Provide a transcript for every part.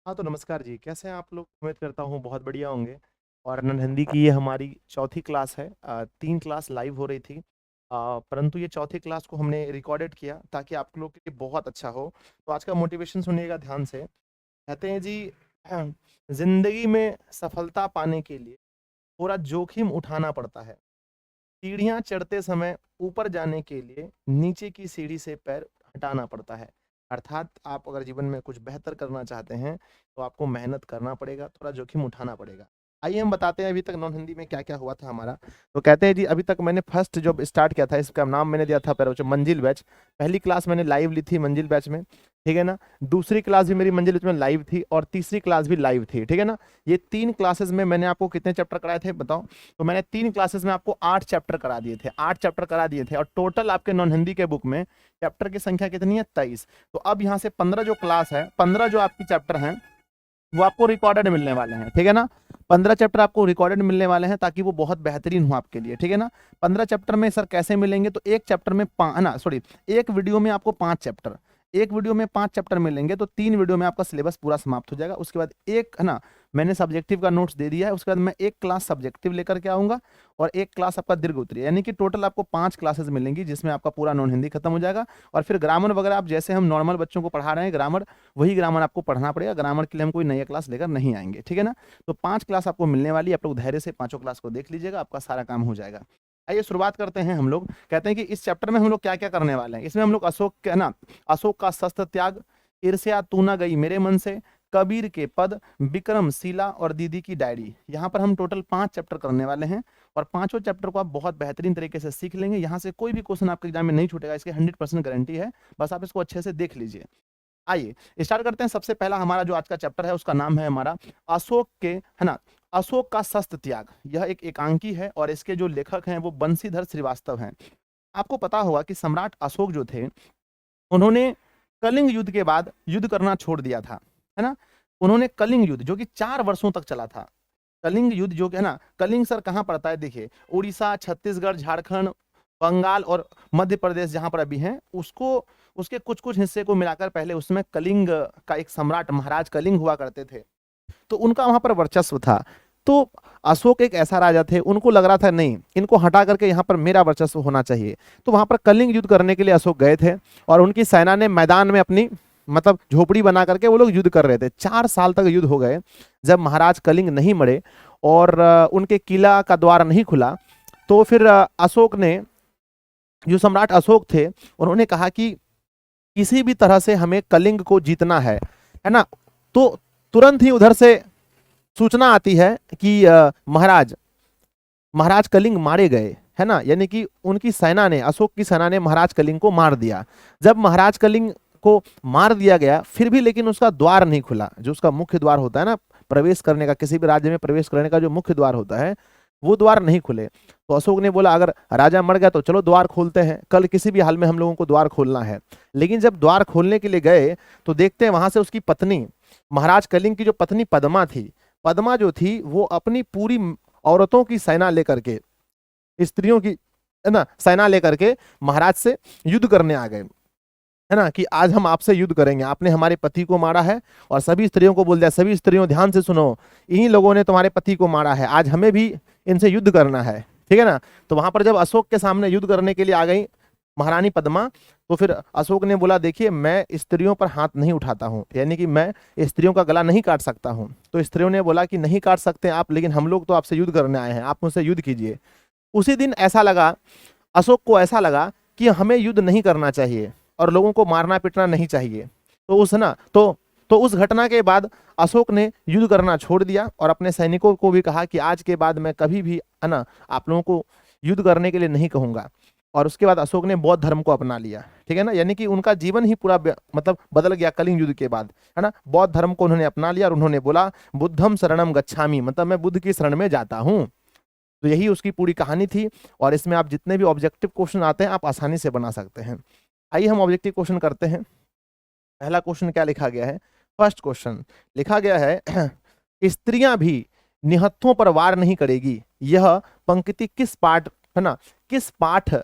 हाँ, तो नमस्कार जी, कैसे हैं आप लोग? उम्मीद करता हूँ बहुत बढ़िया होंगे। और नन की ये हमारी चौथी क्लास है। 3 क्लास लाइव हो रही थी। परंतु ये चौथी क्लास को हमने रिकॉर्डेड किया ताकि आप लोग के लिए बहुत अच्छा हो। तो आज का मोटिवेशन सुनिएगा ध्यान से। कहते हैं जी, ज़िंदगी में सफलता पाने के लिए थोड़ा जोखिम उठाना पड़ता है। सीढ़ियाँ चढ़ते समय ऊपर जाने के लिए नीचे की सीढ़ी से पैर हटाना पड़ता है। अर्थात आप अगर जीवन में कुछ बेहतर करना चाहते हैं, तो आपको मेहनत करना पड़ेगा, थोड़ा जोखिम उठाना पड़ेगा। आइए हम बताते हैं अभी तक नॉन हिंदी में क्या-क्या हुआ था हमारा। तो कहते हैं जी, अभी तक मैंने फर्स्ट जब स्टार्ट किया था, इसका नाम मैंने दिया था मंजिल बैच। पहली क्लास मैंने लाइव ली थी मंजिल बैच में, ठीक है ना? दूसरी क्लास भी मेरी मंजिल बैच में लाइव थी और तीसरी क्लास भी लाइव थी, ठीक है ना? ये 3 क्लासेस में मैंने आपको कितने चैप्टर कराए थे बताओ? तो मैंने 3 क्लासेस में आपको 8 चैप्टर करा दिए थे, 8 चैप्टर करा दिए थे और टोटल आपके नॉन हिंदी के बुक में चैप्टर की संख्या कितनी है? 23। तो अब यहाँ से 15 जो क्लास है, 15 जो आपकी चैप्टर हैं, वो आपको रिकॉर्डेड मिलने वाले हैं, ठीक है ना? 15 चैप्टर आपको रिकॉर्डेड मिलने वाले हैं ताकि वो बहुत बेहतरीन हो आपके लिए, ठीक है ना? 15 चैप्टर में सर कैसे मिलेंगे? तो एक चैप्टर में ना सॉरी, एक वीडियो में आपको 5 चैप्टर, एक वीडियो में 5 चैप्टर मिलेंगे, तो 3 वीडियो में आपका सिलेबस पूरा समाप्त हो जाएगा। उसके बाद एक है ना, मैंने सब्जेक्टिव का नोट्स दे दिया है, उसके बाद मैं एक क्लास सब्जेक्टिव लेकर के आऊंगा और एक क्लास आपका दीर्घ उत्तरीय, यानी कि टोटल आपको 5 क्लासेस मिलेंगी जिसमें आपका पूरा नॉन हिंदी खत्म हो जाएगा। और फिर ग्रामर वगैरह आप जैसे हम नॉर्मल बच्चों को पढ़ा रहे हैं ग्रामर, वही ग्रामर आपको पढ़ना पड़ेगा। ग्रामर के लिए हम कोई नया क्लास लेकर नहीं आएंगे, ठीक है ना? तो 5 क्लास आपको मिलने वाली है, आप लोग धैर्य से पांचों क्लास को देख लीजिएगा, आपका सारा काम हो जाएगा। आइए शुरुआत करते हैं। हम लोग कहते हैं कि इस चैप्टर में हम लोग क्या क्या करने वाले हैं। इसमें हम लोग अशोक के ना, अशोक का शस्त्र त्याग, ईर्ष्या तू न गई मेरे मन से, कबीर के पद, विक्रमशिला और दीदी की डायरी, यहाँ पर हम टोटल 5 चैप्टर करने वाले हैं। और पांचों चैप्टर को आप बहुत बेहतरीन तरीके से सीख लेंगे। यहाँ से कोई भी क्वेश्चन आपके एग्जाम में नहीं छूटेगा, इसकी 100% गारंटी है। बस आप इसको अच्छे से देख लीजिए। आइए स्टार्ट करते हैं। सबसे पहला हमारा जो आज का चैप्टर है उसका नाम है हमारा अशोक के, है ना, अशोक का शस्त्र त्याग। यह एक एकांकी है और इसके जो लेखक हैं वो बंशीधर श्रीवास्तव हैं। आपको पता होगा कि सम्राट अशोक जो थे, उन्होंने कलिंग युद्ध के बाद युद्ध करना छोड़ दिया था, है ना? उन्होंने कलिंग युद्ध जो कि 4 वर्षों तक चला था, कलिंग युद्ध जो कि है ना, कलिंग सर कहाँ पड़ता है? देखिए, उड़ीसा, छत्तीसगढ़, झारखंड, बंगाल और मध्य प्रदेश जहां पर अभी हैं, उसको, उसके कुछ कुछ हिस्से को मिलाकर पहले उसमें कलिंग का एक सम्राट महाराज कलिंग हुआ करते थे, तो उनका वहां पर वर्चस्व था। तो अशोक एक ऐसा राजा थे, उनको लग रहा था नहीं, इनको हटा करके यहाँ पर मेरा वर्चस्व होना चाहिए। तो वहां पर कलिंग युद्ध करने के लिए अशोक गए थे और उनकी सेना ने मैदान में अपनी मतलब झोपड़ी बना करके वो लोग युद्ध कर रहे थे। 4 साल तक युद्ध हो गए। जब महाराज कलिंग नहीं मरे और उनके किला का द्वार नहीं खुला, तो फिर अशोक ने, जो सम्राट अशोक थे, उन्होंने कहा कि किसी भी तरह से हमें कलिंग को जीतना है ना? तो तुरंत ही उधर से सूचना आती है कि महाराज महाराज कलिंग मारे गए, है ना? यानी कि उनकी सेना ने, अशोक की सेना ने महाराज कलिंग को मार दिया। जब महाराज कलिंग को मार दिया गया, फिर भी लेकिन उसका द्वार नहीं खुला, जो उसका मुख्य द्वार होता है ना प्रवेश करने का, किसी भी राज्य में प्रवेश करने का जो मुख्य द्वार होता है, वो द्वार नहीं खुले। तो अशोक ने बोला अगर राजा मर गया तो चलो द्वार खोलते हैं, कल किसी भी हाल में हम लोगों को द्वार खोलना है। लेकिन जब द्वार खोलने के लिए गए तो देखते हैं वहां से उसकी पत्नी, महाराज कलिंग की जो पत्नी पद्मा थी, पद्मा जो थी वो अपनी पूरी औरतों की सेना लेकर के, स्त्रियों की, है ना, सेना लेकर के महाराज से युद्ध करने आ गए, है ना, कि आज हम आपसे युद्ध करेंगे, आपने हमारे पति को मारा है। और सभी स्त्रियों को बोल दिया, सभी स्त्रियों ध्यान से सुनो, इन्हीं लोगों ने तुम्हारे पति को मारा है, आज हमें भी इनसे युद्ध करना है, ठीक है ना? तो वहां पर जब अशोक के सामने युद्ध करने के लिए आ गई महारानी पद्मा, तो फिर अशोक ने बोला देखिए मैं स्त्रियों पर हाथ नहीं उठाता हूं, यानी कि मैं स्त्रियों का गला नहीं काट सकता हूं। तो स्त्रियों ने बोला कि नहीं काट सकते आप, लेकिन हम लोग तो आपसे युद्ध करने आए हैं, आप मुझसे युद्ध कीजिए। उसी दिन ऐसा लगा, अशोक को ऐसा लगा कि हमें युद्ध नहीं करना चाहिए और लोगों को मारना पीटना नहीं चाहिए। तो उस ना तो उस घटना के बाद अशोक ने युद्ध करना छोड़ दिया और अपने सैनिकों को भी कहा कि आज के बाद मैं कभी भी, है ना, आप लोगों को युद्ध करने के लिए नहीं कहूंगा। और उसके बाद अशोक ने बौद्ध धर्म को अपना लिया, ठीक है ना? यानी कि उनका जीवन ही पूरा मतलब बदल गया कलिंग युद्ध के बाद, है ना? बौद्ध धर्म को उन्होंने अपना लिया और उन्होंने बोला बुद्धम शरणम गच्छामि, मतलब मैं बुद्ध की शरण में जाता हूं। तो यही उसकी पूरी कहानी थी। और इसमें आप जितने भी ऑब्जेक्टिव क्वेश्चन आते हैं आप आसानी से बना सकते हैं। आइए हम ऑब्जेक्टिव क्वेश्चन करते हैं। पहला क्वेश्चन क्या लिखा गया है? फर्स्ट क्वेश्चन लिखा गया है स्त्रियां भी निहत्थों पर वार नहीं करेगी, यह पंक्ति किस पाठ, है ना, किस पाठ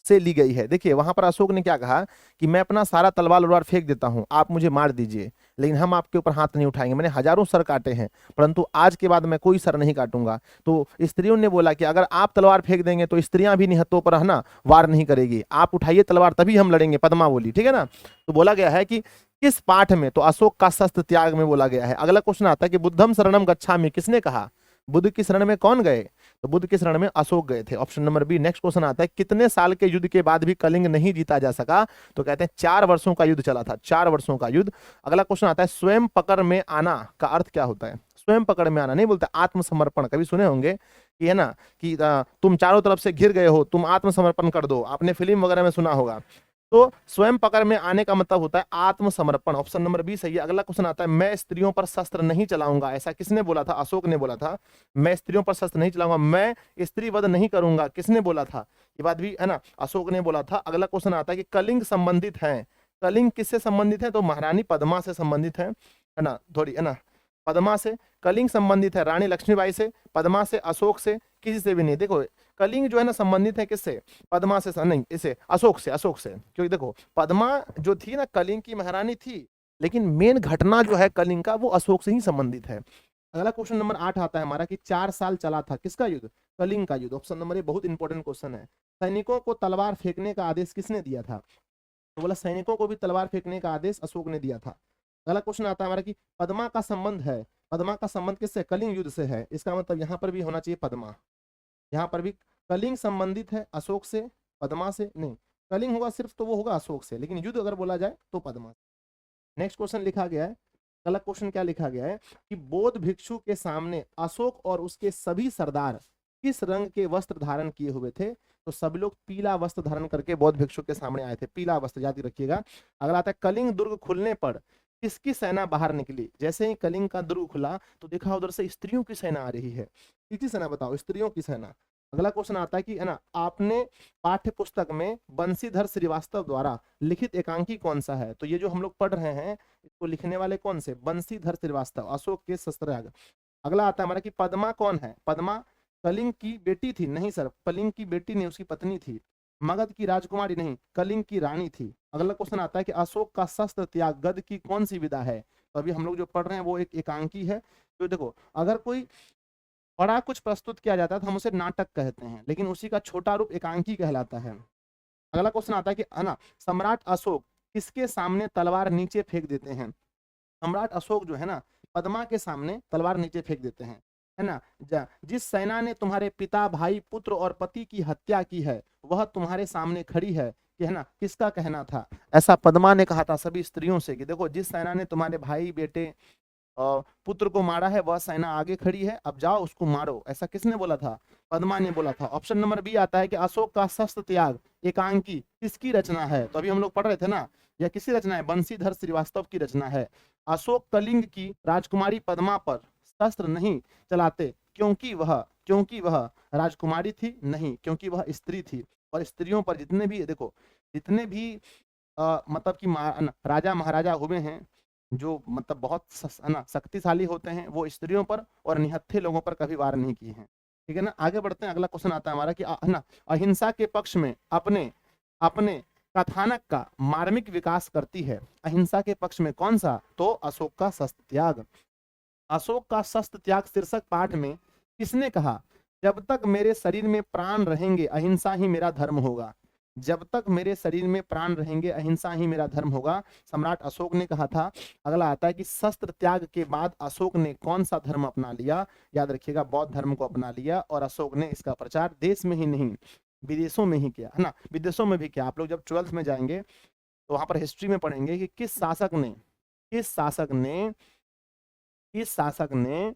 से ली गई है। देखिए वहां पर अशोक ने क्या कहा कि मैं अपना सारा तलवार फेंक देता हूं, आप मुझे मार दीजिए, लेकिन हम आपके ऊपर हाथ नहीं उठाएंगे। मैंने हजारों सर काटे हैं, परंतु आज के बाद मैं कोई सर नहीं काटूंगा। तो स्त्रियों ने बोला कि अगर आप तलवार फेंक देंगे तो स्त्रियां भी निहत्तों पर है ना वार नहीं करेगी, आप उठाइए तलवार तभी हम लड़ेंगे, पद्मा बोली, ठीक है ना। तो बोला गया है कि किस पाठ में, तो अशोक का शस्त्र त्याग में बोला गया है। अगला क्वेश्चन आता है कि बुद्धम शरणम गच्छामि किसने कहा, बुद्ध की शरण में कौन गए, तो बुद्ध की शरण में अशोक गए थे, option number B. Next question आता है कितने साल के युद्ध के बाद भी कलिंग नहीं जीता जा सका, तो कहते हैं 4 वर्षों का युद्ध चला था, 4 वर्षों का युद्ध। अगला क्वेश्चन आता है स्वयं पकड़ में आना का अर्थ क्या होता है। स्वयं पकड़ में आना नहीं बोलते आत्मसमर्पण, कभी सुने होंगे कि है ना कि तुम चारों तरफ से घिर गए हो, तुम आत्मसमर्पण कर दो, आपने फिल्म वगैरह में सुना होगा। तो स्वयं पकड़ में आने का मतलब होता है आत्मसमर्पण, ऑप्शन नंबर बी सही है। अगला क्वेश्चन आता है मैं स्त्रियों पर शस्त्र नहीं चलाऊंगा, ऐसा किसने बोला था, अशोक ने बोला था। मैं स्त्रियों पर शस्त्र नहीं चलाऊंगा, मैं स्त्री वध नहीं करूंगा, किसने बोला था, ये बात भी है ना अशोक ने बोला था। अगला क्वेश्चन आता है कि कलिंग संबंधित है, कलिंग किससे संबंधित है, तो महारानी पद्मा से संबंधित है ना, थोड़ी है ना पद्मा से। कलिंग संबंधित है रानी लक्ष्मीबाई से, पद्मा से, अशोक से, किसी से भी नहीं। देखो कलिंग जो है ना संबंधित है किससे, पद्मा से नहीं, इसे अशोक से, अशोक से, क्योंकि देखो पद्मा जो थी ना कलिंग की महारानी थी, लेकिन मेन घटना जो है कलिंग का वो अशोक से ही संबंधित है। अगला क्वेश्चन नंबर 8 आता है हमारा कि 4 साल चला था किसका युद्ध, कलिंग का युद्ध, ऑप्शन नंबर ए बहुत इंपॉर्टेंट क्वेश्चन है। सैनिकों को तलवार फेंकने का आदेश किसने दिया था, तो बोला सैनिकों को भी तलवार फेंकने का आदेश अशोक ने दिया था। अगला क्वेश्चन आता है हमारा कि पद्मा का संबंध है, पद्मा का संबंध किससे, कलिंग युद्ध से है, इसका मतलब यहाँ पर भी होना चाहिए पद्मा, यहाँ पर भी कलिंग संबंधित है अशोक से, पद्मा से नहीं, कलिंग होगा सिर्फ तो वो होगा अशोक से, लेकिन युद्ध अगर बोला जाए तो पद्मा। नेक्स्ट क्वेश्चन लिखा गया है, अगला क्वेश्चन क्या लिखा गया है कि बौद्ध भिक्षु के सामने अशोक और उसके सभी सरदार किस रंग के वस्त्र धारण किए हुए थे, तो सब लोग पीला वस्त्र धारण करके बौद्ध भिक्षु के सामने आए थे, पीला वस्त्र याद रखिएगा। अगला आता है कलिंग दुर्ग खुलने पर किसकी सेना बाहर निकली, जैसे ही कलिंग का दुर्ग खुला तो देखा उधर से स्त्रियों की सेना आ रही है, किसकी सेना बताओ, स्त्रियों की सेना। अगला क्वेश्चन आता है कि है ना आपने पाठ्य पुस्तक में बंशीधर श्रीवास्तव द्वारा लिखित एकांकी कौन सा है, तो ये जो हम लोग पढ़ रहे हैं इसको लिखने वाले कौन से, बंशीधर श्रीवास्तव, अशोक के शस्त्रयाग। अगला आता है हमारा कि पद्मा कौन है, पद्मा कलिंग की बेटी थी, नहीं सर कलिंग की बेटी नहीं उसकी पत्नी थी। मगध की राजकुमारी नहीं, कलिंग की रानी थी। अगला क्वेश्चन आता है कि अशोक का शस्त्र त्याग गद की कौन सी विधा है, तो अभी हम लोग जो पढ़ रहे हैं वो एक एकांकी है। तो देखो अगर कोई बड़ा कुछ प्रस्तुत किया जाता है तो हम उसे नाटक कहते हैं, लेकिन उसी का छोटा रूप एकांकी कहलाता है। अगला क्वेश्चन आता है कि ना सम्राट अशोक किसके सामने तलवार नीचे फेंक देते हैं, सम्राट अशोक जो है ना पद्मा के सामने तलवार नीचे फेंक देते हैं, है ना। जिस सेना ने तुम्हारे पिता, भाई, पुत्र और पति की हत्या की है वह तुम्हारे सामने खड़ी है, कि है ना किसका कहना था, ऐसा पद्मा ने कहा था सभी स्त्रियों से कि देखो जिस सेना ने तुम्हारे भाई, बेटे पुत्र को मारा है वह सेना आगे खड़ी है, अब जाओ उसको मारो, ऐसा किसने बोला था, पद्मा ने बोला था। ऑप्शन नंबर बी आता है कि अशोक का शस्त्र त्याग एकांकी किसकी रचना है, तो अभी हम लोग पढ़ रहे थे ना यह किसकी रचना है, बंशीधर श्रीवास्तव की रचना है। अशोक कलिंग की राजकुमारी पद्मा पर शस्त्र नहीं चलाते क्योंकि वह राजकुमारी थी, नहीं क्योंकि वह स्त्री थी। और स्त्रियों पर जितने भी देखो जितने भी मतलब कि राजा महाराजा हुए हैं जो मतलब बहुत ना शक्तिशाली होते हैं वो स्त्रियों पर और निहत्थे लोगों पर कभी वार नहीं किए हैं, ठीक है ना। आगे बढ़ते हैं, अगला क्वेश्चन आता है हमारा कि ना अहिंसा के पक्ष में अपने अपने कथानक का मार्मिक विकास करती है, अहिंसा के पक्ष में कौन सा, तो अशोक का शस्त्र त्याग। अशोक का शस्त्र त्याग शीर्षक पाठ में किसने कहा, जब तक मेरे शरीर में प्राण रहेंगे अहिंसा ही मेरा धर्म होगा, जब तक मेरे शरीर में प्राण रहेंगे अहिंसा ही मेरा धर्म होगा, सम्राट अशोक ने कहा था। अगला आता है कि शस्त्र त्याग के बाद अशोक ने कौन सा धर्म अपना लिया, याद रखिएगा बौद्ध धर्म को अपना लिया, और अशोक ने इसका प्रचार देश में ही नहीं विदेशों में ही किया, है ना, विदेशों में भी किया। आप लोग जब 12th में जाएंगे तो वहां पर हिस्ट्री में पढ़ेंगे कि किस शासक ने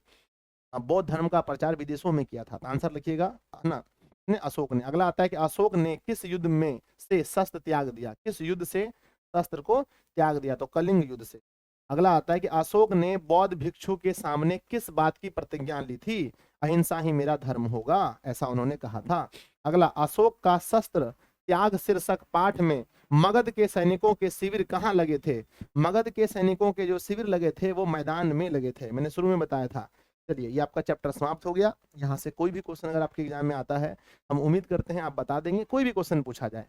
बौद्ध धर्म का प्रचार विदेशों में किया था, तो आंसर लिखिएगा, है ना, ने अशोक ने। अगला आता है कि अशोक ने किस युद्ध में से शस्त्र त्याग दिया, किस युद्ध से शस्त्र को त्याग दिया, तो कलिंग युद्ध से। अगला आता है कि अशोक ने बौद्ध भिक्षु के सामने किस बात की प्रतिज्ञा ली थी, अहिंसा ही मेरा धर्म होगा, ऐसा उन्होंने कहा था। अगला अशोक का शस्त्र त्याग शीर्षक पाठ में मगध के सैनिकों के शिविर कहाँ लगे थे, मगध के सैनिकों के जो शिविर लगे थे वो मैदान में लगे थे, मैंने शुरू में बताया था। चलिए ये आपका चैप्टर समाप्त हो गया। यहाँ से कोई भी क्वेश्चन अगर आपके एग्जाम में आता है हम उम्मीद करते हैं आप बता देंगे, कोई भी क्वेश्चन पूछा जाए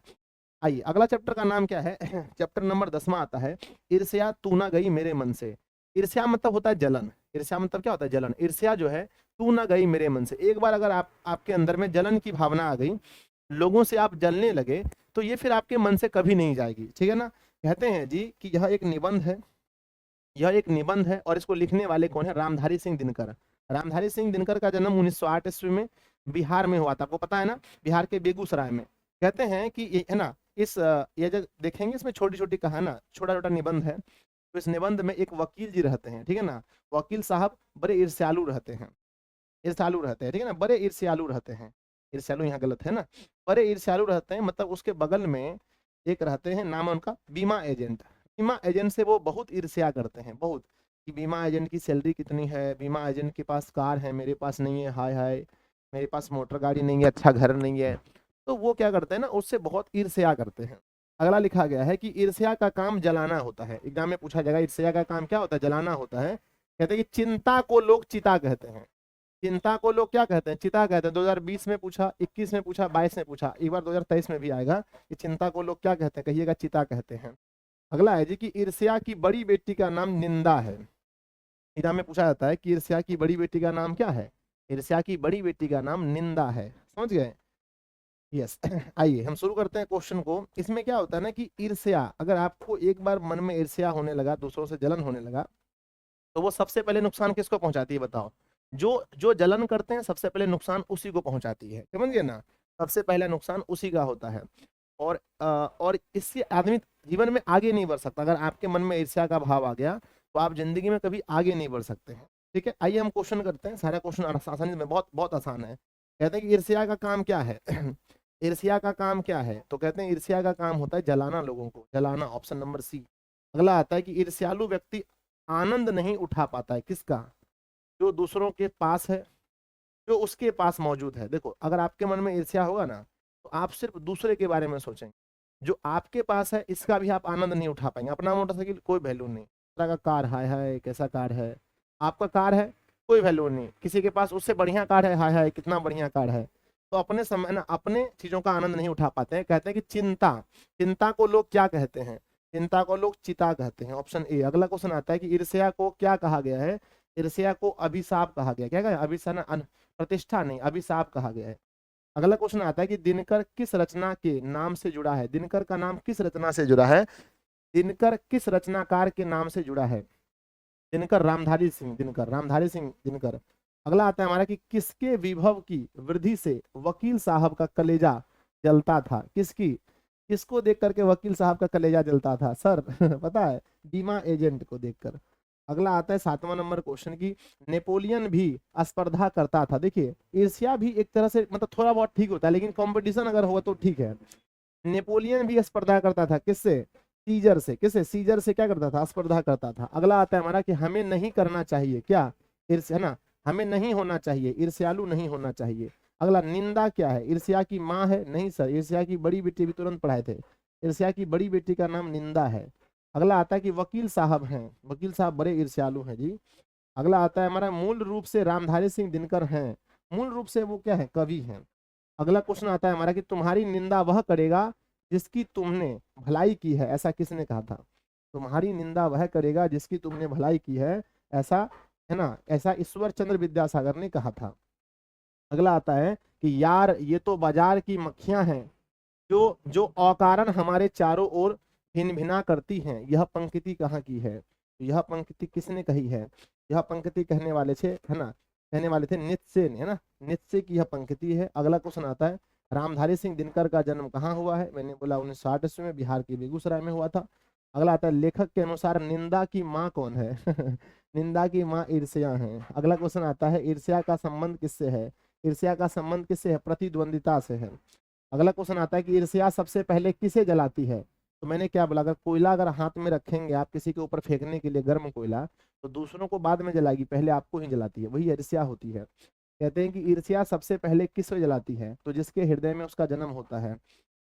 आइए अगला चैप्टर का नाम क्या है? चैप्टर नंबर 10वां आता है, ईर्ष्या तू ना गई मेरे मन से। ईर्ष्या मतलब होता है जलन। ईर्ष्या मतलब क्या होता है? जलन। ईर्ष्या जो है तू ना गई मेरे मन से। एक बार अगर आपके अंदर में जलन की भावना आ गई, लोगों से आप जलने लगे, तो ये फिर आपके मन से कभी नहीं जाएगी, ठीक है ना। कहते हैं जी कि यह एक निबंध है, यह एक निबंध है, और इसको लिखने वाले कौन है? रामधारी सिंह दिनकर। रामधारी सिंह दिनकर का जन्म 1908 ईस्वी में बिहार में हुआ था, आपको पता है ना, बिहार के बेगूसराय में। कहते हैं कि ये है ना, ये जब देखेंगे इसमें छोटी छोटी कहाना, छोटा छोटा निबंध है। तो इस निबंध में एक वकील जी रहते हैं, ठीक है ना। वकील साहब बड़े ईर्ष्यालु रहते हैं, ईर्ष्यालु रहते हैं, ठीक है ना, बड़े ईर्ष्यालु रहते हैं। ईर्ष्यालु यहाँ गलत है ना, बड़े ईर्ष्यालु रहते हैं, मतलब उसके बगल में एक रहते हैं, नाम है उनका बीमा एजेंट। बीमा एजेंट से वो बहुत ईर्ष्या करते हैं, बहुत, कि बीमा एजेंट की सैलरी कितनी है, बीमा एजेंट के पास कार है, मेरे पास नहीं है, हाय हाय, मेरे पास मोटर गाड़ी नहीं है, अच्छा घर नहीं है। तो वो क्या करते हैं ना, उससे बहुत ईर्ष्या करते हैं। अगला लिखा गया है कि ईर्ष्या का काम जलाना होता है। एग्जाम में पूछा जाएगा ईर्ष्या का काम क्या होता है? जलाना होता है। कहते हैं कि चिंता को लोग चिता कहते हैं। चिंता को लोग क्या कहते हैं? चिता कहते हैं। 2020 में पूछा, 21 में पूछा, 22 में पूछा, एक बार 2023 में भी आएगा कि चिंता को लोग क्या कहते हैं? कहिएगा चिता कहते हैं। अगला है जी कि ईर्ष्या की बड़ी बेटी का नाम निंदा है। एग्जाम में पूछा जाता है कि ईर्ष्या की बड़ी बेटी का नाम क्या है? ईर्ष्या की बड़ी बेटी का नाम निंदा है। समझ गए? यस। आइए हम शुरू करते हैं क्वेश्चन को। इसमें क्या होता है ना कि ईर्ष्या, अगर आपको एक बार मन में ईर्ष्या होने लगा, दूसरों से जलन होने लगा, तो वो सबसे पहले नुकसान किसको पहुंचाती है बताओ? जो जो जलन करते हैं सबसे पहले नुकसान उसी को पहुंचाती है, समझ गए ना। सबसे पहला नुकसान उसी का होता है। और इससे आदमी जीवन में आगे नहीं बढ़ सकता। अगर आपके मन में ईर्ष्या का भाव आ गया, तो आप जिंदगी में कभी आगे नहीं बढ़ सकते हैं। ठीक है, आइए हम क्वेश्चन करते हैं। सारा क्वेश्चन आसानी में, बहुत बहुत आसान है। कहते हैं कि ईर्ष्या का काम क्या है? ईर्ष्या का काम क्या है? तो कहते हैं ईर्ष्या का काम होता है जलाना, लोगों को जलाना, ऑप्शन नंबर सी। अगला आता है कि ईर्ष्यालु व्यक्ति आनंद नहीं उठा पाता है। किसका? जो दूसरों के पास है, जो उसके पास मौजूद है। देखो, अगर आपके मन में ईर्ष्या होगा ना, तो आप सिर्फ दूसरे के बारे में सोचेंगे। जो आपके पास है इसका भी आप आनंद नहीं उठा पाएंगे। अपना मोटरसाइकिल कोई वैल्यू नहीं, दूसरा का कार, हाय हाय कैसा कार है। आपका कार है, कोई वैल्यू नहीं, किसी के पास उससे बढ़िया कार है, हाय हाय कितना बढ़िया कार है। तो अपने समय ना अपने चीजों का आनंद नहीं उठा पाते हैं। कहते हैं कि चिंता, चिंता को लोग क्या कहते हैं? चिंता को लोग चिता कहते हैं, ऑप्शन ए। अगला क्वेश्चन आता है कि ईर्ष्या को क्या कहा गया है? ईर्ष्या को अभिशाप कहा गया। क्या कहा? अभिशाप ना, प्रतिष्ठा नहीं, अभिशाप कहा गया है। अगला क्वेश्चन आता है कि दिनकर किस रचना के नाम से जुड़ा है? दिनकर का नाम किस रचना से जुड़ा है? दिनकर किस रचनाकार के नाम से जुड़ा है? दिनकर, रामधारी सिंह दिनकर, रामधारी सिंह दिनकर। अगला आता है हमारा कि किसके विभव की वृद्धि से वकील साहब का कलेजा जलता था? किसकी? किसको देख करके वकील साहब का कलेजा जलता था सर? पता है, बीमा एजेंट को देखकर। अगला आता है 7वां नंबर क्वेश्चन की नेपोलियन भी स्पर्धा करता था। देखिए, ईर्ष्या भी एक तरह से मतलब थोड़ा बहुत ठीक होता है, लेकिन कंपटीशन अगर हुआ तो ठीक है। नेपोलियन भी स्पर्धा करता था, किससे? सीजर से। किससे? सीजर से क्या करता था? स्पर्धा करता था। अगला आता है हमारा कि हमें नहीं करना चाहिए क्या? ईर्ष्या, है ना, हमें नहीं होना चाहिए, ईर्ष्यालु नहीं होना चाहिए। अगला निंदा क्या है? ईर्ष्या की माँ है? नहीं सर, ईर्ष्या की बड़ी बेटी, भी तुरंत पढ़ाए थे। ईर्ष्या की बड़ी बेटी का नाम निंदा है। अगला आता है कि वकील साहब हैं, वकील साहब बड़े ईर्ष्यालु हैं जी। अगला आता है हमारा मूल रूप से रामधारी सिंह दिनकर हैं। मूल रूप से वो क्या है? कवि हैं। अगला क्वेश्चन आता है हमारा कि तुम्हारी निंदा वह करेगा जिसकी तुमने भलाई की है, ऐसा किसने कहा था? तुम्हारी निंदा वह करेगा जिसकी तुमने भलाई की है, ऐसा, है ना, ऐसा ईश्वर चंद्र विद्यासागर ने कहा था। अगला आता है कि यार ये तो बाजार की मक्खियां हैं जो जो अकारण हमारे चारों ओर भिन भिना करती हैं। यह पंक्ति कहाँ की है? यह पंक्ति किसने कही है? यह पंक्ति कहने वाले थे, है ना, कहने वाले थे नित्से ने, है ना, नित्से की यह पंक्ति है। अगला क्वेश्चन आता है रामधारी सिंह दिनकर का जन्म कहाँ हुआ है? मैंने बोला 1960 ईस्वी में बिहार के बेगूसराय में हुआ था। अगला आता है लेखक के अनुसार निंदा की माँ कौन है? निंदा की माँ ईर्ष्या है। अगला क्वेश्चन आता है ईर्ष्या का संबंध किससे है? ईर्ष्या का संबंध किससे है? प्रतिद्वंदिता से है। अगला क्वेश्चन आता है कि ईर्ष्या सबसे पहले किसे जलाती है? तो मैंने क्या बोला, अगर कोयला अगर हाथ में रखेंगे आप किसी के ऊपर फेंकने के लिए, गर्म कोयला, तो दूसरों को बाद में जलाएगी, पहले आपको ही जलाती है, वही ईर्ष्या होती है। कहते हैं कि ईर्ष्या सबसे पहले किसको जलाती है? तो जिसके हृदय में उसका जन्म होता है।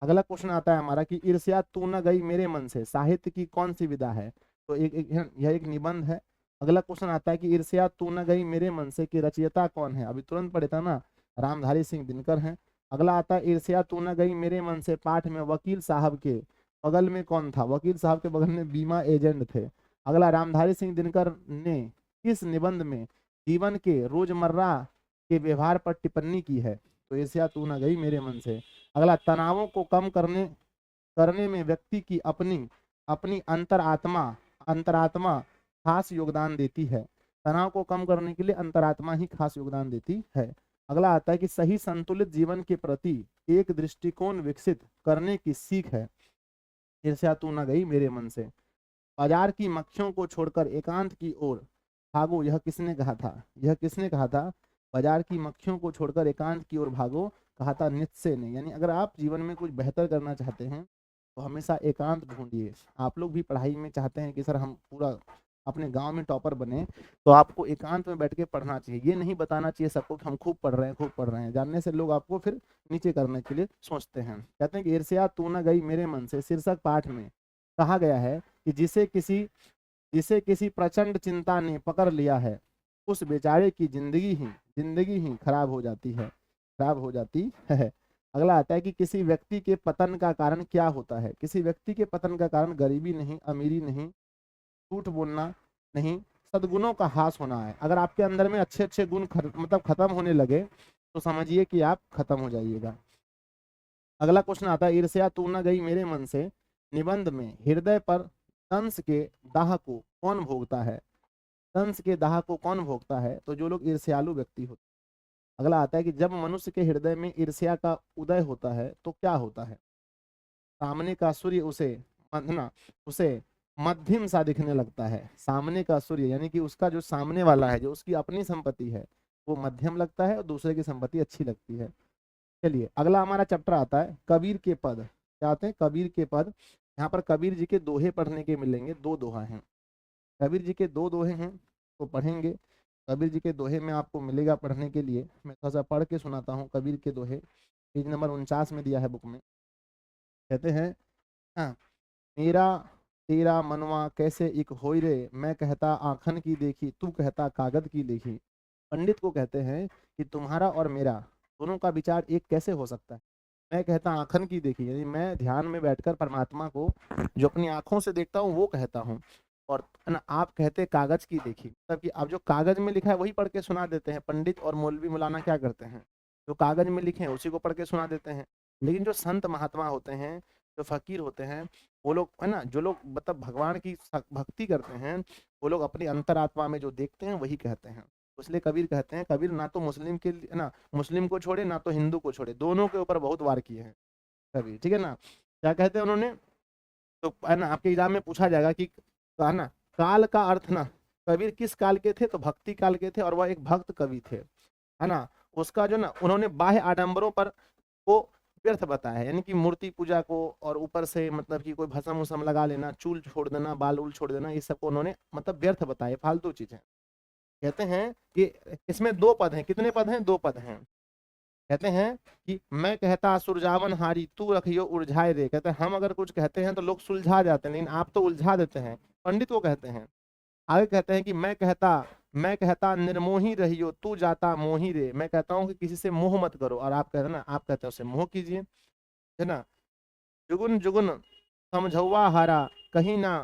अगला क्वेश्चन आता है हमारा कि ईर्ष्या तू न गई मेरे मन से साहित्य की कौन सी विधा है? तो यह एक निबंध है। अगला क्वेश्चन आता है कि ईर्ष्या तू न गई मेरे मन से की रचयिता कौन है? अभी तुरंत पढ़े था ना, रामधारी सिंह दिनकर हैं। अगला आता है ईर्ष्या तू न गई मेरे मन से पाठ में वकील साहब के बगल में कौन था, वकील साहब के बगल में बीमा एजेंट थे। अगला रामधारी सिंह दिनकर ने किस निबंध में जीवन के रोजमर्रा के व्यवहार पर टिप्पणी की है, तो ईर्ष्या तू न गई मेरे मन से। अगला तनावों को कम करने में व्यक्ति की अपनी अपनी अंतरात्मा अंतरात्मा खास योगदान देती है। तनाव को कम करने के लिए अंतरात्मा ही खास योगदान देती है। अगला आता है कि सही संतुलित जीवन के प्रति एक दृष्टिकोण विकसित करने की सीख है, ईर्ष्या तू न गई मेरे मन से। बाजार की मक्खियों को छोड़कर एकांत की ओर भागो, यह किसने कहा था, यह किसने कहा था, बाजार की मक्खियों को छोड़कर एकांत की ओर भागो कहा था नीत्शे ने। यानी अगर आप जीवन में कुछ बेहतर करना चाहते हैं तो हमेशा एकांत ढूंढिए। आप लोग भी पढ़ाई में चाहते हैं कि सर हम पूरा अपने गांव में टॉपर बने, तो आपको एकांत में बैठ के पढ़ना चाहिए। ये नहीं बताना चाहिए सबको कि हम खूब पढ़ रहे हैं, खूब पढ़ रहे हैं। जानने से लोग आपको फिर नीचे करने के लिए सोचते हैं। कहते हैं कि ईर्ष्या तू न गई मेरे मन से शीर्षक पाठ में कहा गया है कि जिसे किसी प्रचंड चिंता ने पकड़ लिया है उस बेचारे की जिंदगी ही खराब हो जाती है, खराब हो जाती है। अगला आता है कि किसी व्यक्ति के पतन का कारण क्या होता है, किसी व्यक्ति के पतन का कारण गरीबी नहीं, अमीरी नहीं, झूठ बोलना नहीं, सद्गुणों का हास होना है। अगर आपके अंदर में अच्छे अच्छे गुण मतलब खत्म होने लगे तो समझिए कि आप खत्म हो जाइएगा। अगला क्वेश्चन आता है ईर्ष्या तू न गई मेरे मन से निबंध में हृदय पर दंश के दाह को कौन भोगता है, दंश के दाह को कौन भोगता है, तो जो लोग ईर्ष्यालु व्यक्ति होते हैं। अगला आता है कि जब मनुष्य के हृदय में ईर्ष्या का उदय होता है तो क्या होता है, सामने का सूर्य उसे मध्यम सा दिखने लगता है। सामने का सूर्य यानी कि उसका जो सामने वाला है, जो उसकी अपनी संपत्ति है वो मध्यम लगता है और दूसरे की संपत्ति अच्छी लगती है। चलिए अगला हमारा चैप्टर आता है कबीर के पद। क्या आते हैं, कबीर के पद। यहाँ पर कबीर जी के दोहे पढ़ने के मिलेंगे, दो दोहा हैं। कबीर जी के दो दोहे हैं तो पढ़ेंगे। कबीर जी के दोहे में आपको मिलेगा पढ़ने के लिए, मैं थोड़ा सा पढ़ के सुनाता हूँ। कबीर के दोहे पेज नंबर 49 में दिया है बुक में। कहते हैं हाँ, मेरा तेरा मनवा कैसे एक होई रे, मैं कहता आखन की देखी तू कहता कागज की देखी। पंडित को कहते हैं कि तुम्हारा और मेरा दोनों का विचार एक कैसे हो सकता है। मैं कहता आखन की देखी, यानी मैं ध्यान में बैठकर परमात्मा को जो अपनी आंखों से देखता हूँ वो कहता हूँ, और ना आप कहते कागज की देखी, मतलब कि आप जो कागज में लिखा है वही पढ़ के सुना देते हैं। पंडित और मौलवी मौलाना क्या करते हैं, जो कागज में लिखे हैं उसी को पढ़ के सुना देते हैं। लेकिन जो संत महात्मा होते हैं, जो फकीर होते हैं, वो लोग है ना, जो लोग मतलब भगवान की भक्ति करते हैं, वो लोग अपनी अंतरात्मा में जो देखते हैं वही कहते हैं। इसलिए कबीर कहते हैं, कबीर ना तो मुस्लिम के लिए ना मुस्लिम को छोड़े ना तो हिंदू को छोड़े, दोनों के ऊपर बहुत वार किए हैं कबीर। ठीक है ना, क्या कहते हैं उन्होंने, तो है ना आपके एग्जाम में पूछा जाएगा कि है ना काल का अर्थ ना, कबीर किस काल के थे, तो भक्ति काल के थे और वह एक भक्त कवि थे, है ना। उसका जो ना उन्होंने बाह्य आडंबरों पर को व्यर्थ बताया है, यानी कि मूर्ति पूजा को और ऊपर से मतलब कि कोई भस्म उसम लगा लेना, चूल छोड़ देना, बाल उल छोड़ देना, ये सब को उन्होंने मतलब व्यर्थ बताया, फालतू चीजें। कहते हैं कि इसमें दो पद हैं, कितने पद हैं, दो पद हैं। कहते हैं कि मैं कहता सुलझावन हारी तू रखियो उलझाए रे। कहते हैं हम अगर कुछ कहते हैं तो लोग सुलझा जाते हैं, लेकिन आप तो उलझा देते हैं, पंडित वो कहते हैं। आगे कहते हैं कि मैं कहता निर्मोही रहियो तू जाता मोही रे। मैं कहता हूँ कि किसी से मोह मत करो, और आप कहते हैं ना, आप कहते हैं उससे मोह कीजिए, है ना। जुगुन जुगुन समझौवा हारा कहीं ना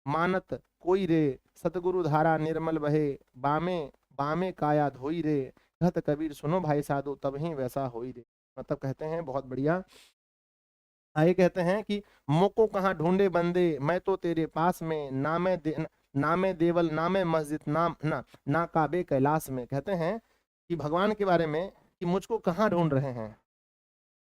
मानत कोई रे, सतगुरु धारा निर्मल बहे बामे बामे काया धोई रे। कहत कबीर सुनो भाई साधु तब ही वैसा होई रे। मतलब कहते हैं बहुत बढ़िया। आगे कहते हैं कि मोको कहाँ ढूंढे बंदे मैं तो तेरे पास में, नामे देवल नामे मस्जिद नाम ना काबे कैलाश में। कहते हैं कि भगवान के बारे में कि मुझको कहाँ ढूंढ रहे हैं,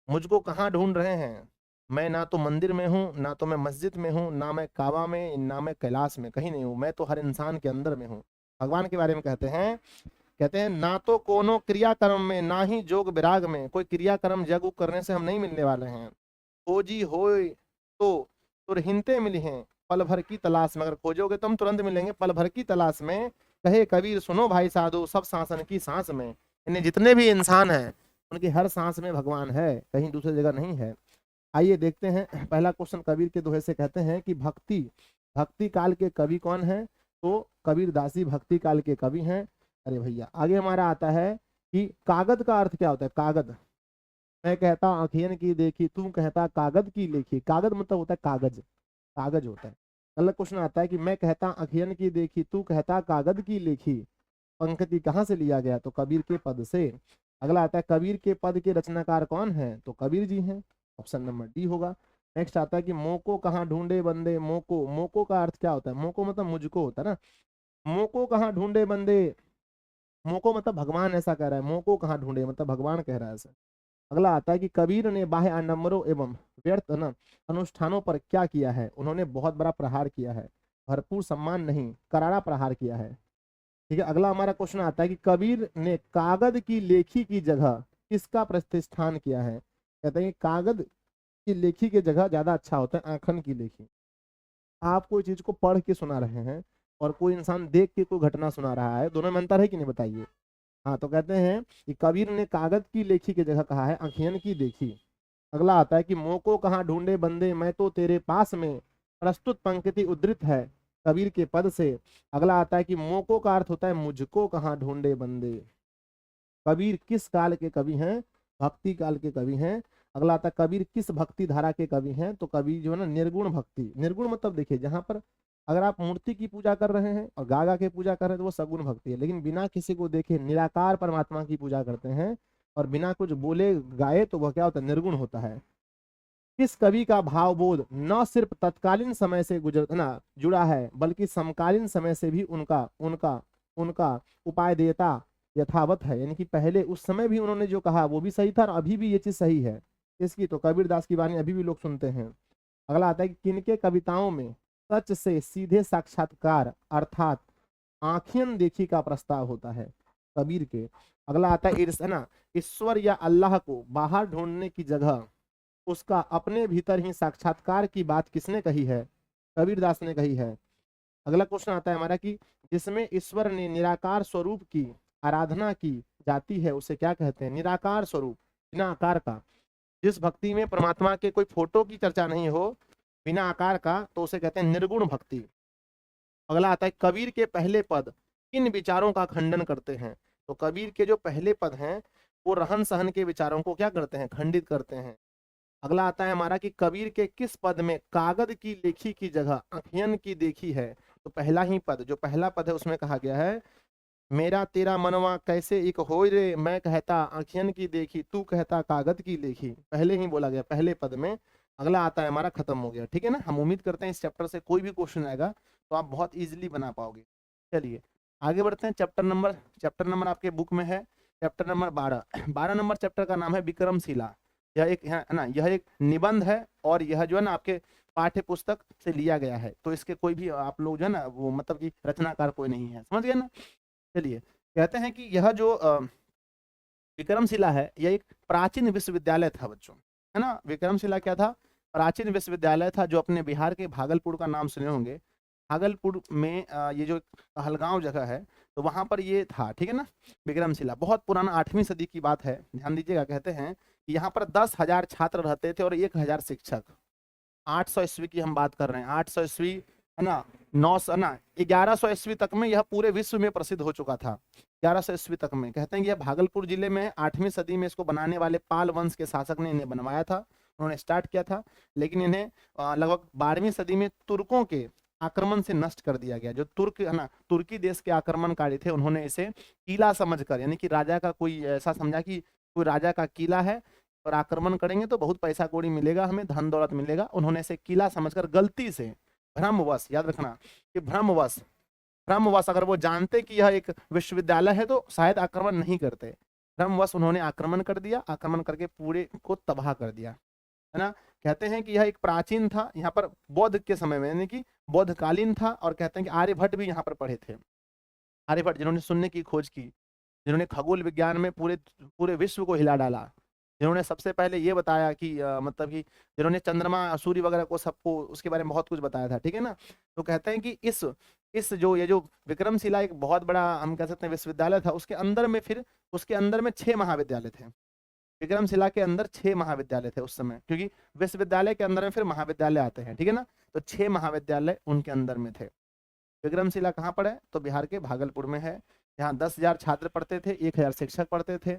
मुझको कहाँ ढूंढ रहे हैं, मैं ना तो मंदिर में हूँ, ना तो मैं मस्जिद में हूँ, ना मैं काबा में, ना मैं कैलाश में, कहीं नहीं हूँ, मैं तो हर इंसान के अंदर में हूँ। भगवान के बारे में कहते हैं ना तो कोनो क्रियाकर्म में ना ही जोग विराग में, कोई क्रियाकर्म जग उग करने से हम नहीं मिलने वाले हैं। खोजी होए तो तुरहिनते मिली हैं पल भर की तलाश में, अगर खोजोगे तो हम तुरंत मिलेंगे पल भर की तलाश में। कहे कबीर सुनो भाई साधु सब सांसन की सांस में, इन्हें जितने भी इंसान हैं उनकी हर सांस में भगवान है, कहीं दूसरी जगह नहीं है। आइए देखते हैं पहला क्वेश्चन कबीर के दोहे से। कहते हैं कि भक्ति भक्ति काल के कवि कौन है, तो कबीर दासी भक्ति काल के कवि हैं। अरे भैया आगे हमारा आता है कि कागज का अर्थ क्या होता है, कागज मैं कहता आँखियन की देखी, तू कहता कागज की लेखी। कागज मतलब होता है कागज, कागज होता है। अगला क्वेश्चन आता है कि मैं कहता आँखियन की देखी, तू कहता कागज की लेखी। पंक्ति कहाँ से लिया गया? तो कबीर के पद से। अगला आता है कबीर के पद के रचनाकार कौन है? तो कबीर जी हैं। ऑप्शन नंबर डी होगा। नेक्स्ट आता है कि मोको कहाँ ढूंढे बंदे। मोको, मोको का अर्थ क्या होता है? मोको मतलब मुझको होता है ना। मोको कहाँ ढूंढे बंदे, मोको मतलब भगवान ऐसा कह रहा है, मोको कहाँ ढूंढे मतलब भगवान कह रहा है ऐसा। अगला आता है कि कबीर ने बाह्य आडंबरों एवं व्यर्थ ना अनुष्ठानों पर क्या किया है? उन्होंने बहुत बड़ा प्रहार किया है, भरपूर सम्मान नहीं, करारा प्रहार किया है। ठीक है, अगला हमारा क्वेश्चन आता है कि कबीर ने कागज की लेखी की जगह किसका प्रतिष्ठान किया है? कहते हैं कि कागज की लेखी की जगह ज्यादा अच्छा होता है आंखन की लेखी। आप कोई चीज को पढ़ के सुना रहे हैं और कोई इंसान देख के कोई घटना सुना रहा है, दोनों में अंतर है कि नहीं बताइए? हाँ, तो कहते हैं कि कबीर ने कागज की लेखी की जगह कहा है आंखियन की देखी। अगला आता है कि मोको कहाँ ढूंढे बंदे, मैं तो तेरे पास में। प्रस्तुत पंक्ति उद्धृत है कबीर के पद से। अगला आता है कि मोको का अर्थ होता है मुझको कहाँ ढूंढे बंदे। कबीर किस काल के कवि हैं? भक्ति काल के कवि हैं। अगला आता है कबीर किस भक्ति धारा के कवि हैं? तो कबीर जो है ना निर्गुण भक्ति। निर्गुण मतलब देखिए, जहां पर अगर आप मूर्ति की पूजा कर रहे हैं और गा गा के पूजा कर रहे हैं तो वो सगुण भक्ति है, लेकिन बिना किसी को देखे निराकार परमात्मा की पूजा करते हैं और बिना कुछ बोले गाए तो वह क्या होता है? निर्गुण होता है। किस कवि का भावबोध न सिर्फ तत्कालीन समय से गुजर ना जुड़ा है, बल्कि समकालीन समय से भी उनका उनका उनका उपाय देता यथावत है? यानी कि पहले उस समय भी उन्होंने जो कहा वो भी सही था और अभी भी ये चीज सही है इसकी। तो कबीर दास की वाणी अभी भी लोग सुनते हैं। अगला आता है कि किनके कविताओं में सच से सीधे साक्षात्कार अर्थात आंखियन देखी का प्रस्ताव होता है? कबीर के। अगला आता है ना ईश्वर या अल्लाह को बाहर ढूंढने की जगह उसका अपने भीतर ही साक्षात्कार की बात किसने कही है? कबीरदास ने कही है। अगला क्वेश्चन आता है हमारा कि जिसमें ईश्वर ने निराकार स्वरूप की आराधना की जाती है उसे क्या कहते हैं? निराकार स्वरूप, बिना आकार का। जिस भक्ति में परमात्मा के कोई फोटो की चर्चा नहीं हो, बिना आकार का, तो उसे कहते हैं निर्गुण भक्ति। अगला आता है कबीर के पहले पद किन विचारों का खंडन करते हैं? तो कबीर के जो पहले पद हैं वो रहन सहन के विचारों को क्या करते हैं? खंडित करते हैं। अगला आता है हमारा कि कबीर के किस पद में कागज की लेखी की जगह अखियन की देखी है? तो पहला ही पद, जो पहला पद है उसमें कहा गया है मेरा तेरा मनवा कैसे एक होय रे, मैं कहता अखियन की देखी, तू कहता कागज की लेखी। पहले ही बोला गया, पहले पद में। अगला आता है हमारा, खत्म हो गया। ठीक है ना, हम उम्मीद करते हैं इस चैप्टर से कोई भी क्वेश्चन आएगा तो आप बहुत इजीली बना पाओगे। चलिए आगे बढ़ते हैं। चैप्टर नंबर आपके बुक में है चैप्टर नंबर 12। 12 नंबर चैप्टर का नाम है विक्रमशिला। यह एक है ना, यह एक निबंध है और यह जो है ना आपके पाठ्य पुस्तक से लिया गया है। तो इसके कोई भी आप लोग जो है ना वो मतलब कि रचनाकार कोई नहीं है, समझ गए ना। चलिए कहते हैं कि यह जो विक्रमशिला है यह एक प्राचीन विश्वविद्यालय था बच्चों, है ना। विक्रमशिला क्या था? प्राचीन विश्वविद्यालय था जो अपने बिहार के भागलपुर का नाम सुने होंगे। भागलपुर में ये जो कहलगांव जगह है तो वहां पर ये था, ठीक है ना। विक्रमशिला बहुत पुराना 8वीं सदी की बात है, ध्यान दीजिएगा। कहते हैं कि यहाँ पर 10,000 छात्र रहते थे और 1,000 शिक्षक। 800 ईस्वी की हम बात कर रहे हैं, 800 ईस्वी, है ना। 900 ना 1100 ईस्वी तक में यह पूरे विश्व में प्रसिद्ध हो चुका था। 1100 ईस्वी तक में कहते हैं कि यह भागलपुर जिले में 8वीं सदी में इसको बनाने वाले पाल वंश के शासक ने इन्हें बनवाया था, उन्होंने स्टार्ट किया था। लेकिन इन्हें लगभग 12वीं सदी में तुर्कों के आक्रमण से नष्ट कर दिया गया। जो तुर्क है ना, तुर्की देश के आक्रमणकारी थे, उन्होंने इसे किला समझकर, यानी कि राजा का कोई ऐसा समझा कि कोई राजा का किला है और आक्रमण करेंगे तो बहुत पैसा कौड़ी मिलेगा, हमें धन दौलत मिलेगा। उन्होंने इसे किला समझकर गलती से, भ्रमवश, याद रखना कि भ्रमवश, भ्रमवश अगर वो जानते कि यह एक विश्वविद्यालय है तो शायद आक्रमण नहीं करते। भ्रमवश उन्होंने आक्रमण कर दिया, आक्रमण करके पूरे को तबाह कर दिया, है ना। कहते हैं कि यह एक प्राचीन था, यहाँ पर बौद्ध के समय में, यानी कि बौद्धकालीन था। और कहते हैं कि आर्यभट्ट भी यहाँ पर पढ़े थे। आर्यभट्ट जिन्होंने शून्य की खोज की, जिन्होंने खगोल विज्ञान में पूरे पूरे विश्व को हिला डाला, जिन्होंने सबसे पहले ये बताया कि मतलब कि जिन्होंने चंद्रमा सूर्य वगैरह को सबको उसके बारे में बहुत कुछ बताया था, ठीक है ना। तो कहते हैं कि इस जो ये जो विक्रमशिला एक बहुत बड़ा हम कह सकते हैं विश्वविद्यालय था। उसके अंदर में फिर उसके अंदर में 6 महाविद्यालय थे। विक्रमशिला के अंदर 6 महाविद्यालय थे उस समय, क्योंकि विश्वविद्यालय के अंदर में फिर महाविद्यालय आते हैं, ठीक है ना। तो 6 महाविद्यालय उनके अंदर में थे। विक्रमशिला कहाँ पर है? तो बिहार के भागलपुर में है। यहाँ 10,000 छात्र पढ़ते थे, 1,000 शिक्षक पढ़ते थे।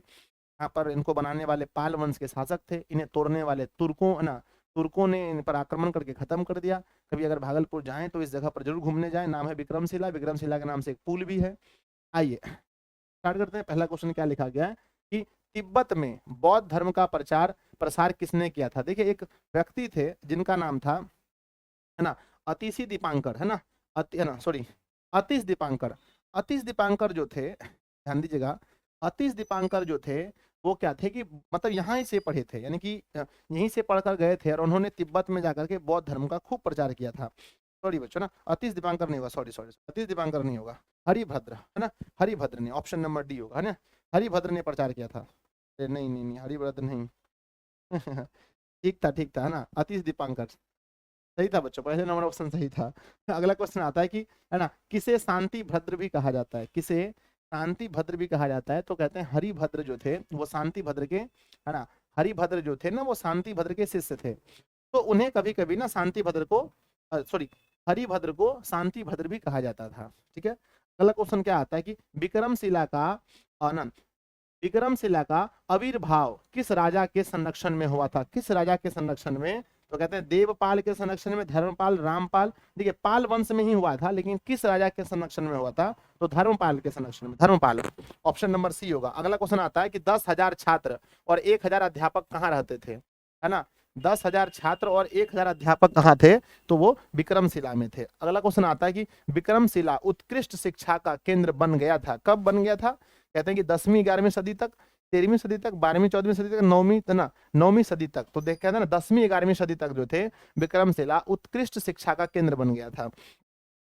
यहाँ पर इनको बनाने वाले पाल वंश के शासक थे, इन्हें तोड़ने वाले तुर्कों ने इन पर आक्रमण करके खत्म कर दिया। कभी अगर भागलपुर जाएं तो इस जगह पर जरूर घूमने जाएं, नाम है विक्रमशिला, विक्रमशिला के नाम से एक पुल भी है। आइए स्टार्ट करते हैं। पहला क्वेश्चन क्या लिखा गया है कि तिब्बत में बौद्ध धर्म का प्रसार किसने किया था। देखिए एक व्यक्ति थे जिनका नाम था, है ना, अतिशी दीपांकर, है ना, अतीश दीपांकर। अतीश दीपांकर जो थे, ध्यान दीजिएगा, अतीश दीपांकर जो थे वो क्या थे कि मतलब यहाँ ही से पढ़े थे, यानी कि यहीं से पढ़कर गए थे और उन्होंने तिब्बत में जाकर के बौद्ध धर्म का खूब प्रचार किया था। सॉरी बच्चों ना, अतीश दीपांकर नहीं होगा, सॉरी अतीश दीपांकर नहीं होगा, हरिभद्र, है ना, हरिभद्र ने, ऑप्शन नंबर डी होगा, है ना, हरिभद्र ने प्रचार किया था। नहीं नहीं नहीं, हरिभद्र नहीं ठीक था, है ना, अतीश दीपांकर सही था बच्चों, पहले नंबर ऑप्शन सही था। अगला क्वेश्चन आता है कि, है ना, किसे शांति भद्र भी कहा जाता है, किसे शांति भद्र भी कहा जाता है, तो कहते हैं हरिभद्र जो थे वो शांति भद्र के, है ना, हरिभद्र जो थे ना वो शांति भद्र के शिष्य थे, तो उन्हें कभी कभी ना शांति भद्र को हरिभद्र को शांति भद्र भी कहा जाता था। ठीक है, अगला क्वेश्चन क्या आता है कि विक्रमशिला का आनंद, विक्रमशिला का आविर्भाव किस राजा के संरक्षण में हुआ था, किस राजा के संरक्षण में, तो कहते हैं देवपाल के संरक्षण में, धर्मपाल, रामपाल, देखिए पाल वंश में ही हुआ था लेकिन किस राजा के संरक्षण में हुआ था, तो धर्मपाल के संरक्षण में, धर्मपाल, ऑप्शन नंबर सी होगा। अगला क्वेश्चन आता है कि 10,000 छात्र और 1,000 अध्यापक कहाँ रहते थे, है ना, 10,000 छात्र और 1,000 अध्यापक कहाँ थे, तो वो विक्रमशिला में थे। अगला क्वेश्चन आता है कि विक्रमशिला उत्कृष्ट शिक्षा का केंद्र बन गया था, कब बन गया था, कहते हैं कि 10वीं 11वीं सदी तक, 13वीं सदी तक, 12वीं 14वीं सदी तक, 9वीं सदी तक, तो देख कहते हैं ना 10वीं 11वीं सदी तक जो थे विक्रमशिला उत्कृष्ट शिक्षा का केंद्र बन गया था।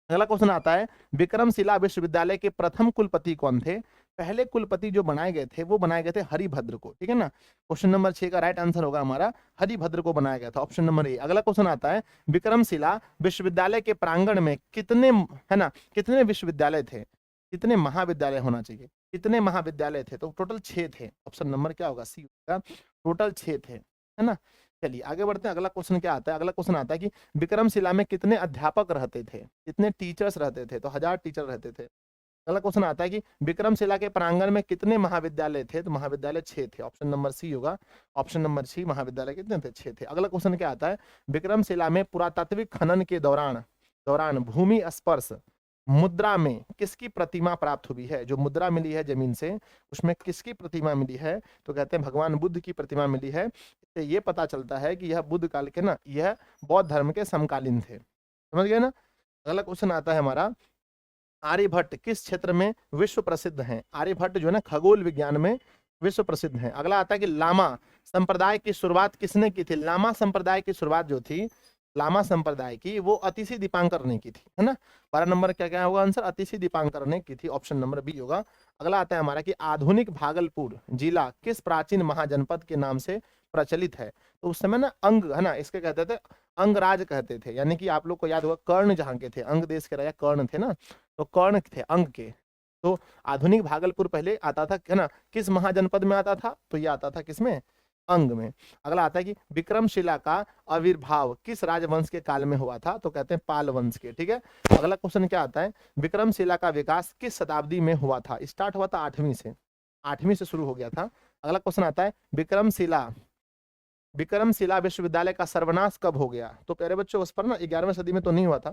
अगला क्वेश्चन आता है विक्रमशिला विश्वविद्यालय के प्रथम कुलपति कौन थे, पहले कुलपति जो बनाए गए थे वो बनाए गए थे हरिभद्र को। ठीक है ना, क्वेश्चन नंबर 6 का राइट आंसर होगा हमारा हरिभद्र को बनाया गया था, ऑप्शन नंबर ए। अगला क्वेश्चन आता है विक्रमशिला विश्वविद्यालय के प्रांगण में कितने, है ना, कितने विश्वविद्यालय थे, कितने महाविद्यालय होना चाहिए, कितने महाविद्यालय थे, तो टोटल 6 थे, ऑप्शन नंबर क्या होगा, सी होगा, टोटल 6 थे, है ना। चलिए आगे बढ़ते हैं। अगला क्वेश्चन क्या आता है, अगला क्वेश्चन आता है कि विक्रमशिला में कितने अध्यापक रहते थे, कितने टीचर्स रहते थे, तो 1000 टीचर रहते थे। अगला क्वेश्चन आता है कि विक्रमशिला के प्रांगण में कितने महाविद्यालय थे, तो महाविद्यालय 6 थे, ऑप्शन नंबर सी होगा, ऑप्शन नंबर सी, महाविद्यालय कितने थे, 6 थे। अगला क्वेश्चन क्या आता है विक्रमशिला में पुरातात्विक खनन के दौरान भूमि स्पर्श मुद्रा में किसकी प्रतिमा प्राप्त हुई है, जो मुद्रा मिली है जमीन से उसमें किसकी प्रतिमा मिली है, तो कहते हैं भगवान बुद्ध की प्रतिमा मिली है। इससे ये पता चलता है कि यह बुद्ध काल के ना, यह बौद्ध धर्म के समकालीन थे, समझ गए ना। अगला क्वेश्चन आता है हमारा आर्यभट्ट किस क्षेत्र में विश्व प्रसिद्ध हैं, आर्यभट्ट जो है ना खगोल विज्ञान में विश्व प्रसिद्ध हैं। अगला आता है कि लामा संप्रदाय की शुरुआत किसने की थी, लामा संप्रदाय की शुरुआत जो थी, लामा संप्रदाय की, वो अतिशी दीपांकर ने की थी, है ना। 12 नंबर क्या क्या होगा आंसर, अतिशी दीपांकर ने की थी, ऑप्शन नंबर बी होगा। अगला आता है हमारा कि आधुनिक भागलपुर जिला किस प्राचीन महाजनपद के नाम से प्रचलित है, तो उस समय ना अंग, है ना, इसके कहते थे अंगराज कहते थे, यानी कि आप लोग को याद होगा कर्ण जहाँ के थे, अंग देश के राजा कर्ण थे ना, तो कर्ण थे अंग के। तो आधुनिक भागलपुर पहले आता था, है ना, किस महाजनपद में आता था, तो ये आता था किसमें, अंग में। अगला आता है कि विक्रमशिला का आविर्भाव किस राजवंश के काल में हुआ था, तो कहते हैं पाल वंश के। ठीक है, अगला क्वेश्चन क्या आता है विक्रमशिला का विकास किस शताब्दी में हुआ था, स्टार्ट हुआ था 8वीं से शुरू हो गया था। अगला क्वेश्चन आता है विक्रमशिला विश्वविद्यालय का सर्वनाश कब हो गया, तो प्यारे बच्चों उस पर ना 11वीं सदी में तो नहीं हुआ था,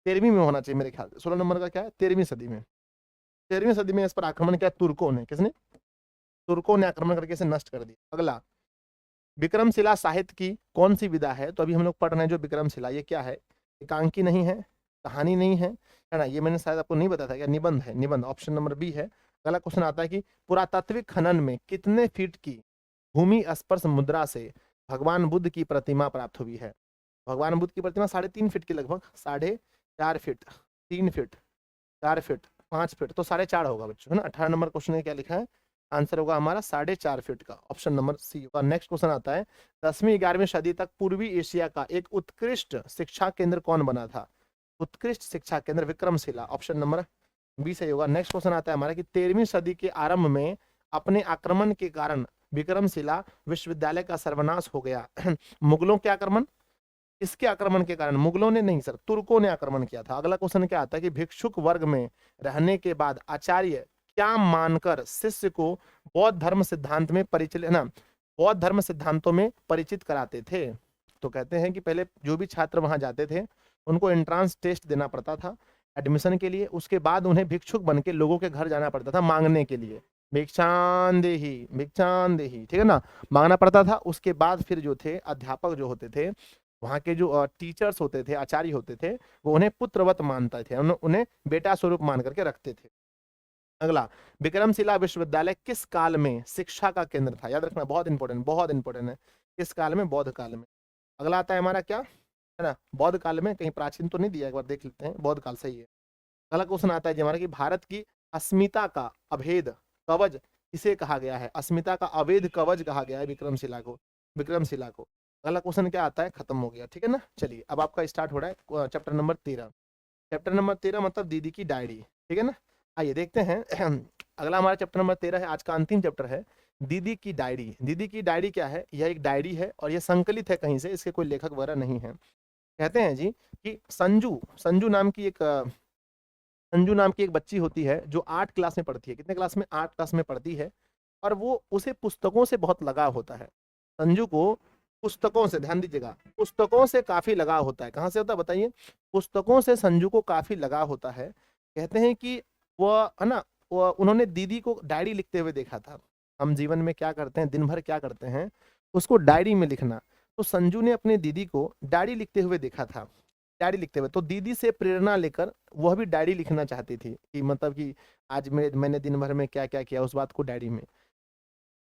13वीं में होना चाहिए मेरे ख्याल से। 16 नंबर का क्या है, 13वीं सदी में, 13वीं सदी में इस पर आक्रमण किया तुर्कों ने, किसने, तुर्कों ने आक्रमण करके इसे नष्ट कर दिया। अगला विक्रमशिला साहित्य की कौन सी विधा है, तो अभी हम लोग पढ़ रहे हैं जो विक्रमशिला, ये क्या है, एकांकी नहीं है, कहानी नहीं है ना, ये मैंने शायद आपको नहीं बताया था, क्या निबंध है, निबंध, ऑप्शन नंबर बी है। अगला क्वेश्चन आता है कि पुरातात्विक खनन में कितने फीट की भूमि स्पर्श मुद्रा से भगवान बुद्ध की प्रतिमा प्राप्त हुई है, भगवान बुद्ध की प्रतिमा 3.5 फीट की, लगभग 4.5 फीट, 3 फीट, 4 फीट, 5 फीट, तो 4.5 होगा बच्चों, है ना। 18 नंबर क्वेश्चन में क्या लिखा है, आंसर होगा हमारा 4.5 फीट का, ऑप्शन नंबर सी होगा। नेक्स्ट क्वेश्चन आता है 10वीं 11वीं सदी तक पूर्वी एशिया का एक उत्कृष्ट शिक्षा केंद्र कौन बना था, उत्कृष्ट शिक्षा केंद्र विक्रमशिला, ऑप्शन नंबर बी सही होगा। नेक्स्ट क्वेश्चन आता है हमारा कि 13वीं सदी के आरंभ में अपने आक्रमण के कारण विक्रमशिला विश्वविद्यालय का सर्वनाश हो गया। मुगलों के आक्रमण, इसके आक्रमण के कारण, मुगलों ने नहीं सर, तुर्कों ने आक्रमण किया था। अगला क्वेश्चन क्या आता है कि भिक्षुक वर्ग में रहने के बाद आचार्य क्या मानकर शिष्य को बौद्ध धर्म सिद्धांत में परिचय ना बौद्ध धर्म सिद्धांतों में परिचित कराते थे। तो कहते हैं कि पहले जो भी छात्र वहां जाते थे उनको एंट्रांस टेस्ट देना पड़ता था एडमिशन के लिए। उसके बाद उन्हें भिक्षुक बन के लोगों के घर जाना पड़ता था मांगने के लिए, भिक्षान देही, ठीक है ना, मांगना पड़ता था। उसके बाद फिर जो थे अध्यापक जो होते थे, वहाँ के जो टीचर्स होते थे, आचार्य होते थे, वो उन्हें पुत्रवत मानते थे, उन्हें बेटा स्वरूप मान करके रखते थे। अगला, विक्रमशिला विश्वविद्यालय किस काल में शिक्षा का केंद्र था? याद रखना, बहुत इंपॉर्टेंट है। किस काल में? बौद्ध काल में। अगला आता है हमारा क्या है ना, बौद्ध काल में। कहीं प्राचीन तो नहीं दिया, एक बार देख लेते हैं। बौद्ध काल सही है। अगला क्वेश्चन आता है जी हमारा कि भारत की अस्मिता का अभेद कवच किसे कहा गया है? अस्मिता का अवैध कवच कहा गया है विक्रमशिला को। अगला क्वेश्चन क्या आता है? खत्म हो गया, ठीक है ना। चलिए अब आपका स्टार्ट हो रहा है चैप्टर नंबर 13। चैप्टर नंबर 13 मतलब दीदी की डायरी, ठीक है ना। आइए देखते हैं अगला हमारा चैप्टर नंबर 13 है, आज का अंतिम चैप्टर है दीदी की डायरी। दीदी की डायरी क्या है? यह एक डायरी है और यह संकलित है कहीं से, इसके कोई लेखक वगैरह नहीं है। कहते हैं जी कि संजू नाम की एक बच्ची होती है जो 8 क्लास में पढ़ती है। कितने क्लास में? 8 क्लास में पढ़ती है। और वो उसे पुस्तकों से बहुत लगाव होता है। संजू को पुस्तकों से, ध्यान दीजिएगा, पुस्तकों से काफी लगाव होता है। कहाँ से होता है बताइए? पुस्तकों से संजू को काफी लगाव होता है। कहते हैं कि वह है ना, उन्होंने दीदी को डायरी लिखते हुए देखा था। हम जीवन में क्या करते हैं, दिन भर क्या करते हैं, उसको डायरी में लिखना। तो संजू ने अपने दीदी को डायरी लिखते हुए देखा था। डायरी लिखते हुए तो दीदी से प्रेरणा लेकर वह भी डायरी लिखना चाहती थी कि मतलब कि आज मैंने दिन भर में क्या क्या किया, उस बात को डायरी में।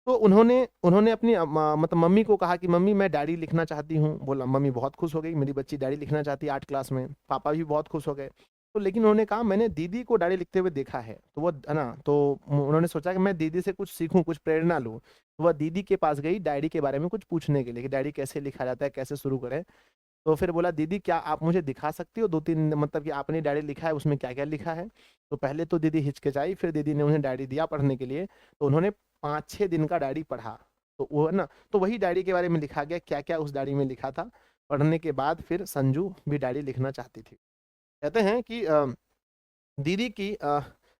तो उन्होंने उन्होंने अपनी मतलब मम्मी को कहा कि मम्मी मैं डायरी लिखना चाहती हूँ। बोला, मम्मी बहुत खुश हो गई, मेरी बच्ची डायरी लिखना चाहती है 8 क्लास में। पापा भी बहुत खुश हो गए। तो लेकिन उन्होंने कहा मैंने दीदी को डायरी लिखते हुए देखा है, तो वो है ना, तो उन्होंने सोचा कि मैं दीदी से कुछ सीखूं, कुछ प्रेरणा लूं। तो वह दीदी के पास गई डायरी के बारे में कुछ पूछने के लिए कि डायरी कैसे लिखा जाता है, कैसे शुरू करें। तो फिर बोला, दीदी क्या आप मुझे दिखा सकती हो 2-3, मतलब कि आपने डायरी लिखा है उसमें क्या क्या लिखा है? तो पहले तो दीदी हिचकिचाई, फिर दीदी ने उन्हें डायरी दिया पढ़ने के लिए। तो उन्होंने 5-6 दिन का डायरी पढ़ा। तो वो है ना, तो वही डायरी के बारे में लिखा गया, क्या क्या उस डायरी में लिखा था। पढ़ने के बाद फिर संजू भी डायरी लिखना चाहती थी। कहते हैं कि दीदी की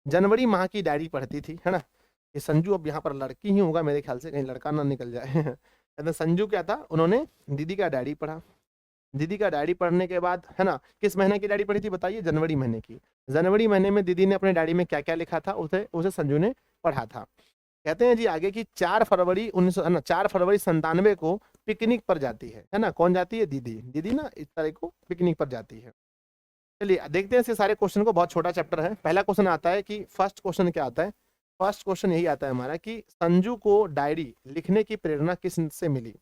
जनवरी माह की डायरी पढ़ती थी, है ना। ये संजू अब यहाँ पर लड़की ही होगा मेरे ख्याल से, कहीं लड़का ना निकल जाए कहते हैं संजू क्या था, उन्होंने दीदी का डायरी पढ़ा। दीदी का डायरी पढ़ने के बाद है ना, किस महीने की डायरी पढ़ी थी बताइए? जनवरी महीने की। जनवरी महीने में दीदी ने अपने डायरी में क्या क्या लिखा था उसे उसे संजू ने पढ़ा था। कहते हैं जी आगे की 4 फरवरी 97 को पिकनिक पर जाती है ना। कौन जाती है? दीदी। दीदी ना इस तारीख को पिकनिक पर जाती है। चलिए देखते हैं इसके सारे क्वेश्चन को, बहुत छोटा चैप्टर है। पहला क्वेश्चन आता है कि फर्स्ट क्वेश्चन क्या आता है? फर्स्ट क्वेश्चन यही आता है हमारा कि संजू को डायरी लिखने की प्रेरणा किससे मिली?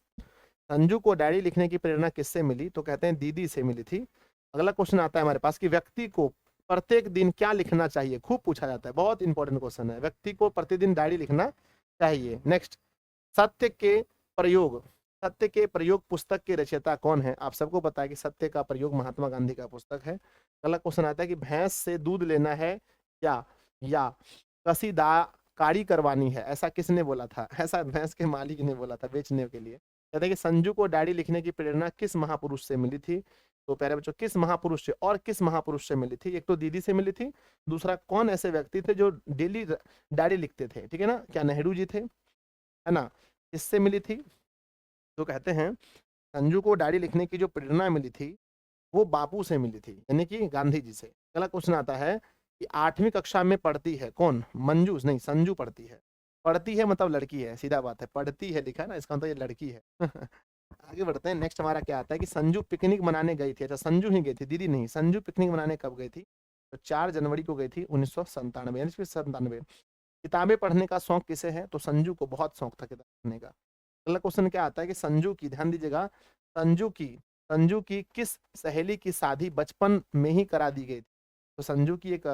संजू को डायरी लिखने की प्रेरणा किससे मिली? तो कहते हैं दीदी से मिली थी। अगला क्वेश्चन आता है हमारे पास कि व्यक्ति को प्रत्येक दिन क्या लिखना चाहिए? खूब पूछा जाता है, बहुत इंपॉर्टेंट क्वेश्चन है। व्यक्ति को प्रतिदिन डायरी लिखना चाहिए। नेक्स्ट, सत्य के प्रयोग सत्य के प्रयोग पुस्तक के रचयिता कौन है? आप सबको पता है कि सत्य का प्रयोग महात्मा गांधी का पुस्तक है। अगला क्वेश्चन आता है कि भैंस से दूध लेना है या कसीदाकारी करवानी है, ऐसा किसने बोला था? ऐसा भैंस के मालिक ने बोला था बेचने के लिए। कहते हैं कि संजू को डायरी लिखने की प्रेरणा किस महापुरुष से मिली थी? तो प्यारे बच्चों, किस महापुरुष से और किस महापुरुष से मिली थी? एक तो दीदी से मिली थी, दूसरा कौन ऐसे व्यक्ति थे जो डेली डायरी लिखते थे, ठीक है ना। क्या नेहरू जी थे, है ना? इससे मिली थी। तो कहते हैं संजू को डायरी लिखने की जो प्रेरणा मिली थी वो बापू से मिली थी, यानी कि गांधी जी से। अगला क्वेश्चन आता है कि 8वीं कक्षा में पढ़ती है कौन? मंजू नहीं, संजू पढ़ती है। पढ़ती है मतलब लड़की है, सीधा बात है। पढ़ती है लिखा है ना, इसका मतलब ये लड़की है आगे बढ़ते हैं। नेक्स्ट हमारा क्या आता है कि संजू पिकनिक मनाने गई थी। अच्छा, संजू ही गई थी, दीदी नहीं। संजू पिकनिक मनाने कब गई थी? तो 4 जनवरी को गई थी 1997, यानी कि 97। किताबें पढ़ने का शौक किसे है? तो संजू को बहुत शौक था किताब पढ़ने का। अगला क्वेश्चन क्या आता है कि संजू की, ध्यान दीजिएगा, संजू की संजू की किस सहेली की शादी बचपन में ही करा दी गई थी? तो संजू की एक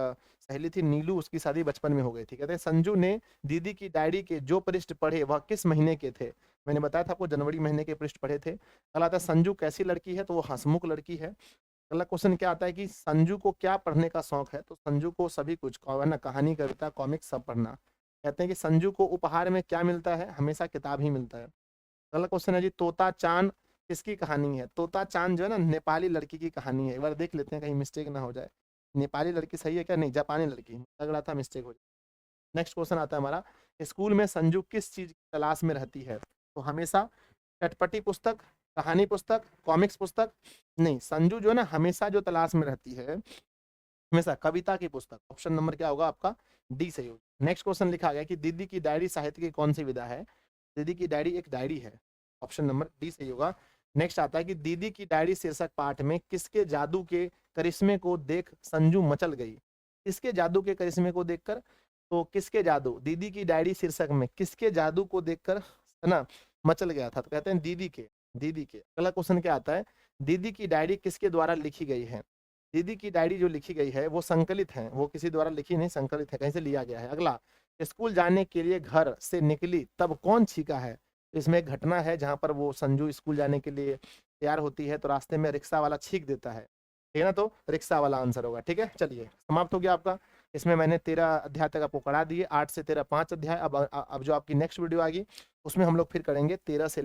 सहेली थी नीलू, उसकी शादी बचपन में हो गई थी। कहते हैं संजू ने दीदी की डायरी के जो पृष्ठ पढ़े वह किस महीने के थे? मैंने बताया था आपको, जनवरी महीने के पृष्ठ पढ़े थे। अगला आता है संजू कैसी लड़की है? तो वो हंसमुख लड़की है। अगला क्वेश्चन क्या आता है कि संजू को क्या पढ़ने का शौक है? तो संजू को सभी कुछ, ना, कहानी, कविता, कॉमिक्स सब पढ़ना। कहते हैं कि संजू को उपहार में क्या मिलता है? हमेशा किताब ही मिलता है। अगला क्वेश्चन है जी, तोता चांद किसकी कहानी है? तोता चांद जो है ना, नेपाली लड़की की कहानी है। एक बार देख लेते हैं कहीं मिस्टेक ना हो जाए। नेपाली लड़की सही है क्या? नहीं, जापानी लड़की, लग रहा था मिस्टेक हो जाए। नेक्स्ट क्वेश्चन आता है हमारा, स्कूल में संजू किस चीज की तलाश में रहती है? तो हमेशा चटपटी पुस्तक, कहानी पुस्तक, कॉमिक्स पुस्तक, नहीं, संजू जो है ना हमेशा जो तलाश में रहती है, हमेशा कविता की पुस्तक। ऑप्शन नंबर क्या होगा आपका? डी सही होगा। नेक्स्ट क्वेश्चन लिखा गया कि दीदी की डायरी साहित्य की कौन सी विधा है? दीदी की डायरी एक डायरी है। ऑप्शन नंबर डी सही होगा। नेक्स्ट आता है कि दीदी की डायरी शीर्षक पाठ में किसके जादू के करिश्मे को देख संजू मचल गई? किसके जादू के करिश्मे को देखकर? तो किसके जादू, दीदी की डायरी शीर्षक में किसके जादू को देखकर है ना मचल गया था? तो कहते हैं दीदी के, दीदी के। अगला क्वेश्चन क्या आता है, दीदी की डायरी किसके द्वारा लिखी गई है? दीदी की डायरी जो लिखी गई है वो संकलित है, वो किसी द्वारा लिखी नहीं, संकलित है, कहीं से लिया गया है। अगला, स्कूल जाने के लिए घर से निकली तब कौन छींका है? इसमें एक घटना है जहां पर वो संजू स्कूल जाने के लिए तैयार होती है तो रास्ते में रिक्शा वाला छींक देता है, ठीक है ना? तो रिक्शा वाला आंसर होगा। ठीक है, चलिए समाप्त हो गया आपका। इसमें मैंने 13 अध्याय तक आपको पढ़ा दिए, 8 से 13 5 अध्याय। अब जो आपकी नेक्स्ट वीडियो आएगी उसमें हम लोग फिर करेंगे 13 से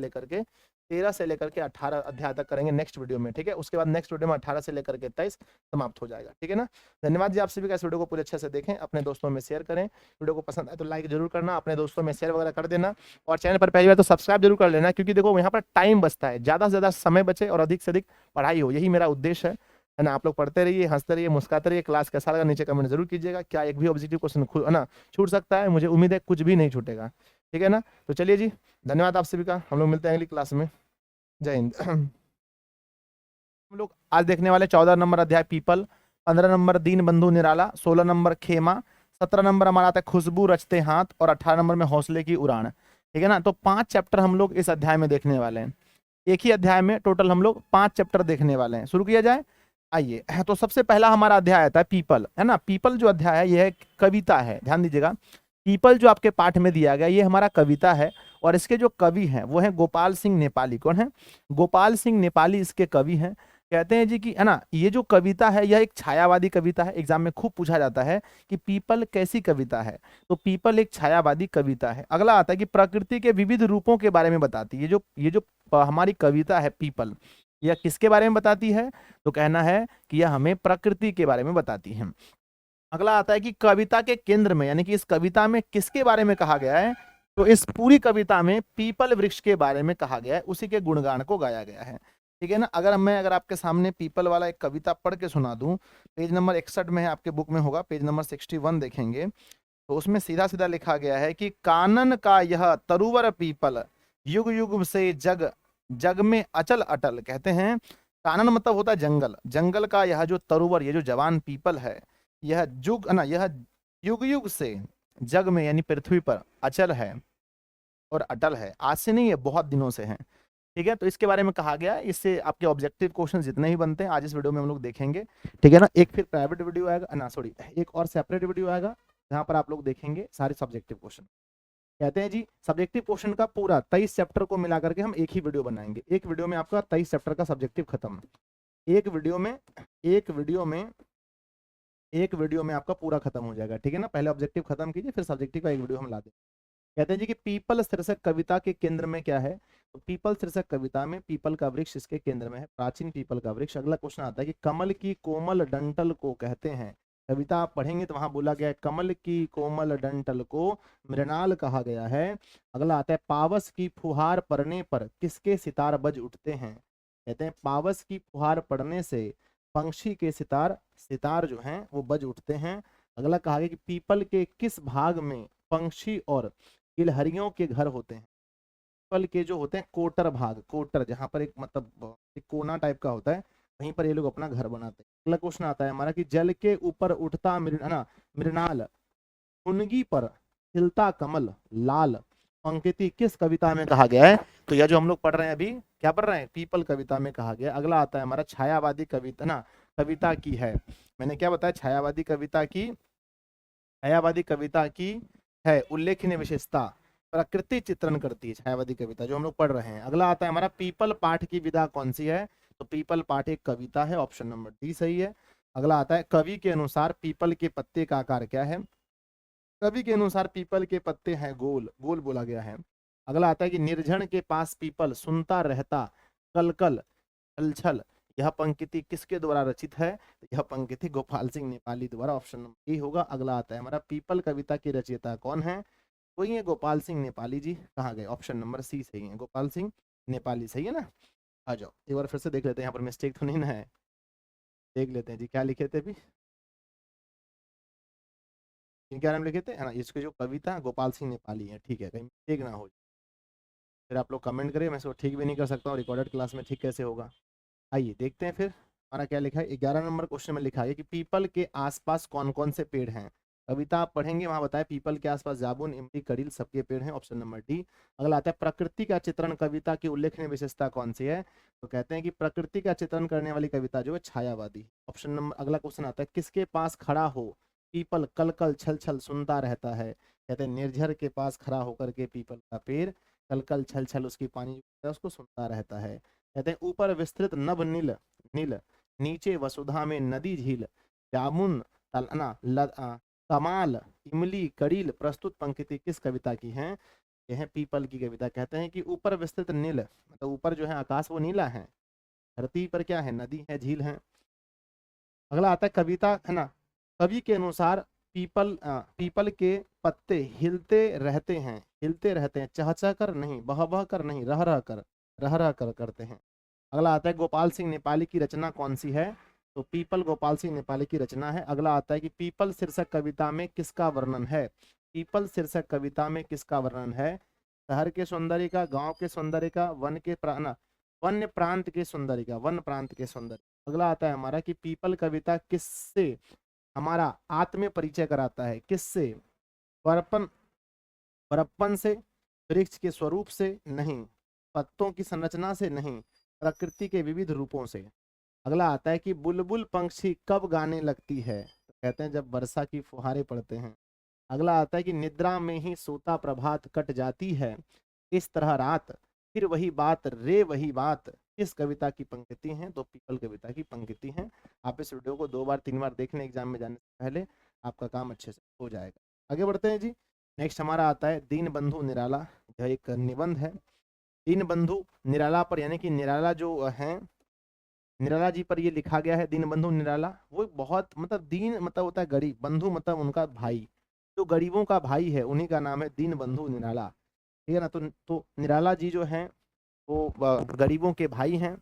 लेकर के 18 अध्याय तक करेंगे नेक्स्ट वीडियो में। ठीक है, उसके बाद नेक्स्ट वीडियो में 18 से लेकर के 23 समाप्त हो जाएगा। ठीक है ना? धन्यवाद जी आप सभी का। इस वीडियो को पूरे अच्छे से देखें, अपने दोस्तों में शेयर करें। वीडियो को पसंद आए तो लाइक जरूर करना, अपने दोस्तों में शेयर वगैरह कर देना, और चैनल पर पहली बार तो सब्सक्राइब जरूर कर लेना, क्योंकि देखो यहाँ पर टाइम बचता है, ज़्यादा से ज़्यादा समय बचे और अधिक से अधिक पढ़ाई हो, यही मेरा उद्देश्य है ना? आप लोग पढ़ते रहिए, हंसते रहिए, मुस्कुराते रहिए। क्लास कैसा लगा नीचे कमेंट जरूर कीजिएगा। क्या एक भी ऑब्जेक्टिव क्वेश्चन है ना छूट सकता है? मुझे उम्मीद है कुछ भी नहीं छूटेगा। ठीक है ना? तो चलिए जी, धन्यवाद आप सभी का। हम लोग मिलते हैं अगली क्लास में। जय हिंद। हम लोग आज देखने वाले 14 नंबर अध्याय पीपल, 15 नंबर दीन बंधु निराला, 16 नंबर खेमा, 17 नंबर हमारा आता है खुशबू रचते हाथ, और 18 नंबर में हौसले की उड़ान। ठीक है ना? तो 5 चैप्टर हम लोग इस अध्याय में देखने वाले हैं। एक ही अध्याय में टोटल हम लोग 5 चैप्टर देखने वाले हैं। शुरू किया जाए, आइए। तो सबसे पहला हमारा अध्याय आता है पीपल, है ना? पीपल जो अध्याय है यह कविता है, ध्यान दीजिएगा। पीपल जो आपके पाठ में दिया गया ये हमारा कविता है, और इसके जो कवि हैं वो हैं गोपाल सिंह नेपाली। कौन है? गोपाल सिंह नेपाली इसके कवि हैं। कहते हैं जी कि है ना ये जो कविता है यह एक छायावादी कविता है। एग्जाम में खूब पूछा जाता है कि पीपल कैसी कविता है, तो पीपल एक छायावादी कविता है। अगला आता है कि प्रकृति के विविध रूपों के बारे में बताती है। ये जो हमारी कविता है पीपल, यह किसके बारे में बताती है? तो कहना है कि यह हमें प्रकृति के बारे में बताती है। अगला आता है कि कविता के केंद्र में, यानी कि इस कविता में किसके बारे में कहा गया है? तो इस पूरी कविता में पीपल वृक्ष के बारे में कहा गया है, उसी के गुणगान को गाया गया है। ठीक है ना? अगर आपके सामने पीपल वाला एक कविता पढ़ के सुना दूं, पेज नंबर 61 में है, आपके बुक में होगा, पेज नंबर 61 देखेंगे तो उसमें सीधा सीधा लिखा गया है कि कानन का यह तरुवर पीपल, युग युग से जग जग में अचल अटल। कहते हैं कानन मतलब होता है जंगल, जंगल का यह जो तरुवर, ये जो जवान पीपल है, यह यह युग युग से जग में यानी पृथ्वी पर अचल है और अटल है। आज से नहीं है, बहुत दिनों से है। ठीक है, तो इसके बारे में कहा गया है। इससे आपके ऑब्जेक्टिव क्वेश्चन जितने भी बनते हैं आज इस वीडियो में हम लोग देखेंगे। ठीक है ना? एक फिर प्राइवेट वीडियो आएगा ना, सॉरी, एक और सेपरेट वीडियो आएगा जहां पर आप लोग देखेंगे सारे सब्जेक्टिव क्वेश्चन। कहते हैं जी सब्जेक्टिव क्वेश्चन का पूरा 23 चैप्टर को मिला करके हम एक ही वीडियो बनाएंगे। एक वीडियो में आपका 23 चैप्टर का सब्जेक्टिव खत्म। एक वीडियो में आपका पूरा खत्म हो जाएगा। ठीक है ना? पहले ऑब्जेक्टिव खत्म कीजिए, फिर सब्जेक्टिव का एक वीडियो हम ला देंगे। कहते हैं जी कि पीपल शीर्षक कविता के केंद्र में क्या है? तो पीपल शीर्षक कविता में पीपल का वृक्ष इसके केंद्र में है, प्राचीन पीपल का वृक्ष। अगला क्वेश्चन आता है कि कमल की कोमल डंठल को कहते हैं। कविता आप पढ़ेंगे तो वहां बोला गया है कमल की कोमल डंठल को मृणाल कहा गया है। अगला आता है पावस की फुहार पड़ने पर किसके सितार बज उठते हैं? कहते हैं पावस की फुहार पड़ने से पंक्षी के सितार जो हैं वो बज उठते हैं। अगला कहा गया कि पीपल के किस भाग में पंक्षी और गिलहरियों के घर होते हैं? पीपल के जो होते हैं कोटर भाग, कोटर जहां पर एक मतलब एक कोना टाइप का होता है, वहीं पर ये लोग अपना घर बनाते हैं। अगला क्वेश्चन आता है हमारा कि जल के ऊपर उठता मृणाल, उनगी पर खिलता कमल लाल, पंक्ति किस कविता में कहा गया है? तो यह जो हम लोग पढ़ रहे हैं अभी, क्या पढ़ रहे हैं? पीपल कविता में कहा गया। अगला आता है हमारा छायावादी कविता ना, कविता की है, मैंने क्या बताया? छायावादी कविता की है उल्लेखनीय विशेषता, प्रकृति चित्रण करती है छायावादी कविता, जो हम लोग पढ़ रहे हैं। अगला आता है हमारा पीपल पाठ की विधा कौन सी है? तो पीपल पाठ एक कविता है, ऑप्शन नंबर डी सही है। अगला आता है कवि के अनुसार पीपल के पत्ते का आकार क्या है? कवि के अनुसार पीपल के पत्ते हैं गोल, गोल बोला गया है। अगला आता है कि निर्जन के पास पीपल सुनता रहता कलकल छलछल, यह पंक्ति किसके द्वारा रचित है? तो यह पंक्ति गोपाल सिंह नेपाली द्वारा। ऑप्शन नंबर ए होगा। अगला आता है हमारा पीपल कविता के रचयिता कौन है? वही है गोपाल सिंह नेपाली जी। कहाँ गए? ऑप्शन नंबर सी सही है, गोपाल सिंह नेपाली सही है ना। आ जाओ एक बार फिर से देख लेते हैं, यहाँ पर मिस्टेक तो नहीं ना है। देख लेते हैं जी क्या लिखे थे अभी, इनके नाम लिखे थे है ना। इसके जो कविता गोपाल सिंह नेपाली है, ठीक है, कहीं मिस्टेक ना हो। फिर आप लोग कमेंट करिए, मैं इसको ठीक भी नहीं कर सकता हूँ, रिकॉर्डेड क्लास में ठीक कैसे होगा। आइए देखते हैं फिर हमारा क्या लिखा है। 11 नंबर क्वेश्चन में लिखा है कि पीपल के आसपास कौन कौन से पेड़ हैं। कविता आप पढ़ेंगे वहां बताए पीपल के आसपास जामुन, इमली, कड़ील सबके पेड़ हैं। Option number D. अगला आता है प्रकृति का चित्रण कविता की उल्लेखनीय विशेषता कौन सी है? तो कहते हैं कि प्रकृति का चित्रण करने वाली कविता जो है छायावादी। ऑप्शन नंबर अगला क्वेश्चन आता है किसके पास खड़ा हो पीपल कल कल छल छल सुनता रहता है? कहते हैं निर्झर के पास खड़ा होकर के पीपल का पेड़ कल कल छल छल उसकी पानी उसको सुनता रहता है। कहते हैं ऊपर विस्तृत नभ नील नील, नीचे वसुधा में नदी झील, जामुन तलना कमाल, इमली, कड़ील प्रस्तुत पंक्ति किस कविता की है? यह है पीपल की कविता। कहते हैं कि ऊपर विस्तृत नील मतलब ऊपर जो है आकाश वो नीला है, धरती पर क्या है? नदी है, झील है। अगला आता है कविता है ना, कवि के अनुसार पीपल के पत्ते हिलते रहते हैं, चहचह कर नहीं, बह बह कर नहीं, रह रह कर करते हैं। अगला आता है गोपाल सिंह नेपाली की रचना कौन सी है? तो पीपल गोपाल सिंह नेपाली की रचना है। अगला आता है कि पीपल शीर्षक कविता में किसका वर्णन है? पीपल शीर्षक कविता में किसका वर्णन है? शहर के सौंदर्य का, गांव के सौंदर्य का, वन्य प्रांत के सौंदर्य का, वन प्रांत के सौंदर्य। अगला आता है हमारा कि पीपल कविता किससे हमारा आत्म परिचय कराता है? किससे? बड़प्पन बड़प्पन से, वृक्ष के स्वरूप से नहीं, पत्तों की संरचना से नहीं, प्रकृति के विविध रूपों से। अगला आता है कि बुलबुल पंछी कब गाने लगती है? तो कहते हैं जब वर्षा की फुहारें पड़ते हैं। अगला आता है कि निद्रा में ही सोता प्रभात कट जाती है, इस तरह रात फिर वही बात रे वही बात किस कविता की पंक्ति है? तो पीपल कविता की पंक्ति है। आप इस वीडियो को 2 बार 3 बार देख लें एग्जाम में जाने से पहले, आपका काम अच्छे से हो जाएगा। आगे बढ़ते हैं जी। नेक्स्ट हमारा आता है दीन बंधु निराला। यह एक निबंध है। दीन बंधु निराला पर यानी कि निराला जो है निराला जी पर ये लिखा गया है दीन बंधु निराला। वो बहुत मतलब दीन मतलब होता है गरीब, बंधु मतलब उनका भाई, जो गरीबों का भाई है उन्हीं का नाम है दीन बंधु निराला, ठीक है ना। तो निराला जी जो हैं वो गरीबों के भाई हैं।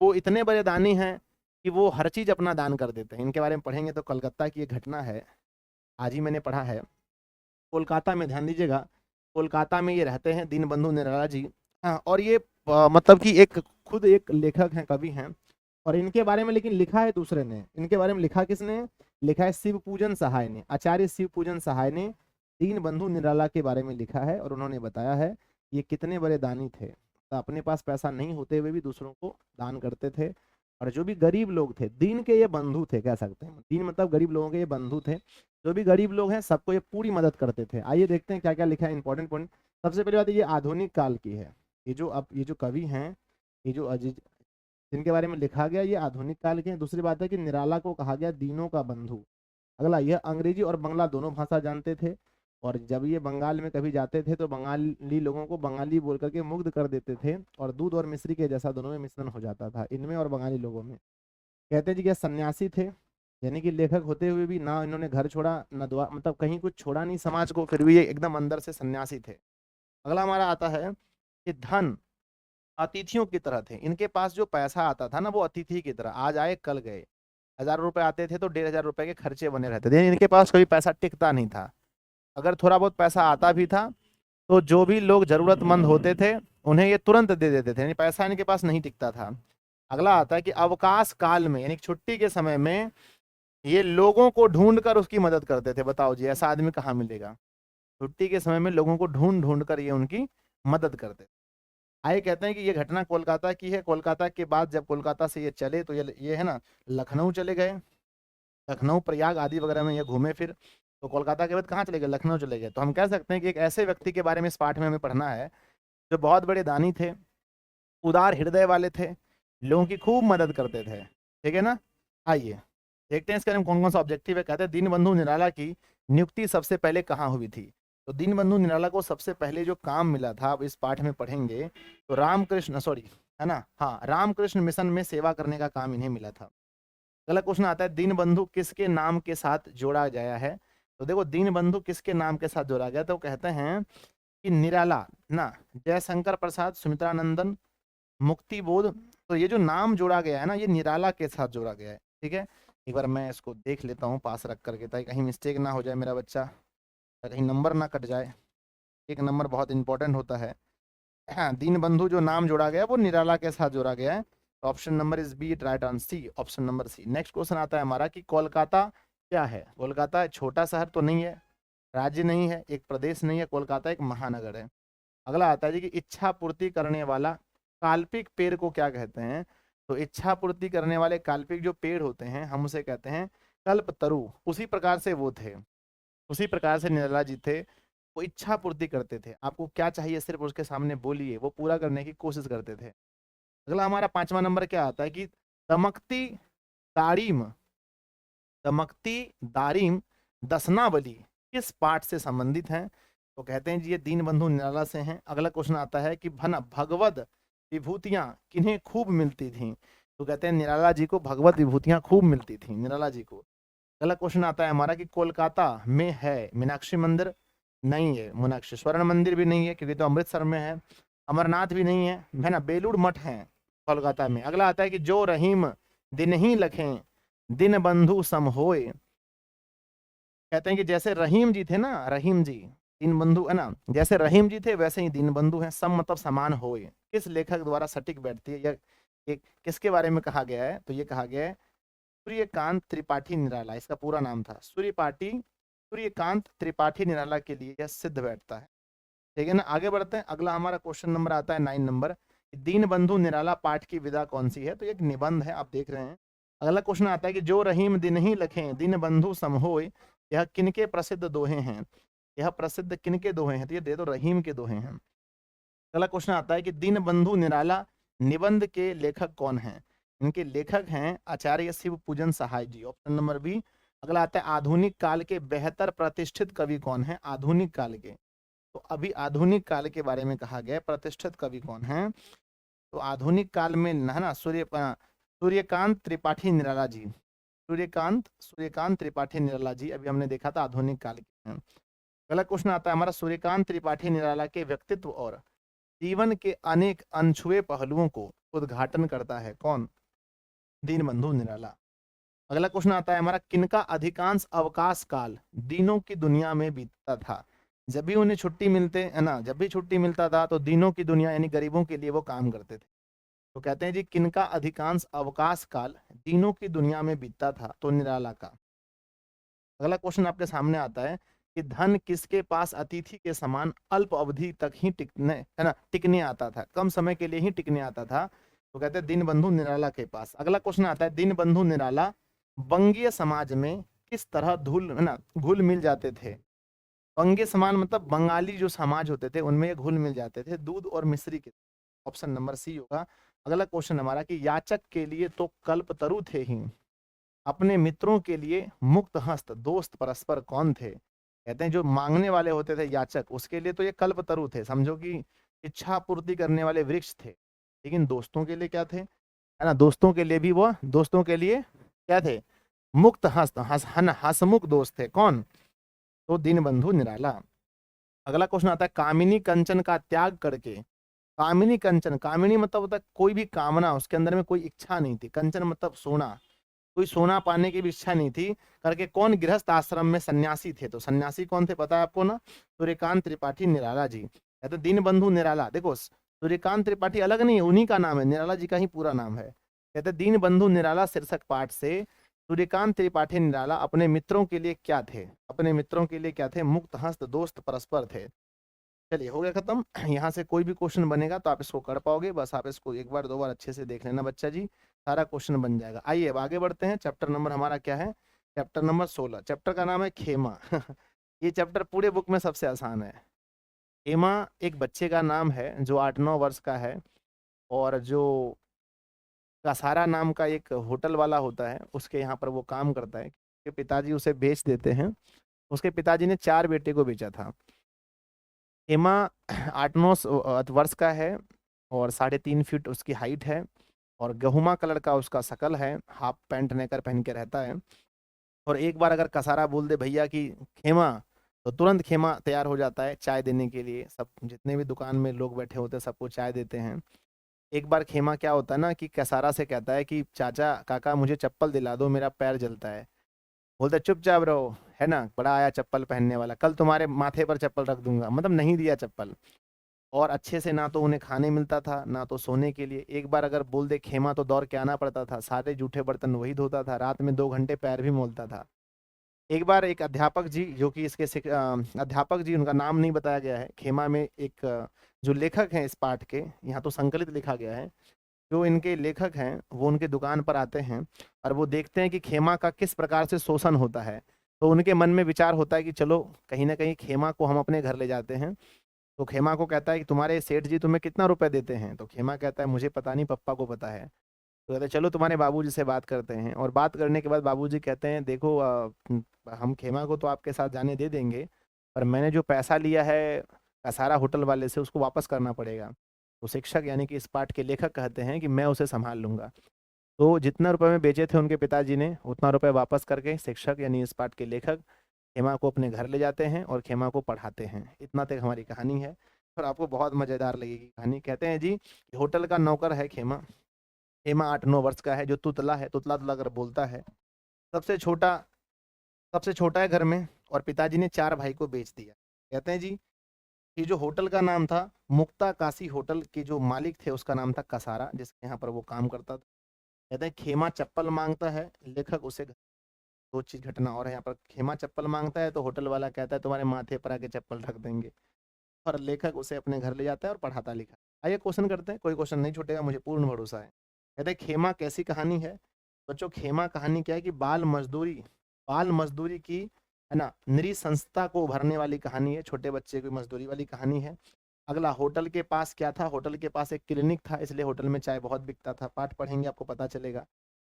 वो इतने बड़े दानी हैं कि वो हर चीज़ अपना दान कर देते हैं। इनके बारे में पढ़ेंगे तो कलकत्ता की एक घटना है, आज ही मैंने पढ़ा है। कोलकाता में, ध्यान दीजिएगा, कोलकाता में ये रहते हैं दीन बंधु निराला जी। हाँ, और ये मतलब कि एक खुद एक लेखक हैं, कवि हैं। और इनके बारे में लेकिन लिखा है दूसरे ने। इनके बारे में लिखा किसने? लिखा है शिव पूजन सहाय ने। आचार्य शिव पूजन सहाय ने दीन बंधु निराला के बारे में लिखा है और उन्होंने बताया है ये कितने बड़े दानी थे। तो अपने पास पैसा नहीं होते हुए भी दूसरों को दान करते थे। और जो भी गरीब लोग थे, दीन के ये बंधु थे, कह सकते हैं दीन मतलब गरीब लोगों के ये बंधु थे। जो भी गरीब लोग हैं सबको ये पूरी मदद करते थे। आइए देखते हैं क्या क्या लिखा है, इंपॉर्टेंट पॉइंट। सबसे पहली बात ये आधुनिक काल की है। ये जो कवि हैं, ये जो अजीज जिनके बारे में लिखा गया, ये आधुनिक काल के हैं। दूसरी बात है कि निराला को कहा गया दीनों का बंधु। अगला, यह अंग्रेजी और बंगला दोनों भाषा जानते थे। और जब ये बंगाल में कभी जाते थे तो बंगाली लोगों को बंगाली बोल करके मुग्ध कर देते थे, और दूध और मिश्री के जैसा दोनों में मिश्रण हो जाता था, इनमें और बंगाली लोगों में। कहते हैं जी कि सन्यासी थे, यानी कि लेखक होते हुए भी ना इन्होंने घर छोड़ा ना द्वार, मतलब कहीं कुछ छोड़ा नहीं समाज को, फिर भी ये एकदम अंदर से सन्यासी थे। अगला हमारा आता है कि धन अतिथियों की तरह थे। इनके पास जो पैसा आता था ना वो अतिथि की तरह, आज आए कल गए। 1000 रुपए आते थे तो 1500 रुपए के खर्चे बने रहते थे। इनके पास कभी पैसा टिकता नहीं था। अगर थोड़ा बहुत पैसा आता भी था तो जो भी लोग जरूरतमंद होते थे उन्हें ये तुरंत दे देते थे, यानी पैसा इनके पास नहीं टिकता था। अगला आता है कि अवकाश काल में यानी छुट्टी के समय में ये लोगों को ढूंढ कर उसकी मदद करते थे। बताओ जी, ऐसा आदमी कहाँ मिलेगा? छुट्टी के समय में लोगों को ढूंढ ढूंढ कर ये उनकी मदद करते थे। आइए कहते हैं कि ये घटना कोलकाता की है। कोलकाता के बाद जब कोलकाता से ये चले तो ये है ना लखनऊ चले गए। लखनऊ, प्रयाग आदि वगैरह में ये घूमे फिर। तो कोलकाता के बाद कहाँ चले गए? लखनऊ चले गए। तो हम कह सकते हैं कि एक ऐसे व्यक्ति के बारे में इस पाठ में हमें पढ़ना है जो बहुत बड़े दानी थे, उदार हृदय वाले थे, लोगों की खूब मदद करते थे, ठीक है ना। आइए देखते हैं इसके बारे में कौन कौन सा ऑब्जेक्टिव है। कहते हैं दीनबंधु निराला की नियुक्ति सबसे पहले कहाँ हुई थी? तो दीनबंधु निराला को सबसे पहले जो काम मिला था, अब इस पाठ में पढ़ेंगे, तो है ना। हाँ, रामकृष्ण मिशन में सेवा करने का काम इन्हें मिला था। अगला क्वेश्चन आता है, दीनबंधु किसके नाम के साथ जोड़ा गया है? तो देखो दीनबंधु किसके नाम के साथ जोड़ा गया, तो कहते हैं कि निराला ना, जयशंकर प्रसाद, सुमित्रानंदन, मुक्ति बोध। तो ये जो नाम जोड़ा गया है ना, ये निराला के साथ जोड़ा गया है। ठीक है, एक बार मैं इसको देख लेता हूँ पास रख करके, ताकि कहीं मिस्टेक ना हो जाए मेरा बच्चा, कहीं नंबर ना कट जाए। एक नंबर बहुत इंपॉर्टेंट होता है। हाँ, दीनबंधु जो नाम जोड़ा गया है वो निराला के साथ जोड़ा गया है। Option number is B, right answer C, option number C. Next question आता है हमारा कि कोलकाता क्या है? कोलकाता छोटा शहर तो नहीं है, राज्य नहीं है, एक प्रदेश नहीं है, कोलकाता एक महानगर है। अगला आता है जी कि इच्छा पूर्ति करने वाला काल्पनिक पेड़ को क्या कहते हैं? तो इच्छा पूर्ति करने वाले काल्पनिक जो पेड़ होते हैं हम उसे कहते हैं कल्पतरु। उसी प्रकार से वो थे, उसी प्रकार से निर्मला जी थे, वो इच्छा पूर्ति करते थे। आपको क्या चाहिए सिर्फ उसके सामने बोलिए, वो पूरा करने की कोशिश करते थे। अगला हमारा 5वां नंबर क्या आता है कि दमकती तारीम, दमकती दारिम दसनावली किस पाठ से संबंधित हैं? तो कहते हैं जी ये दीनबंधु निराला से हैं। अगला क्वेश्चन आता है कि भगवत विभूतियां किन्हें खूब मिलती थीं? तो कहते हैं निराला जी को भगवत विभूतियां खूब मिलती थीं, निराला जी को। अगला क्वेश्चन आता है हमारा कि कोलकाता में है मीनाक्षी मंदिर? नहीं है, मीनाक्षी स्वर्ण मंदिर भी नहीं है क्योंकि तो अमृतसर में है। अमरनाथ भी नहीं है ना, बेलूर मठ है कोलकाता में। अगला आता है कि जो रहीम दिन ही लखें दिन बंधु सम होए। कहते हैं कि जैसे रहीम जी थे ना, रहीम जी दीन बंधु है ना, जैसे रहीम जी थे वैसे ही दीन बंधु हैं। सम मतलब समान होए, किस लेखक द्वारा सटीक बैठती है? यह किसके बारे में कहा गया है? तो ये कहा गया है सूर्यकांत त्रिपाठी निराला, इसका पूरा नाम था सूर्यकांत त्रिपाठी निराला के लिए यह सिद्ध बैठता है। ठीक है ना, आगे बढ़ते हैं। अगला हमारा क्वेश्चन नंबर आता है 9 नंबर, दीनबंधु निराला पाठ की विधा कौन सी है? तो एक निबंध है, आप देख रहे हैं। अगला क्वेश्चन आता है कि जो रहीम दिन ही लखें दीन बंधु समहोय, यह किनके प्रसिद्ध दोहे हैं? यह प्रसिद्ध किनके दोहे हैं? तो ये दे दो रहीम के दोहे हैं। अगला क्वेश्चन आता है कि दीनबंधु निराला निबंध के लेखक कौन हैं? इनके लेखक हैं आचार्य शिव पूजन सहाय जी, ऑप्शन नंबर बी। अगला आता है आधुनिक काल के बेहतर प्रतिष्ठित कवि कौन है? आधुनिक काल के, तो अभी आधुनिक काल के बारे में कहा गया है, प्रतिष्ठित कवि कौन है? तो आधुनिक काल में है ना सूर्यकांत त्रिपाठी निराला जी, सूर्यकांत त्रिपाठी निराला जी अभी हमने देखा था आधुनिक काल के हैं। अगला क्वेश्चन आता है हमारा सूर्यकांत त्रिपाठी निराला के व्यक्तित्व और जीवन के अनेक अनछुए पहलुओं को उद्घाटन करता है कौन? दीनबंधु निराला। अगला क्वेश्चन आता है हमारा किनका अधिकांश अवकाश काल दिनों की दुनिया में बीतता था? जब भी उन्हें छुट्टी मिलते है ना, जब भी छुट्टी मिलता था तो दिनों की दुनिया यानी गरीबों के लिए वो काम करते थे। तो कहते हैं जी किनका अधिकांश अवकाश काल दिनों की दुनिया में बीतता था? तो निराला का। अगला क्वेश्चन आपके सामने आता है कि धन किसके पास अतिथि के समान अल्प अवधि तक ही टिकने है ना, टिकने आता था, कम समय के लिए ही टिकने आता था? तो कहते हैं दीनबंधु निराला के पास। अगला क्वेश्चन आता है दीनबंधु निराला बंगीय समाज में किस तरह धुल है ना घुल मिल जाते थे? बंगीय समाज मतलब बंगाली जो समाज होते थे उनमें ये घुल मिल जाते थे दूध और मिश्री के। ऑप्शन नंबर सी होगा। अगला क्वेश्चन हमारा कि याचक के लिए तो कल्पतरु थे ही, अपने मित्रों के लिए मुक्त हस्त दोस्त परस्पर कौन थे? कहते हैं जो मांगने वाले होते थे याचक, उसके लिए तो ये कल्पतरु थे, समझो कि इच्छा पूर्ति करने वाले वृक्ष थे। लेकिन दोस्तों के लिए क्या थे? है ना, दोस्तों के लिए भी वो, दोस्तों के लिए क्या थे? मुक्त हस्त, हसमुख दोस्त थे। कौन? तो दीनबंधु निराला। अगला क्वेश्चन आता है कामिनी कंचन का त्याग करके, कामिनी कंचन, कामिनी मतलब होता है कोई भी कामना, उसके अंदर में कोई इच्छा नहीं थी, कंचन मतलब सोना, कोई सोना पाने की भी इच्छा नहीं थी करके कौन गृहस्थ आश्रम में सन्यासी थे? तो सन्यासी कौन थे पता है आपको ना? सूर्यकांत त्रिपाठी निराला जी। कहते दीनबंधु निराला, देखो सूर्यकांत त्रिपाठी अलग नहीं है, उन्हीं का नाम है, निराला जी का ही पूरा नाम है। कहते दीनबंधु निराला शीर्षक पाठ से सूर्यकांत त्रिपाठी निराला अपने मित्रों के लिए क्या थे? अपने मित्रों के लिए क्या थे? मुक्त हस्त दोस्त परस्पर थे। चलिए हो गया खत्म। यहाँ से कोई भी क्वेश्चन बनेगा तो आप इसको कर पाओगे, बस आप इसको एक बार दो बार अच्छे से देख लेना बच्चा जी, सारा क्वेश्चन बन जाएगा। आइए अब आगे बढ़ते हैं। चैप्टर नंबर हमारा क्या है? Chapter number 16। चैप्टर का नाम है खेमा। ये चैप्टर पूरे बुक में सबसे आसान है। खेमा एक बच्चे का नाम है जो 8-9 वर्ष का है, और जो कसारा नाम का एक होटल वाला होता है उसके यहाँ पर वो काम करता है। उसके पिताजी उसे बेच देते हैं। उसके पिताजी ने 4 बेटे को बेचा था। हेमा 8-9 वर्ष का है, और 3.5 फीट उसकी हाइट है और गहुमा कलर का उसका शकल है, हाफ पैंट नेकर पहन के रहता है। और एक बार अगर कसारा बोल दे भैया कि खेमा, तो तुरंत खेमा तैयार हो जाता है चाय देने के लिए। सब जितने भी दुकान में लोग बैठे होते हैं सबको चाय देते हैं। एक बार खेमा क्या होता है ना कि कसारा से कहता है कि चाचा काका मुझे चप्पल दिला दो, मेरा पैर जलता है। बोलते चुपचाप रहो, है ना, बड़ा आया चप्पल पहनने वाला, कल तुम्हारे माथे पर चप्पल रख दूंगा। मतलब नहीं दिया चप्पल। और अच्छे से ना तो उन्हें खाने मिलता था ना तो सोने के लिए। एक बार अगर बोल दे खेमा तो दौड़ के आना पड़ता था, सारे जूठे बर्तन वही धोता था, रात में 2 घंटे पैर भी मोलता था। एक बार एक अध्यापक जी जो कि इसके अध्यापक जी, उनका नाम नहीं बताया गया है खेमा में, एक जो लेखक हैं इस पाठ के, यहाँ तो संकलित लिखा गया है, जो इनके लेखक हैं वो उनके दुकान पर आते हैं और वो देखते हैं कि खेमा का किस प्रकार से शोषण होता है। तो उनके मन में विचार होता है कि चलो कहीं ना कहीं खेमा को हम अपने घर ले जाते हैं। तो खेमा को कहता है कि तुम्हारे सेठ जी तुम्हें कितना रुपए देते हैं? तो खेमा कहता है मुझे पता नहीं, पप्पा को पता है। तो कहते हैं चलो तुम्हारे बाबूजी से बात करते हैं। और बात करने के बाद बाबूजी कहते हैं देखो हम खेमा को तो आपके साथ जाने दे देंगे, पर मैंने जो पैसा लिया है कसारा होटल वाले से उसको वापस करना पड़ेगा। तो शिक्षक यानी कि इस पाठ के लेखक कहते हैं कि मैं उसे संभाल लूंगा। तो जितना रुपए में बेचे थे उनके पिताजी ने, उतना रुपए वापस करके शिक्षक यानी इस पाठ के लेखक खेमा को अपने घर ले जाते हैं और खेमा को पढ़ाते हैं। इतना तक हमारी कहानी है और आपको बहुत मज़ेदार लगेगी कहानी। कहते हैं जी कि होटल का नौकर है खेमा। खेमा 8-9 वर्ष का है, जो तुतला है, तुतला तुतला कर बोलता है। सबसे छोटा सबसे छोटा है घर में और पिताजी ने 4 भाई को बेच दिया। कहते हैं जी ये जो होटल का नाम था मुक्ता काशी होटल के जो मालिक थे उसका नाम था कसारा, जिसके यहाँ पर वो काम करता था। कहते हैं खेमा चप्पल मांगता है, लेखक उसे दो चीज घटना और है यहाँ पर। खेमा चप्पल मांगता है तो होटल वाला कहता है तुम्हारे माथे पर आके चप्पल रख देंगे, और लेखक उसे अपने घर ले जाता है और पढ़ाता लिखा। आइए क्वेश्चन करते हैं, कोई क्वेश्चन नहीं छूटेगा, मुझे पूर्ण भरोसा है। कहते हैं खेमा कैसी कहानी है? बच्चों खेमा कहानी क्या है कि बाल मजदूरी की, है ना, नृशंसता को उभरने वाली कहानी है। छोटे बच्चे की मजदूरी वाली कहानी है। अगला, होटल के पास क्या था? होटल के पास एक क्लिनिक था, इसलिए होटल में चाय बहुत बिकता था। पाठ पढ़ेंगे आपको पता चलेगा।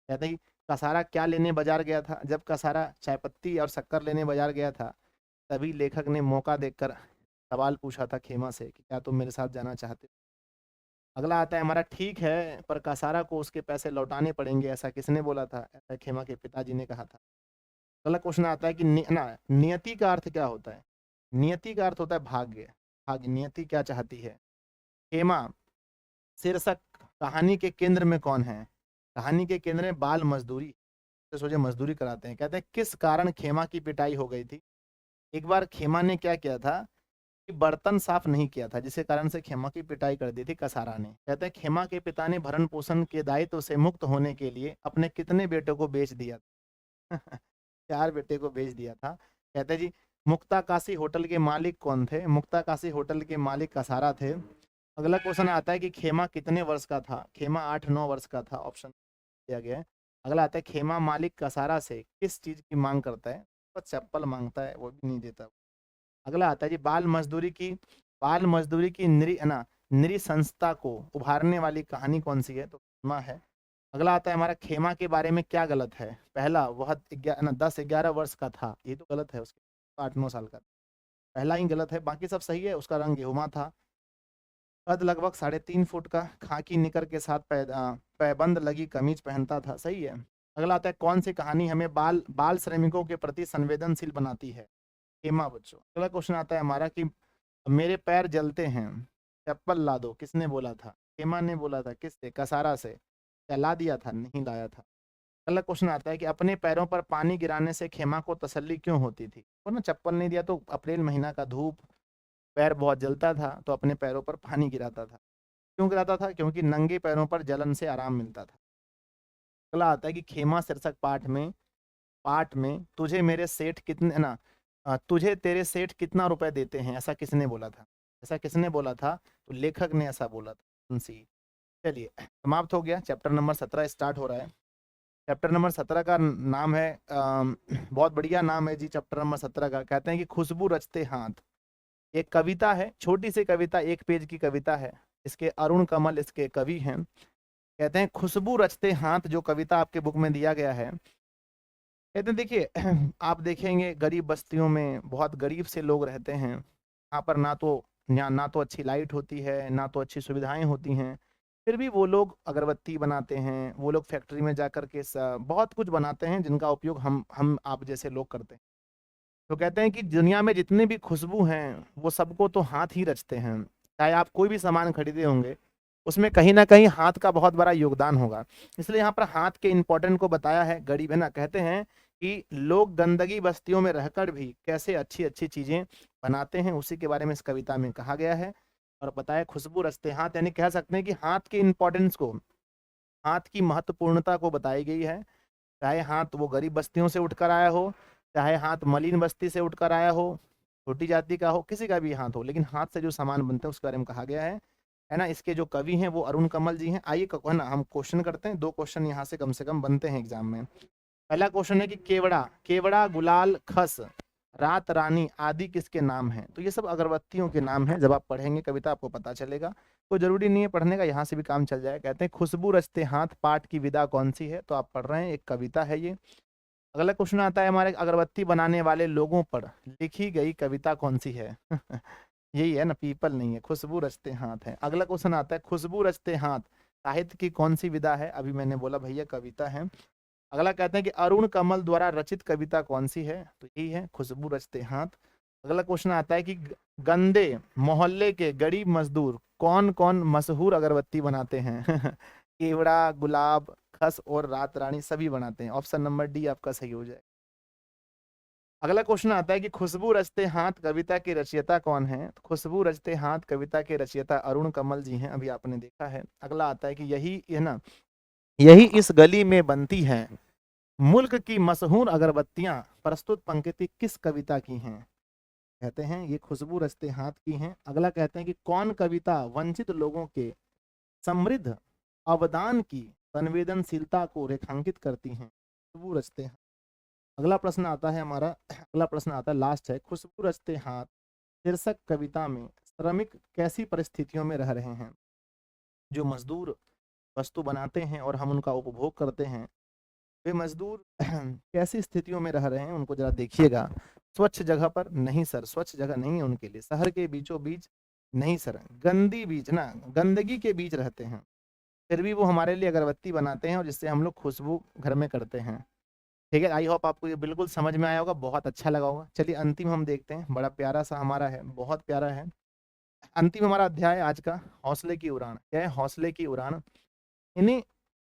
कहते हैं कि कसारा क्या लेने बाजार गया था? जब कसारा चाय पत्ती और शक्कर लेने बाजार गया था तभी लेखक ने मौका देखकर सवाल पूछा था खेमा से कि क्या तुम मेरे साथ जाना चाहते हो? अगला आता है हमारा, ठीक है पर कसारा को उसके पैसे लौटाने पड़ेंगे, ऐसा किसने बोला था? ऐसा खेमा के पिताजी ने कहा था। अगला क्वेश्चन आता है कि नियति का अर्थ क्या होता है? नियति का अर्थ होता है भाग्य। भाग्य, नियति क्या चाहती है? खेमा, शीर्षक, कहानी के केंद्र में कौन है? कहानी के केंद्र में बाल मजदूरी, तो सोचे मजदूरी कराते हैं। कहते हैं किस कारण खेमा की पिटाई हो गई थी? एक बार खेमा ने क्या किया था कि बर्तन साफ नहीं किया था, जिसके कारण से खेमा की पिटाई कर दी थी कसारा ने। कहते हैं खेमा के पिता ने भरण पोषण के दायित्व से मुक्त होने के लिए अपने कितने बेटों को बेच दिया था? 4 बेटे को बेच दिया था। कहते हैं जी मुक्ता काशी होटल के मालिक कौन थे? मुक्ता काशी होटल के मालिक कसारा थे। अगला क्वेश्चन आता है कि खेमा कितने वर्ष का था? खेमा 8-9 वर्ष का था, ऑप्शन दिया गया है। अगला आता है खेमा मालिक कसारा से किस चीज की मांग करता है? बस चप्पल मांगता है, वो भी नहीं देता। अगला आता है जी बाल मजदूरी की नृशंसता को उभारने वाली कहानी कौन सी है? तो खेमा है। अगला आता है हमारा, खेमा के बारे में क्या गलत है? पहला, वह 10-11 वर्ष का था, ये तो गलत है, उसके 8-9 साल का। पहला ही गलत है, बाकी सब सही है। उसका रंग गेहुमा था। कद लगभग 3.5 फुट का, खाकी निकर के साथ पैबंद लगी कमीज पहनता था, सही है। अगला आता है कौन सी कहानी हमें बाल बाल श्रमिकों के प्रति संवेदनशील बनाती है? खेमा बच्चों। अगला क्वेश्चन आता है हमारा कि मेरे पैर जलते हैं, चप्पल ला दो, किसने बोला था? खेमा ने बोला था। किससे? कसारा से। क्या ला दिया था? नहीं लाया था। अगला क्वेश्चन आता है कि अपने पैरों पर पानी गिराने से खेमा को तसल्ली क्यों होती थी? वो ना चप्पल नहीं दिया तो अप्रैल महीना का धूप, पैर बहुत जलता था तो अपने पैरों पर पानी गिराता था। क्यों गिराता था? क्योंकि नंगे पैरों पर जलन से आराम मिलता था। अगला आता है कि खेमा शीर्षक पाठ में तुझे तेरे सेठ कितना रुपए देते हैं, ऐसा किसने बोला था? ऐसा किसने बोला था? तो लेखक ने ऐसा बोला था। चलिए समाप्त हो गया, चैप्टर नंबर 17 स्टार्ट हो रहा है। चैप्टर नंबर 17 का नाम है बहुत बढ़िया नाम है जी चैप्टर नंबर 17 का। कहते हैं कि खुशबू रचते हाथ। एक कविता है, छोटी सी कविता, 1 पेज की कविता है। इसके अरुण कमल इसके कवि हैं। कहते हैं खुशबू रचते हाथ, जो कविता आपके बुक में दिया गया है। कहते हैं देखिए आप देखेंगे गरीब बस्तियों में बहुत गरीब से लोग रहते हैं। यहाँ पर ना तो ना तो अच्छी लाइट होती है, ना तो अच्छी सुविधाएं होती हैं, फिर भी वो लोग अगरबत्ती बनाते हैं, वो लोग फैक्ट्री में जा कर के बहुत कुछ बनाते हैं जिनका उपयोग हम आप जैसे लोग करते हैं। तो कहते हैं कि दुनिया में जितने भी खुशबू हैं वो सबको तो हाथ ही रचते हैं। चाहे आप कोई भी सामान खरीदे होंगे, उसमें कहीं ना कहीं हाथ का बहुत बड़ा योगदान होगा। इसलिए यहाँ पर हाथ के इम्पोर्टेंट को बताया है। गरीब है ना, कहते हैं कि लोग गंदगी बस्तियों में रहकर भी कैसे अच्छी अच्छी चीजें बनाते हैं, उसी के बारे में इस कविता में कहा गया है। और बताया खुशबू रचते हाथ, यानी कह सकते हैं कि हाथ के इम्पोर्टेंस को, हाथ की महत्वपूर्णता को बताई गई है। चाहे हाथ वो गरीब बस्तियों से उठकर आया हो, चाहे हाथ मलिन बस्ती से उठकर आया हो, छोटी जाति का हो, किसी का भी हाथ हो, लेकिन हाथ से जो सामान बनते हैं उसके बारे में कहा गया है ना। इसके जो कवि हैं वो अरुण कमल जी हैं। आइए है ना, हम क्वेश्चन करते हैं। 2 क्वेश्चन यहाँ से कम बनते हैं एग्जाम में। पहला क्वेश्चन है कि केवड़ा, केवड़ा, गुलाल, खस, रात रानी आदि किसके नाम हैं? तो ये सब अगरबत्तियों के नाम हैं। जब आप पढ़ेंगे कविता आपको पता चलेगा, कोई जरूरी नहीं है पढ़ने का, यहाँ से भी काम चल जाए। कहते हैं खुशबू रचते हाथ, पाठ की विदा कौन सी है? तो आप पढ़ रहे हैं, एक कविता है ये। अगला क्वेश्चन आता है हमारे, अगरबत्ती बनाने वाले लोगों पर लिखी गई कविता कौन सी है? यही है ना, पीपल नहीं है, खुशबू रचते हाथ है। अगला क्वेश्चन आता है खुशबू रचते हाथ साहित्य की कौन सी विधा है? अभी मैंने बोला भैया कविता है। अगला कहते हैं कि अरुण कमल द्वारा रचित कविता कौन सी है? तो यही है खुशबू रचते हाथ। अगला क्वेश्चन आता है कि गंदे मोहल्ले के गरीब मजदूर कौन कौन मशहूर अगरबत्ती बनाते हैं? केवड़ा, गुलाब, खस और रात रानी सभी बनाते हैं। ऑप्शन नंबर डी आपका सही हो जाए। अगला क्वेश्चन आता है कि खुशबू रचते हाथ कविता के रचयिता कौन है? तो खुशबू रचते हाथ कविता के रचयिता अरुण कमल जी हैं, अभी आपने देखा है। अगला आता है कि यही है ना, यही इस गली में बनती है मुल्क की मशहूर अगरबत्तियां, प्रस्तुत पंक्ति किस कविता की हैं? कहते हैं ये खुशबू रचते हाथ की हैं। अगला कहते हैं कि कौन कविता वंचित लोगों के समृद्ध अवदान की संवेदनशीलता को रेखांकित करती हैं? खुशबू रचते हाथ। अगला प्रश्न आता है हमारा, अगला प्रश्न आता है, लास्ट है, खुशबू रचते हाथ शीर्षक कविता में श्रमिक कैसी परिस्थितियों में रह रहे हैं? जो मजदूर वस्तु बनाते हैं और हम उनका उपभोग करते हैं, वे मजदूर कैसी स्थितियों में रह रहे हैं उनको जरा देखिएगा। स्वच्छ जगह पर नहीं सर, स्वच्छ जगह नहीं है उनके लिए। शहर के बीचों बीच नहीं सर, गंदी बीच ना, गंदगी के बीच रहते हैं, फिर भी वो हमारे लिए अगरबत्ती बनाते हैं और जिससे हम लोग खुशबू घर में करते हैं। ठीक है, आई होप आपको ये बिल्कुल समझ में आया होगा, बहुत अच्छा लगा होगा। चलिए अंतिम हम देखते हैं, बड़ा प्यारा सा हमारा है, बहुत प्यारा है। अंतिम हमारा अध्याय आज का हौसले की उड़ान। क्या है? हौसले की उड़ान। इन्हीं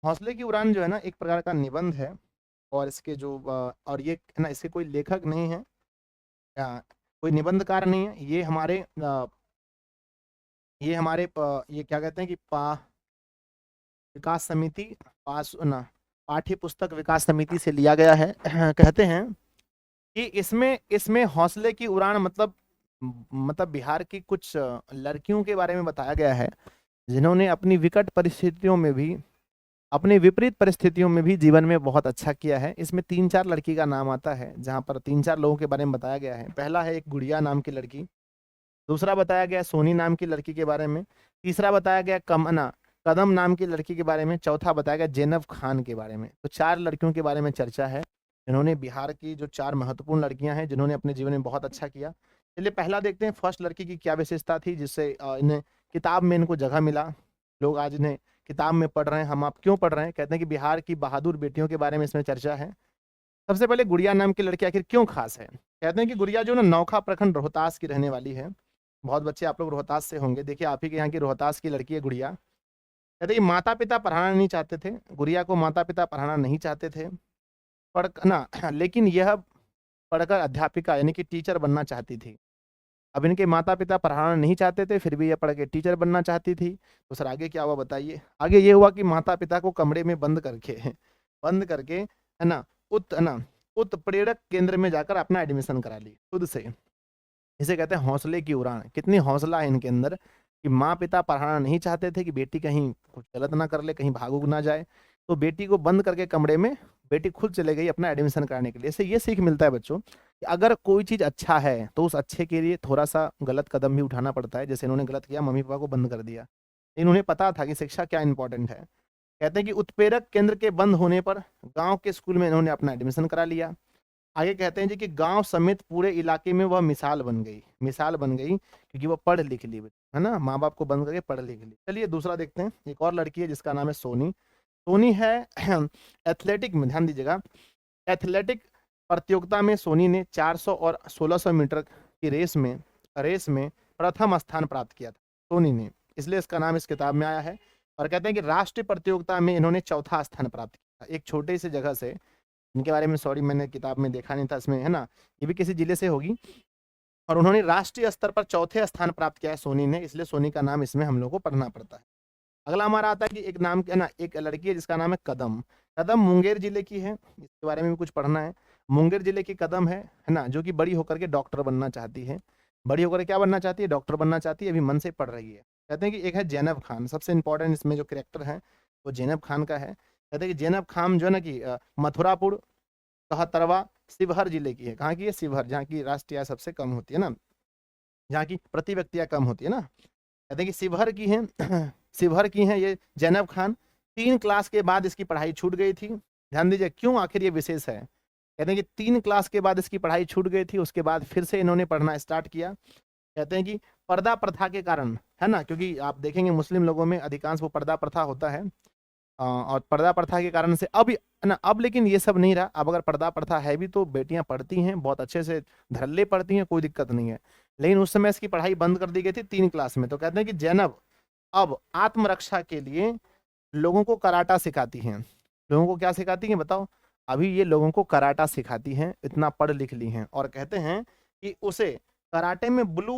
हौसले की उड़ान जो है ना, एक प्रकार का निबंध है। और इसके जो और ये है ना, इसके कोई लेखक नहीं है, कोई निबंधकार नहीं है। ये हमारे ये क्या कहते हैं कि विकास समिति, पास ना, पाठ्य पुस्तक विकास समिति से लिया गया है। कहते हैं कि इसमें इसमें हौसले की उड़ान मतलब बिहार की कुछ लड़कियों के बारे में बताया गया है, जिन्होंने अपनी विकट परिस्थितियों में भी, अपनी विपरीत परिस्थितियों में भी जीवन में बहुत अच्छा किया है। इसमें 3-4 लड़की का नाम आता है, जहां पर 3-4 लोगों के बारे में बताया गया है। पहला है एक गुड़िया नाम की लड़की, दूसरा बताया गया सोनी नाम की लड़की के बारे में, तीसरा बताया गया कदम नाम की लड़की के बारे में, चौथा बताया गया जैनब खान के बारे में। तो 4 लड़कियों के बारे में चर्चा है, जिन्होंने बिहार की जो 4 महत्वपूर्ण लड़कियां हैं, जिन्होंने अपने जीवन में बहुत अच्छा किया। चलिए पहला देखते हैं, फर्स्ट लड़की की क्या विशेषता थी जिससे इन्हें किताब में इनको जगह मिला। लोग आज इन्हें किताब में पढ़ रहे हैं। हम आप क्यों पढ़ रहे हैं? कहते हैं कि बिहार की बहादुर बेटियों के बारे में इसमें चर्चा है। सबसे पहले गुड़िया नाम की लड़की आखिर क्यों खास है? कहते हैं कि गुड़िया जो ना नौखा प्रखंड रोहतास की रहने वाली है। बहुत बच्चे आप लोग रोहतास से होंगे, देखिए आप ही के यहाँ की रोहतास की लड़की है गुड़िया। कहते हैं कि माता पिता पढ़ाना नहीं चाहते थे, गुड़िया को माता पिता पढ़ाना नहीं चाहते थे पढ़ ना, लेकिन यह पढ़कर अध्यापिका यानी कि टीचर बनना चाहती थी। अब इनके माता पिता पढ़ाना नहीं चाहते थे, फिर भी ये पढ़ के टीचर बनना चाहती थी। तो सर आगे क्या हुआ बताइए? आगे ये हुआ कि माता पिता को कमरे में बंद करके है ना उत्प्रेरक केंद्र में जाकर अपना एडमिशन करा ली खुद से। इसे कहते हैं हौसले की उड़ान। कितनी हौसला है इनके अंदर कि माँ पिता पढ़ाना नहीं चाहते थे कि बेटी कहीं कुछ गलत ना कर ले, कहीं भाग उग ना जाए, तो बेटी को बंद करके कमरे में बेटी खुद चले गई अपना एडमिशन कराने के लिए। इससे ये सीख मिलता है बच्चों कि अगर कोई चीज़ अच्छा है तो उस अच्छे के लिए थोड़ा सा गलत कदम भी उठाना पड़ता है। जैसे इन्होंने गलत किया, मम्मी पापा को बंद कर दिया, इन्होंने पता था कि शिक्षा क्या इंपॉर्टेंट है। कहते हैं कि उत्प्रेरक केंद्र के बंद होने पर गाँव के स्कूल में इन्होंने अपना एडमिशन करा लिया। आगे कहते हैं जी कि गांव समेत पूरे इलाके में वह मिसाल बन गई, मिसाल बन गई क्योंकि वो पढ़ लिख ली, है ना, माँ बाप को बंद करके पढ़ लिख ली। चलिए दूसरा देखते हैं। एक और लड़की है जिसका नाम है सोनी। सोनी है एथलेटिक में, ध्यान दीजिएगा, एथलेटिक प्रतियोगिता में सोनी ने 400 और 1600 मीटर की रेस में प्रथम स्थान प्राप्त किया था सोनी ने, इसलिए इसका नाम इस किताब में आया है। और कहते हैं कि राष्ट्रीय प्रतियोगिता में इन्होंने चौथा स्थान प्राप्त किया, एक छोटे से जगह से, इनके बारे में सॉरी मैंने किताब में देखा नहीं था इसमें, है ना, ये भी किसी जिले से होगी, और उन्होंने राष्ट्रीय स्तर पर चौथे स्थान प्राप्त किया है सोनी ने, इसलिए सोनी का नाम इसमें हम लोग को पढ़ना पड़ता है। अगला हमारा आता है कि एक नाम है ना, एक लड़की है जिसका नाम है कदम। कदम मुंगेर जिले की है, इसके बारे में भी कुछ पढ़ना है। मुंगेर जिले की कदम है ना, जो कि बड़ी होकर के डॉक्टर बनना चाहती है। बड़ी होकर के क्या बनना चाहती है? डॉक्टर बनना चाहती है, अभी मन से पढ़ रही है। कहते हैं कि एक है जैनब खान, सबसे इंपॉर्टेंट इसमें जो कैरेक्टर है वो जैनब खान का है। कहते हैं कि जैनब खान जो है ना कि मथुरापुर कहतरवा शिवहर जिले की है। कहाँ की है? शिवहर, जहाँ की राष्ट्रीय आय सबसे कम होती है ना, जहाँ की प्रति व्यक्ति आय कम होती है ना। कहते हैं कि शिवहर की है शिवहर की है ये जैनब खान। 3 क्लास के बाद इसकी पढ़ाई छूट गई थी। ध्यान दीजिए क्यों आखिर ये विशेष है। कहते हैं कि 3 क्लास के बाद इसकी पढ़ाई छूट गई थी, उसके बाद फिर से इन्होंने पढ़ना स्टार्ट किया। कहते हैं कि पर्दा प्रथा के कारण, है ना, क्योंकि आप देखेंगे मुस्लिम लोगों में अधिकांश वो पर्दा प्रथा होता है, और पर्दा प्रथा के कारण से अब, है ना, अब लेकिन ये सब नहीं रहा। अब अगर पर्दा प्रथा है भी तो बेटियां पढ़ती हैं, बहुत अच्छे से धरल्ले पढ़ती हैं, कोई दिक्कत नहीं है। लेकिन उस समय इसकी पढ़ाई बंद कर दी गई थी 3 क्लास में। तो कहते हैं कि जैनब अब आत्मरक्षा के लिए लोगों को कराटा सिखाती हैं। लोगों को क्या सिखाती हैं बताओ? अभी ये लोगों को कराटा सिखाती हैं, इतना पढ़ लिख ली हैं। और कहते हैं कि उसे कराटे में ब्लू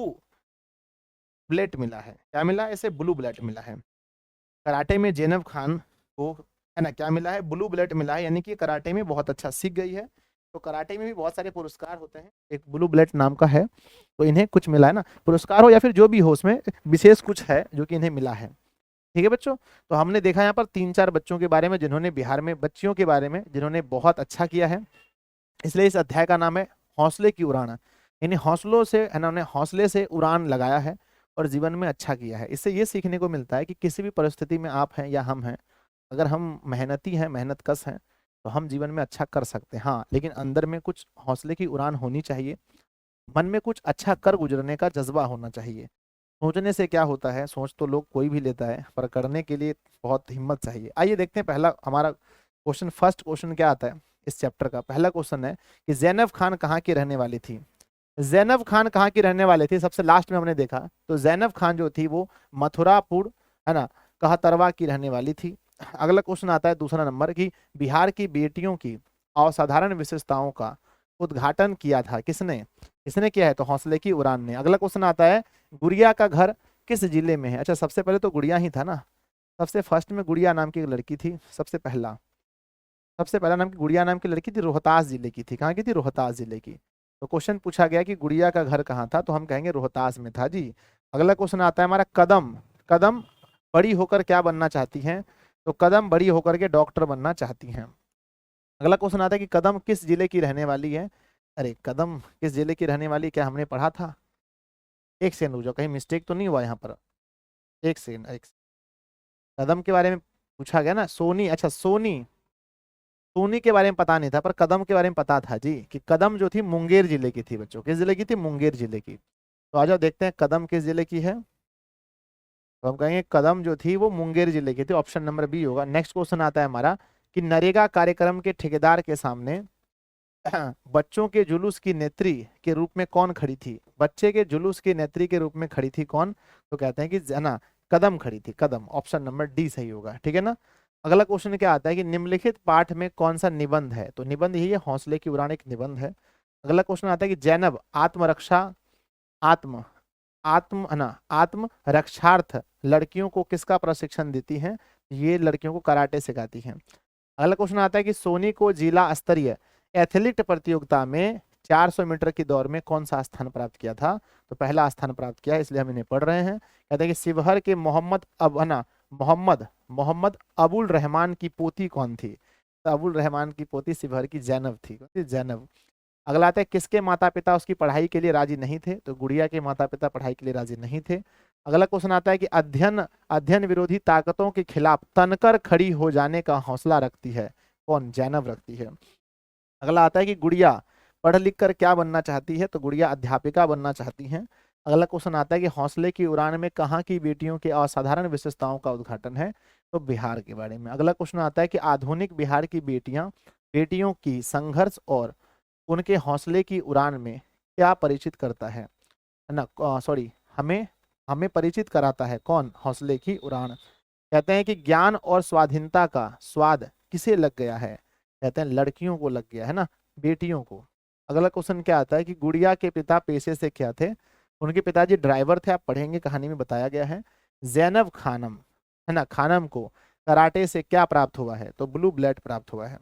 ब्लेट मिला है। क्या मिला है इसे? ब्लू ब्लेट मिला है। कराटे में जैनब खान को, है ना, क्या मिला है? ब्लू ब्लेट मिला है, यानी कि कराटे में बहुत अच्छा सीख गई है। तो कराटे में भी बहुत सारे पुरस्कार होते हैं, एक ब्लू ब्लेट नाम का है, तो इन्हें कुछ मिला है ना, पुरस्कार हो या फिर जो भी हो, उसमें विशेष कुछ है जो कि इन्हें मिला है। ठीक है बच्चों, तो हमने देखा यहाँ पर 3-4 बच्चों के बारे में जिन्होंने बिहार में, बच्चियों के बारे में जिन्होंने बहुत अच्छा किया है, इसलिए इस अध्याय का नाम है हौसले की उड़ान। यानी हौसलों से, इन्होंने हौसले से उड़ान लगाया है और जीवन में अच्छा किया है। इससे ये सीखने को मिलता है कि किसी भी परिस्थिति में आप हैं या हम हैं, अगर हम मेहनती हैं, मेहनत कश हैं, तो हम जीवन में अच्छा कर सकते हैं। हाँ, लेकिन अंदर में कुछ हौसले की उड़ान होनी चाहिए, मन में कुछ अच्छा कर गुजरने का जज्बा होना चाहिए। सोचने से क्या होता है, सोच तो लोग कोई भी लेता है, पर करने के लिए बहुत हिम्मत चाहिए। आइए देखते हैं पहला हमारा क्वेश्चन, फर्स्ट क्वेश्चन क्या आता है इस चैप्टर का। पहला क्वेश्चन है कि जैनब खान कहाँ की रहने वाली थी। जैनब खान कहाँ की रहने वाली थी? सबसे लास्ट में हमने देखा तो जैनब खान जो थी वो मथुरापुर, है ना, कहतरवा की रहने वाली थी। अगला क्वेश्चन आता है दूसरा नंबर की, बिहार की बेटियों की असाधारण विशेषताओं का उद्घाटन किया था किसने? किसने किया है? तो हौसले की उड़ान ने। अगला क्वेश्चन आता है, गुड़िया का घर किस जिले में है? अच्छा, सबसे पहले तो गुड़िया ही था ना, सबसे फर्स्ट में गुड़िया नाम की एक लड़की थी, सबसे पहला नाम की गुड़िया नाम की लड़की थी, रोहतास जिले की थी। कहाँ की थी? रोहतास जिले की। तो क्वेश्चन पूछा गया कि गुड़िया का घर कहाँ था, तो हम कहेंगे रोहतास में था जी। अगला क्वेश्चन आता है हमारा, कदम, कदम बड़ी होकर क्या बनना चाहती हैं? तो कदम बड़ी होकर के डॉक्टर बनना चाहती हैं। अगला क्वेश्चन आता है कि कदम किस जिले की रहने वाली है? अरे, कदम किस जिले की रहने वाली, क्या हमने पढ़ा था? एक सेकंड रुक जाओ, कहीं मिस्टेक तो नहीं हुआ यहाँ पर, एक सेकंड, कदम के बारे में पूछा गया ना, सोनी, अच्छा सोनी, सोनी के बारे में पता नहीं था, पर कदम के बारे में पता था जी, कि कदम जो थी मुंगेर जिले की थी बच्चों। किस जिले की थी? मुंगेर जिले की। तो आ जाओ देखते हैं कदम किस जिले की है। तो हम कहेंगे कदम जो थी वो मुंगेर जिले की थी, ऑप्शन नंबर बी होगा। नेक्स्ट क्वेश्चन आता है हमारा कि नरेगा कार्यक्रम के ठेकेदार के सामने बच्चों के जुलूस की नेत्री के रूप में कौन खड़ी थी? बच्चे के जुलूस की नेत्री के रूप में खड़ी थी कौन? तो कहते हैं कि ना, कदम खड़ी थी, कदम, ऑप्शन नंबर डी सही होगा। ठीक है ना। अगला क्वेश्चन क्या आता है कि निम्नलिखित पाठ में कौन सा निबंध है? तो निबंध यही है, हौसले की उड़ान एक निबंध है। अगला क्वेश्चन आता है कि जैनब आत्मरक्षा, आत्म आत्म है ना, आत्म रक्षार्थ लड़कियों को किसका प्रशिक्षण देती हैं? ये लड़कियों को कराटे सिखाती हैं। अगला क्वेश्चन आता है कि सोनी को जिला स्तरीय एथलीट प्रतियोगिता में 400 मीटर की दौड़ में कौन सा स्थान प्राप्त किया था? तो पहला स्थान प्राप्त किया, इसलिए हम इन्हें पढ़ रहे हैं। कहते हैं कि शिवहर के मोहम्मद अबुल रहमान की पोती कौन थी? तो अबुल रहमान की पोती शिवहर की जैनब थी, जैनब। अगला आता है किसके माता पिता उसकी पढ़ाई के लिए राजी नहीं थे? तो गुड़िया के माता पिता पढ़ाई के लिए राजी नहीं थे। अगला क्वेश्चन आता है कि अध्ययन विरोधी ताकतों के खिलाफ तनकर खड़ी हो जाने का हौसला रखती है कौन? जैनब रखती है। अगला आता है कि गुड़िया पढ़ लिख कर क्या बनना चाहती है? तो गुड़िया अध्यापिका बनना चाहती हैं। अगला क्वेश्चन आता है कि हौसले की उड़ान में कहाँ की बेटियों के असाधारण विशेषताओं का उद्घाटन है? तो बिहार के बारे में। अगला क्वेश्चन आता है कि आधुनिक बिहार की बेटियों की संघर्ष और उनके हौसले की उड़ान में क्या परिचित करता है ना? सॉरी, हमें हमें परिचित कराता है कौन? हौसले की उड़ान। कहते हैं कि ज्ञान और स्वाधीनता का स्वाद किसे लग गया है? कहते हैं लड़कियों को लग गया है ना, बेटियों को। अगला क्वेश्चन क्या आता है कि गुड़िया के पिता पेशे से क्या थे? उनके पिताजी ड्राइवर थे, आप पढ़ेंगे, कहानी में बताया गया है। जैनब खानम है ना, खानम को कराटे से क्या प्राप्त हुआ है? तो ब्लू ब्लेट प्राप्त हुआ है।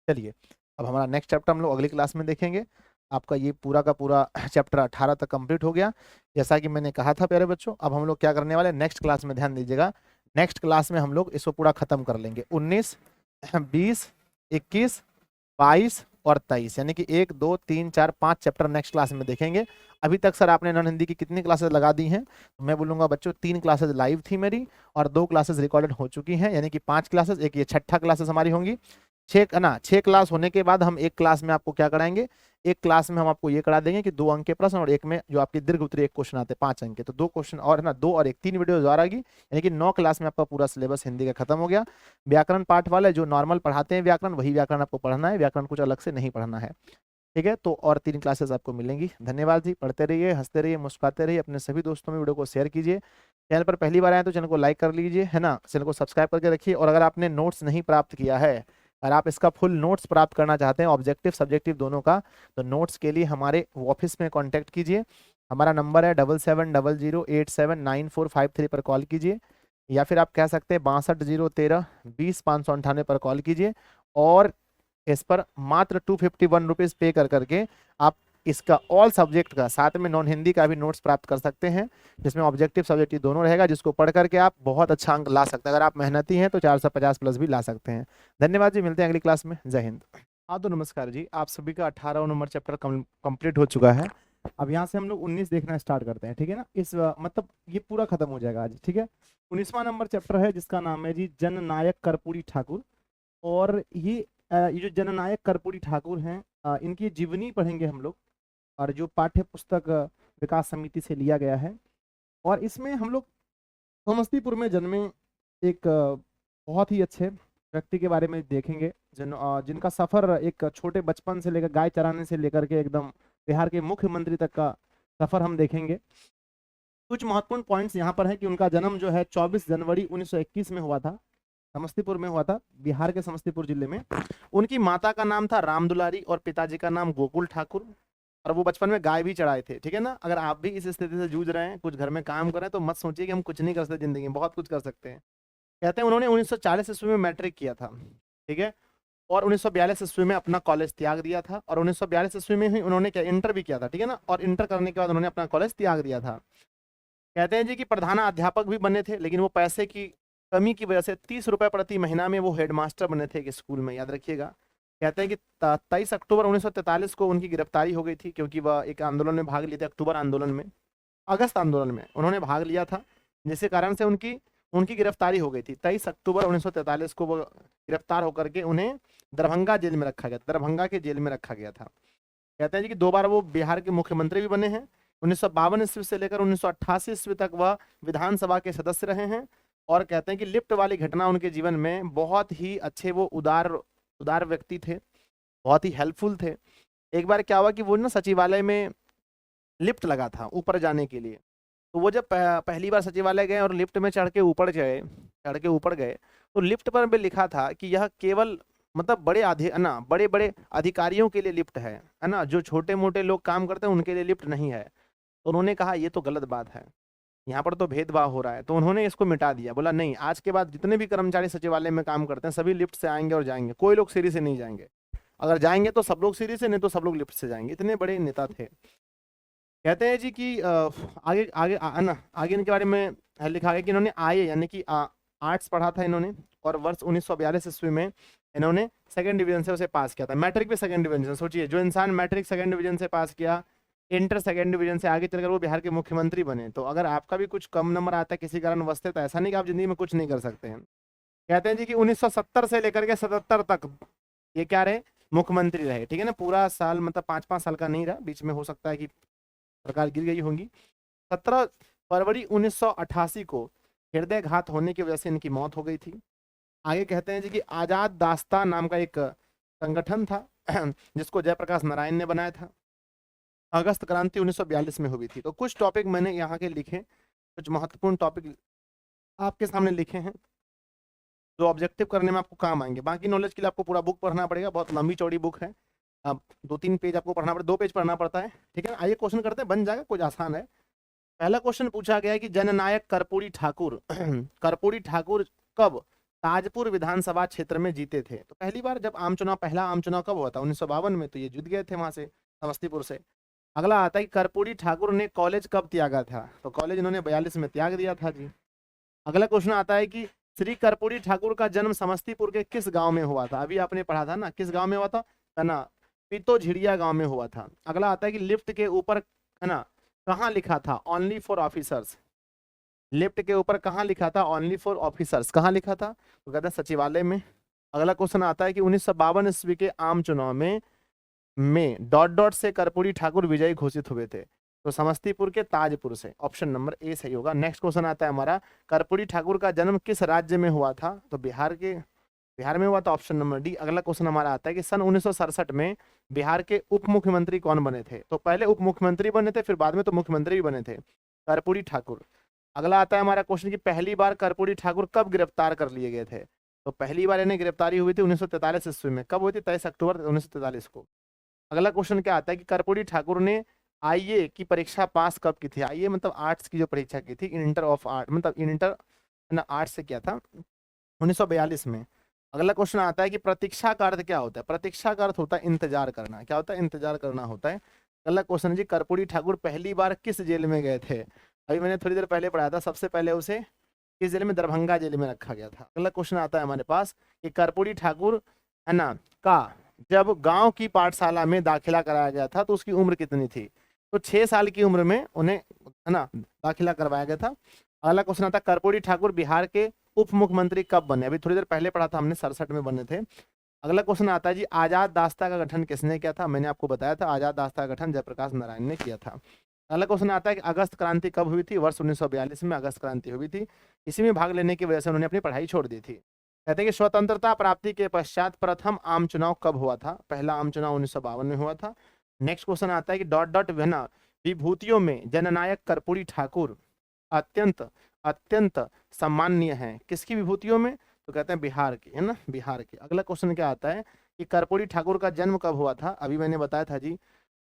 चलिए, अब हमारा नेक्स्ट चैप्टर हम लोग अगली क्लास में देखेंगे। आपका ये पूरा का पूरा चैप्टर 18 तक कंप्लीट हो गया। जैसा कि मैंने कहा था प्यारे बच्चों, अब हम लोग क्या करने वाले, नेक्स्ट क्लास में ध्यान दीजिएगा, नेक्स्ट क्लास में हम लोग इसको पूरा खत्म कर लेंगे। 19, 20, 21, 22 और 23, यानी कि 1, 2, 3, 4, 5 चैप्टर नेक्स्ट क्लास में देखेंगे। अभी तक सर आपने नॉन हिंदी की कितनी क्लासेस लगा दी हैं? तो मैं बोलूंगा बच्चों 3 क्लासेस लाइव थी मेरी और 2 क्लासेस रिकॉर्डेड हो चुकी हैं, यानी कि 5 क्लासेस, एक ये छठा क्लासेस हमारी होंगी। 6 क्लास होने के बाद हम एक क्लास में आपको क्या कराएंगे, एक क्लास में हम आपको ये करा देंगे कि 2 अंक के प्रश्न और एक में जो आपके दीर्घ उत्तरीय एक क्वेश्चन आते हैं 5 अंक के, तो 2 क्वेश्चन और है ना, 2 और 1, 3 वीडियो आ रहेगी, यानी कि 9 क्लास में आपका पूरा सिलेबस हिंदी का खत्म हो गया। व्याकरण पाठ वाले जो नॉर्मल पढ़ाते हैं व्याकरण, वही व्याकरण आपको पढ़ना है, व्याकरण कुछ अलग से नहीं पढ़ना है, ठीक है? तो और 3 क्लासेस आपको मिलेंगी। धन्यवाद जी, पढ़ते रहिए, हंसते रहिए, मुस्कुराते रहिए, अपने सभी दोस्तों में वीडियो को शेयर कीजिए। चैनल पर पहली बार आए तो चैनल को लाइक कर लीजिए, है ना, चैनल को सब्सक्राइब करके रखिए। और अगर आपने नोट्स नहीं प्राप्त किया है, अगर आप इसका फुल नोट्स प्राप्त करना चाहते हैं ऑब्जेक्टिव सब्जेक्टिव दोनों का, तो नोट्स के लिए हमारे ऑफिस में कांटेक्ट कीजिए। हमारा नंबर है 7700879453 पर कॉल कीजिए, या फिर आप कह सकते हैं 6201320598 पर कॉल कीजिए। और इस पर मात्र 251 रुपीज पे कर करके आप इसका ऑल सब्जेक्ट का साथ में नॉन हिंदी का भी नोट्स प्राप्त कर सकते हैं, जिसमें ऑब्जेक्टिव सब्जेक्टिव दोनों रहेगा, जिसको पढ़ करके आप बहुत अच्छा अंक ला सकते हैं। अगर आप मेहनती हैं तो 450 प्लस भी ला सकते हैं। धन्यवाद जी, मिलते हैं अगली क्लास में। जय हिंद। हाँ तो नमस्कार जी, आप सभी का 18 नंबर चैप्टर कंप्लीट हो चुका है। अब यहाँ से हम लोग 19 देखना स्टार्ट करते हैं, ठीक है ना? इस मतलब ये पूरा खत्म हो जाएगा आज, ठीक है? 19वां नंबर चैप्टर है जिसका नाम है जी जननायक कर्पूरी ठाकुर। और ये जो जननायक कर्पूरी ठाकुर हैं, इनकी जीवनी पढ़ेंगे हम लोग, और जो पाठ्य पुस्तक विकास समिति से लिया गया है। और इसमें हम लोग समस्तीपुर में जन्मे एक बहुत ही अच्छे व्यक्ति के बारे में देखेंगे, जिनका सफर एक छोटे बचपन से लेकर गाय चराने से लेकर के एकदम बिहार के मुख्यमंत्री तक का सफर हम देखेंगे। कुछ महत्वपूर्ण पॉइंट्स यहाँ पर है कि उनका जन्म जो है 24 जनवरी 1921 में हुआ था, समस्तीपुर में हुआ था, बिहार के समस्तीपुर जिले में। उनकी माता का नाम था रामदुलारी और पिताजी का नाम गोकुल ठाकुर, और वो बचपन में गाय भी चढ़ाए थे, ठीक है ना? अगर आप भी इस स्थिति से जूझ रहे हैं, कुछ घर में काम कर रहे हैं, तो मत सोचिए कि हम कुछ नहीं कर सकते जिंदगी में, बहुत कुछ कर सकते हैं। कहते हैं उन्होंने 1940 ईस्वी में मैट्रिक किया था, ठीक है, और 1942 ईस्वी में अपना कॉलेज त्याग दिया था, और 1942 ईस्वी में ही उन्होंने क्या इंटर भी किया था, ठीक है ना? और इंटर करने के बाद उन्होंने अपना कॉलेज त्याग दिया था। कहते हैं जी कि प्रधानाध्यापक भी बने थे, लेकिन वो पैसे की कमी की वजह से 30 रुपए प्रति महीना में वो हेडमास्टर बने थे एक स्कूल में, याद रखिएगा। कहते हैं कि 23 अक्टूबर 1943 को उनकी गिरफ्तारी हो गई थी, क्योंकि वह एक आंदोलन में भाग लिए थे, अक्टूबर आंदोलन में, अगस्त आंदोलन में उन्होंने भाग लिया था, जिसके कारण से उनकी उनकी गिरफ्तारी हो गई थी। 23 अक्टूबर 1943 को वो गिरफ्तार होकर के उन्हें दरभंगा जेल में रखा गया, दरभंगा के जेल में रखा गया था। कहते हैं जी कि 2 बार वो बिहार के मुख्यमंत्री भी बने हैं। 1952 ईस्वी से लेकर 1988 ईस्वी तक वह विधानसभा के सदस्य रहे हैं। और कहते हैं कि लिफ्ट वाली घटना उनके जीवन में बहुत ही अच्छे, वो उदार व्यक्ति थे, बहुत ही हेल्पफुल थे। एक बार क्या हुआ कि वो ना सचिवालय में लिफ्ट लगा था ऊपर जाने के लिए, तो वो जब पहली बार सचिवालय गए और लिफ्ट में चढ़ के ऊपर गए, तो लिफ्ट पर भी लिखा था कि यह केवल मतलब बड़े बड़े अधिकारियों के लिए लिफ्ट है ना, जो छोटे मोटे लोग काम करते हैं उनके लिए लिफ्ट नहीं है। तो उन्होंने कहा ये तो गलत बात है, यहाँ पर तो भेदभाव हो रहा है। तो उन्होंने इसको मिटा दिया, बोला नहीं, आज के बाद जितने भी कर्मचारी सचिवालय में काम करते हैं सभी लिफ्ट से आएंगे और जाएंगे, कोई लोग सीढ़ी से नहीं जाएंगे, अगर जाएंगे तो सब लोग सीढ़ी से, नहीं तो सब लोग लिफ्ट से जाएंगे। इतने बड़े नेता थे। कहते हैं जी कि आगे आगे ना आगे इनके बारे में लिखा गया कि इन्होंने यानी कि आर्ट्स पढ़ा था इन्होंने, और वर्ष 1942 ईस्वी में इन्होंने सेकंड डिवीजन से उसे पास किया था। मैट्रिक भी सेकंड डिवीजन, सोचिए जो इंसान मैट्रिक सेकंड डिवीजन से पास किया, इंटर सेकंड डिवीजन से आगे चलकर वो बिहार के मुख्यमंत्री बने। तो अगर आपका भी कुछ कम नंबर आता है किसी कारण वस्ते, तो ऐसा नहीं कि आप जिंदगी में कुछ नहीं कर सकते हैं। कहते हैं जी कि 1970 से लेकर के 77 तक ये क्या रहे, मुख्यमंत्री रहे, ठीक है ना, पूरा साल मतलब 5-5 साल का नहीं रहा, बीच में हो सकता है कि सरकार गिर गई होंगी। 17 फरवरी 1988 को हृदयघात होने की वजह से इनकी मौत हो गई थी। आगे कहते हैं जी कि आजाद दास्ता नाम का एक संगठन था जिसको जयप्रकाश नारायण ने बनाया था। अगस्त क्रांति 1942 में हुई थी। तो कुछ टॉपिक मैंने यहाँ के लिखे, कुछ महत्वपूर्ण टॉपिक आपके सामने लिखे हैं जो ऑब्जेक्टिव करने में आपको काम आएंगे। बाकी नॉलेज के लिए आपको पूरा बुक पढ़ना पड़ेगा, बहुत लंबी चौड़ी बुक है। अब 2-3 पेज आपको पढ़ना पड़ता है, 2 पेज पढ़ना पड़ता है, ठीक है। आइए क्वेश्चन करते हैं, बन जाएगा, कुछ आसान है। पहला क्वेश्चन पूछा गया है कि जननायक कर्पूरी ठाकुर कर्पूरी ठाकुर कब ताजपुर विधानसभा क्षेत्र में जीते थे? तो पहली बार जब पहला आम चुनाव कब हुआ था? 1952 में, तो ये जीत गए थे वहां से, समस्तीपुर से। अगला आता है कि कर्पूरी ठाकुर ने कॉलेज कब त्यागा था? तो कॉलेज इन्होंने 42 में त्याग दिया था जी। अगला क्वेश्चन आता है कि श्री कर्पूरी ठाकुर का जन्म समस्तीपुर के किस गांव में हुआ था? अभी आपने पढ़ा था ना, किस गांव में हुआ था, है ना, पीतो झिड़िया गांव में हुआ था। अगला आता है कि लिफ्ट के ऊपर, है ना, कहाँ लिखा था ओनली फॉर ऑफिसर्स? लिफ्ट के ऊपर कहाँ लिखा था ओनली फॉर ऑफिसर्स? कहाँ लिखा था? तो कहता है सचिवालय में। अगला क्वेश्चन आता है कि 1952 ईस्वी के आम चुनाव में डॉट डॉट से कर्पूरी ठाकुर विजयी घोषित हुए थे? तो समस्तीपुर के ताजपुर से, ऑप्शन नंबर ए सही होगा। नेक्स्ट क्वेश्चन आता है हमारा, कर्पूरी ठाकुर का जन्म किस राज्य में हुआ था? तो बिहार में हुआ था, ऑप्शन नंबर डी। अगला क्वेश्चन हमारा आता है कि सन 1967 में बिहार के उप मुख्यमंत्री कौन बने थे? तो पहले उप मुख्यमंत्री बने थे, फिर बाद में तो मुख्यमंत्री भी बने थे, कर्पूरी ठाकुर। अगला आता है हमारा क्वेश्चन कि पहली बार कर्पूरी ठाकुर कब गिरफ्तार कर लिए गए थे? तो पहली बार इन्हें गिरफ्तारी हुई थी 1943 ईस्वी में। कब हुई थी? 23 अक्टूबर 1943 को। अगला क्वेश्चन क्या आता है कि कर्पूरी ठाकुर ने आईए की परीक्षा पास कब की थी? आईए मतलब आर्ट्स की जो परीक्षा की थी, इंटर ऑफ आर्ट, मतलब इंटर ना आर्ट्स से किया था, 1942 में। अगला क्वेश्चन आता है कि प्रतीक्षा का अर्थ क्या होता है? प्रतीक्षा का अर्थ होता है इंतजार करना। क्या होता है? इंतजार करना होता है। अगला क्वेश्चन है जी, कर्पूरी ठाकुर पहली बार किस जेल में गए थे? अभी मैंने थोड़ी देर पहले पढ़ाया था, सबसे पहले उसे किस जेल में? दरभंगा जेल में रखा गया था। अगला क्वेश्चन आता है हमारे पास कि कर्पूरी ठाकुर, है ना, का जब गांव की पाठशाला में दाखिला कराया गया था तो उसकी उम्र कितनी थी? तो 6 साल की उम्र में उन्हें, है ना, दाखिला करवाया गया था। अगला क्वेश्चन आता है कर्पूरी ठाकुर बिहार के उप मुख्यमंत्री कब बने? अभी थोड़ी देर पहले पढ़ा था हमने, 67 में बने थे। अगला क्वेश्चन आता है जी, आजाद दास्ता का गठन किसने किया था? मैंने आपको बताया था, आजाद दास्ता का गठन जयप्रकाश नारायण ने किया था। अगला क्वेश्चन आता है कि अगस्त क्रांति कब हुई थी? वर्ष 1942 में अगस्त क्रांति हुई थी। इसी में भाग लेने की वजह से उन्होंने अपनी पढ़ाई छोड़ दी थी। कहते हैं कि स्वतंत्रता प्राप्ति के पश्चात प्रथम आम चुनाव कब हुआ था? पहला आम चुनाव 1952 में हुआ था। नेक्स्ट क्वेश्चन आता है कि डॉट डॉट, है ना, विभूतियों में जननायक कर्पूरी ठाकुर अत्यंत अत्यंत सम्माननीय है। किसकी विभूतियों में? तो कहते हैं बिहार की, है ना, बिहार की। अगला क्वेश्चन क्या आता है कि कर्पूरी ठाकुर का जन्म कब हुआ था? अभी मैंने बताया था जी,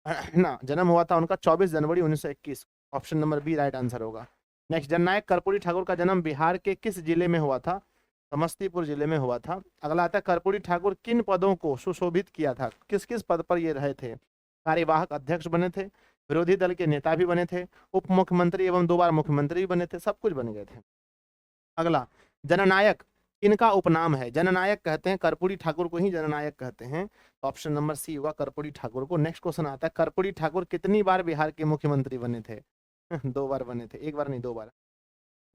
है ना, जन्म हुआ था उनका 24 जनवरी 1921। Option number B right answer होगा। नेक्स्ट, जननायक कर्पूरी ठाकुर का जन्म बिहार के किस जिले में हुआ था? समस्तीपुर जिले में हुआ था। अगला आता है कर्पूरी ठाकुर किन पदों को सुशोभित किया था? किस किस पद पर ये रहे थे? कार्यवाहक अध्यक्ष बने थे, विरोधी दल के नेता भी बने थे, उप मुख्यमंत्री एवं 2 बार मुख्यमंत्री भी बने थे, सब कुछ बन गए थे। अगला, जननायक इनका उपनाम है? जननायक कहते हैं कर्पूरी ठाकुर को ही जननायक कहते हैं, तो ऑप्शन नंबर सी होगा कर्पूरी ठाकुर को। नेक्स्ट क्वेश्चन आता है कर्पूरी ठाकुर कितनी बार बिहार के मुख्यमंत्री बने थे? 2 बार बने थे, एक बार नहीं 2 बार।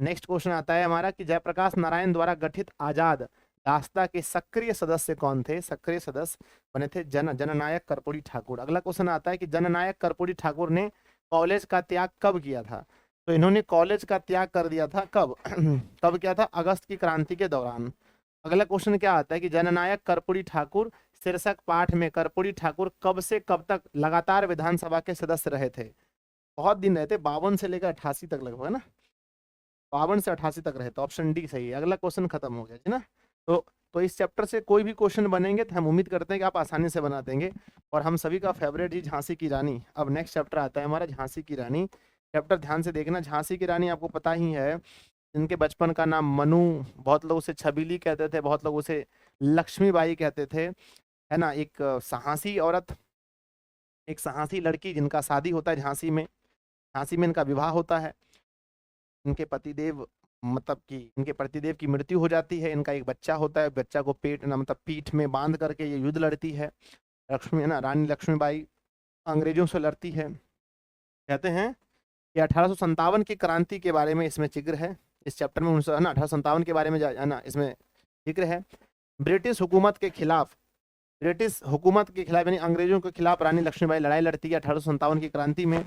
नेक्स्ट क्वेश्चन आता है हमारा कि जयप्रकाश नारायण द्वारा गठित आजाद दास्ता के सक्रिय सदस्य कौन थे? सक्रिय सदस्य बने थे जननायक कर्पूरी ठाकुर। अगला क्वेश्चन आता है कि जननायक कर्पूरी ठाकुर ने कॉलेज का त्याग कब किया था? तो इन्होंने कॉलेज का त्याग कर दिया था कब? कब किया था? अगस्त की क्रांति के दौरान। अगला क्वेश्चन क्या आता है कि जननायक कर्पूरी ठाकुर शीर्षक पाठ में कर्पूरी ठाकुर कब से कब तक लगातार विधानसभा के सदस्य रहे थे? बहुत दिन रहे थे, 52 से लेकर 88 तक लगभग, है ना, 52 से 88 तक रहे, तो ऑप्शन डी सही है। अगला क्वेश्चन खत्म हो गया जी ना। तो इस चैप्टर से कोई भी क्वेश्चन बनेंगे तो हम उम्मीद करते हैं कि आप आसानी से बना देंगे। और हम सभी का फेवरेट जी झांसी की रानी। अब नेक्स्ट चैप्टर आता है हमारा झांसी की रानी। चैप्टर ध्यान से देखना। झांसी की रानी आपको पता ही है, इनके बचपन का नाम मनु, बहुत लोग उसे छबीली कहते थे, बहुत लोग उसे लक्ष्मीबाई कहते थे, है ना। एक साहसी औरत, एक साहसी लड़की जिनका शादी होता है झांसी में, झांसी में इनका विवाह होता है। इनके पतिदेव, मतलब कि इनके पतिदेव की मृत्यु हो जाती है, इनका एक बच्चा होता है, बच्चा को पेट ना मतलब पीठ में बांध करके ये युद्ध लड़ती है लक्ष्मी, है ना, रानी लक्ष्मीबाई अंग्रेजों से लड़ती है। कहते हैं कि 1857 की क्रांति के बारे में इसमें जिक्र है, इस चैप्टर में, है ना, 1857 के बारे में है ना इसमें जिक्र है। ब्रिटिश हुकूमत के खिलाफ ब्रिटिश हुकूमत के खिलाफ यानी अंग्रेजों के खिलाफ रानी लक्ष्मीबाई लड़ाई लड़ती है 1857 की क्रांति में।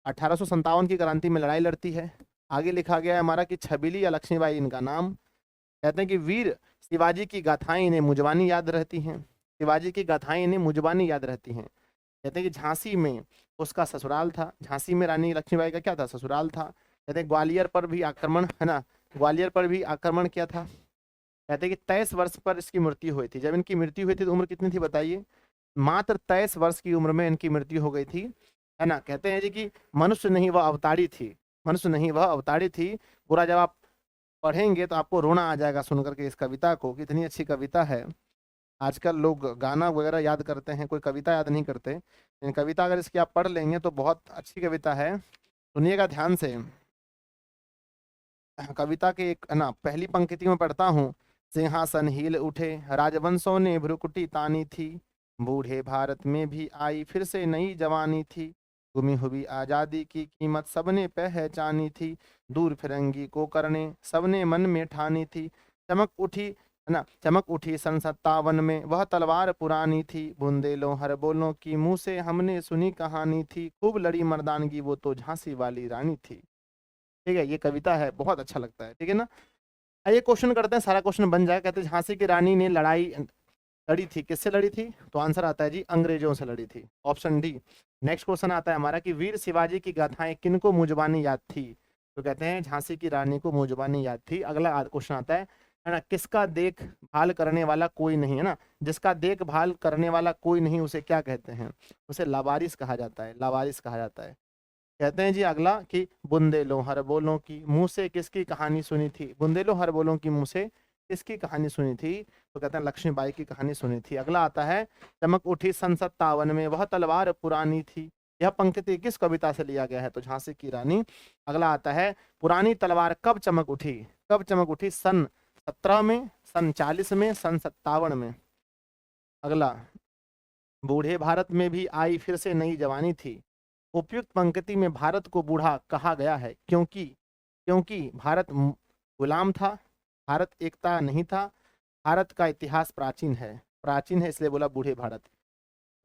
1857 की क्रांति में लड़ाई लड़ती है। आगे लिखा गया है हमारा कि छबीली या लक्ष्मीबाई इनका नाम। कहते हैं कि वीर शिवाजी की गाथाएं इन्हें मुजबानी याद रहती हैं। शिवाजी की गाथाएं इन्हें मुजबानी याद रहती हैं। कहते हैं कि झांसी में उसका ससुराल था। झांसी में रानी लक्ष्मीबाई का क्या था? ससुराल था। कहते हैं ग्वालियर पर भी आक्रमण, है ना, ग्वालियर पर भी आक्रमण किया था। कहते हैं कि 23 वर्ष पर इसकी मृत्यु हुई थी। जब इनकी मृत्यु हुई थी तो उम्र कितनी थी बताइए? मात्र 23 वर्ष की उम्र में इनकी मृत्यु हो गई थी, है ना। कहते हैं जी कि मनुष्य नहीं वह अवतारी थी, मनुष्य नहीं वह अवतारी थी। पूरा जब आप पढ़ेंगे तो आपको रोना आ जाएगा सुनकर के इस कविता को, कितनी अच्छी कविता है। आजकल लोग गाना वगैरह याद करते हैं, कोई कविता याद नहीं करते। लेकिन कविता अगर इसकी आप पढ़ लेंगे तो बहुत अच्छी कविता है। सुनिएगा ध्यान से। कविता के एक, है ना, पहली पंक्ति में पढ़ता हूँ। सिंहासन हिल उठे, राजवंशों ने भ्रुकुटी तानी थी। बूढ़े भारत में भी आई फिर से नई जवानी थी। गुमी हुई आजादी की कीमत सबने पहचानी थी। दूर फिरंगी को करने सबने मन में ठानी थी। चमक उठी, है ना, चमक उठी सन 57 में वह तलवार पुरानी थी। बुंदेलों हर बोलों की मुंह से हमने सुनी कहानी थी। खूब लड़ी मर्दानगी वो तो झांसी वाली रानी थी। ठीक है, ये कविता है, बहुत अच्छा लगता है। ठीक है ना। आइए क्वेश्चन करते हैं, सारा क्वेश्चन बन जाए। कहते हैं झांसी की रानी ने लड़ाई लड़ी थी, किससे लड़ी थी? तो आंसर आता है जी अंग्रेजों से लड़ी थी, ऑप्शन डी। नेक्स्ट क्वेश्चन आता है हमारा कि वीर शिवाजी की गाथाएं किनको मुजबानी याद थी? तो कहते हैं झांसी की रानी को मुजबानी याद थी। अगला क्वेश्चन आता है ना, किसका देखभाल करने वाला कोई नहीं, है ना, जिसका देखभाल करने वाला कोई नहीं उसे क्या कहते हैं? उसे लावारिस कहा जाता है, लावारिस कहा जाता है। कहते हैं जी अगला कि बुंदेलों हर बोलों की मुंह से किसकी कहानी सुनी थी? बुंदेलों हर बोलों की मुंह से किसकी कहानी सुनी थी? तो कहते हैं लक्ष्मीबाई की कहानी सुनी थी। अगला आता है चमक उठी सन 57 में वह तलवार पुरानी थी। यह पंक्ति किस कविता से लिया गया है? तो झांसी की रानी। अगला आता है पुरानी तलवार कब चमक उठी? कब चमक उठी? सन 17 में, सन 40 में, सन 57 में। अगला, बूढ़े भारत में भी आई फिर से नई जवानी थी। उपयुक्त पंक्ति में भारत को बूढ़ा कहा गया है क्योंकि क्योंकि भारत गुलाम था, भारत एकता नहीं था, भारत का इतिहास प्राचीन है, प्राचीन है इसलिए बोला बूढ़े भारत।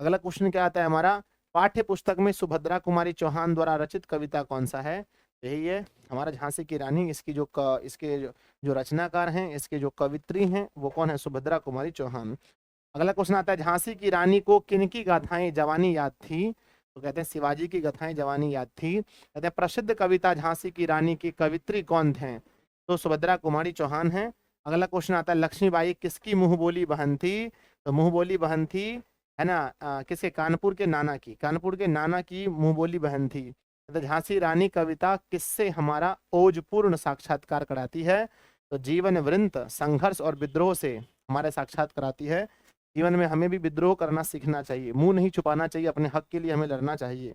अगला क्वेश्चन क्या आता है हमारा, पाठ्य पुस्तक में सुभद्रा कुमारी चौहान द्वारा रचित कविता कौन सा है? यही है हमारा झांसी की रानी। इसकी इसके जो रचनाकार हैं, इसके जो कवित्री हैं वो कौन है? सुभद्रा कुमारी चौहान। अगला क्वेश्चन आता है झांसी की रानी को किनकी गाथाएं जवानी याद थी? तो कहते हैं शिवाजी की गाथाएं जवानी याद थी। कहते हैं प्रसिद्ध कविता झांसी की रानी की कवित्री कौन थे? तो सुभद्रा कुमारी चौहान है। अगला क्वेश्चन आता है लक्ष्मीबाई किसकी मुंह बोली बहन थी? तो मुंह बोली बहन थी, है ना, किसके? कानपुर के नाना की, कानपुर के नाना की मुंह बोली बहन थी। तो झांसी रानी कविता किससे हमारा ओजपूर्ण साक्षात्कार कराती है? तो जीवन वृंत, संघर्ष और विद्रोह से हमारे साक्षात कराती है। जीवन में हमें भी विद्रोह करना सीखना चाहिए, मुंह नहीं छुपाना चाहिए, अपने हक के लिए हमें लड़ना चाहिए।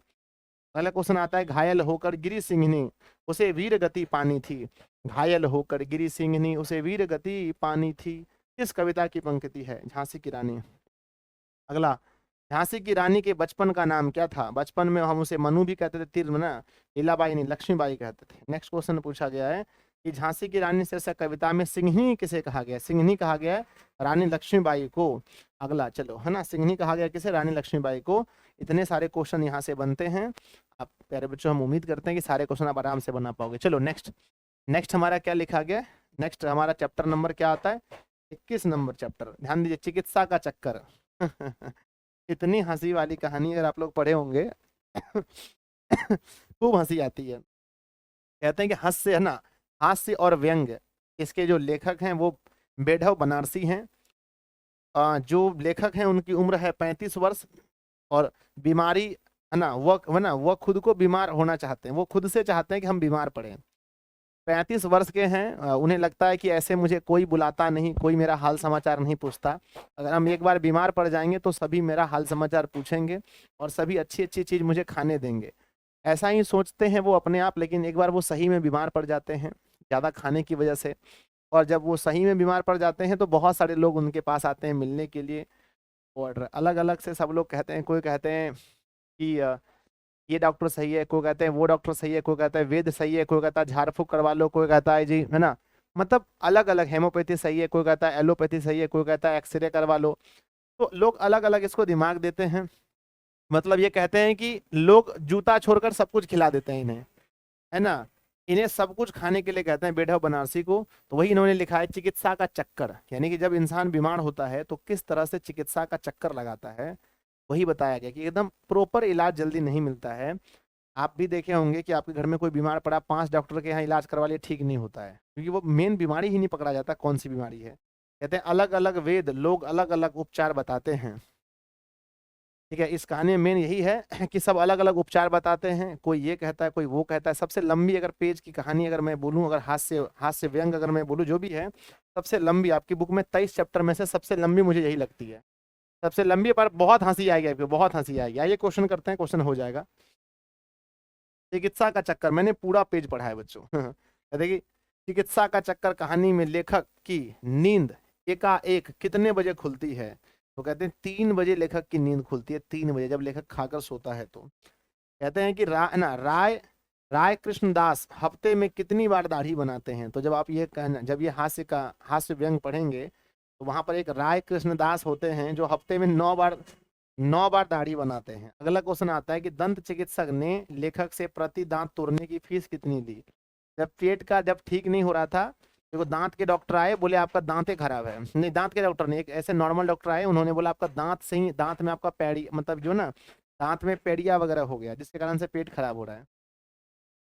अगला क्वेश्चन आता है घायल होकर गिरी सिंहनी उसे वीर गति पानी थी। घायल होकर गिरी सिंहनी उसे वीर गति पानी थी, किस कविता की पंक्ति है? झांसी की रानी। अगला, झांसी की रानी के बचपन का नाम क्या था? बचपन में हम उसे मनु भी कहते थे, तिर ना, लीलाबाई नहीं लक्ष्मीबाई कहते थे। नेक्स्ट क्वेश्चन पूछा गया है कि झांसी की रानी शीर्षक कविता में सिंहनी किसे कहा गया? सिंहनी कहा गया है रानी लक्ष्मीबाई को। अगला चलो, है ना, सिंहनी कहा गया किसे? रानी लक्ष्मीबाई को। इतने सारे क्वेश्चन यहाँ से बनते हैं। आप प्यारे बच्चों, हम उम्मीद करते हैं कि सारे क्वेश्चन आप आराम से बना पाओगे। चलो नेक्स्ट, नेक्स्ट हमारा क्या लिखा गया? नेक्स्ट हमारा चैप्टर नंबर क्या आता है? 21 नंबर चैप्टर। ध्यान दीजिए, चिकित्सा का चक्कर। इतनी हंसी वाली कहानी अगर आप लोग पढ़े होंगे खूब हंसी आती है। कहते हैं कि हास्य, है ना, हास्य और व्यंग, इसके जो लेखक हैं वो बेढव बनारसी हैं। जो लेखक हैं उनकी उम्र है 35 वर्ष और बीमारी, है ना, वो खुद को बीमार होना चाहते हैं, वो खुद से चाहते हैं कि हम बीमार पड़े। 35 वर्ष के हैं। उन्हें लगता है कि ऐसे मुझे कोई बुलाता नहीं, कोई मेरा हाल समाचार नहीं पूछता। अगर हम एक बार बीमार पड़ जाएंगे तो सभी मेरा हाल समाचार पूछेंगे और सभी अच्छी अच्छी चीज़ मुझे खाने देंगे। ऐसा ही सोचते हैं वो अपने आप, लेकिन एक बार वो सही में बीमार पड़ जाते हैं ज़्यादा खाने की वजह से। और जब वो सही में बीमार पड़ जाते हैं तो बहुत सारे लोग उनके पास आते हैं मिलने के लिए और अलग अलग से सब लोग कहते हैं। कोई कहते हैं कि ये डॉक्टर सही है, कोई कहते हैं वो डॉक्टर सही है, कोई कहता है वेद सही है, कोई कहता है झाड़ फूक करवा लो, कोई कहता है जी, है ना, मतलब अलग अलग, हेमोपैथी सही है, कोई कहता है एलोपैथी सही है, कोई कहता है एक्सरे करवा लो। तो लोग अलग अलग इसको दिमाग देते हैं। मतलब ये कहते हैं कि लोग जूता छोड़कर सब कुछ खिला देते हैं इन्हें, है ना, इन्हें सब कुछ खाने के लिए कहते हैं बेढब बनारसी को। तो वही इन्होंने लिखा है चिकित्सा का चक्कर, यानी कि जब इंसान बीमार होता है तो किस तरह से चिकित्सा का चक्कर लगाता है, वही बताया गया कि एकदम प्रॉपर इलाज जल्दी नहीं मिलता है। आप भी देखे होंगे कि आपके घर में कोई बीमार पड़ा, 5 डॉक्टर के यहाँ इलाज करवा लिए, ठीक नहीं होता है, क्योंकि वो मेन बीमारी ही नहीं पकड़ा जाता कौन सी बीमारी है। कहते हैं अलग अलग वेद, लोग अलग अलग उपचार बताते हैं। ठीक है, इस कहानी में मेन यही है कि सब अलग अलग उपचार बताते हैं, कोई ये कहता है कोई वो कहता है। सबसे लंबी अगर पेज की कहानी अगर मैं बोलूं, अगर हास्य व्यंग अगर मैं बोलूं, जो भी है सबसे लंबी आपकी बुक में 23 चैप्टर में से सबसे लंबी मुझे यही लगती है, सबसे लंबी, पर बहुत हंसी आएगी आपको, बहुत हंसी आएगी। आइए क्वेश्चन करते हैं, क्वेश्चन हो जाएगा। चिकित्सा का चक्कर, मैंने पूरा पेज पढ़ा है बच्चों कहते कि चिकित्सा का चक्कर कहानी में लेखक की नींद एकाएक कितने बजे खुलती है? तो कहते हैं 3 बजे लेखक की नींद खुलती है, 3 बजे, जब लेखक खाकर सोता है। तो कहते हैं कि राय कृष्णदास हफ्ते में कितनी बार दाढ़ी बनाते हैं? तो जब आप ये कहना, जब ये हास्य व्यंग पढ़ेंगे तो वहां पर एक राय कृष्णदास होते हैं जो हफ्ते में 9 बार दाढ़ी बनाते हैं। अगला क्वेश्चन आता है कि दंत चिकित्सक ने लेखक से प्रति दांत तोड़ने की फीस कितनी ली? जब पेट का जब ठीक नहीं हो रहा था, देखो दांत के डॉक्टर आए, बोले आपका दांत ही खराब है। नहीं, दांत के डॉक्टर नहीं, एक ऐसे नॉर्मल डॉक्टर आए, उन्होंने बोला आपका दांत से ही, दांत में आपका पैड़ी, मतलब जो ना दांत में पेड़िया वगैरह हो गया, जिसके कारण से पेट खराब हो रहा है।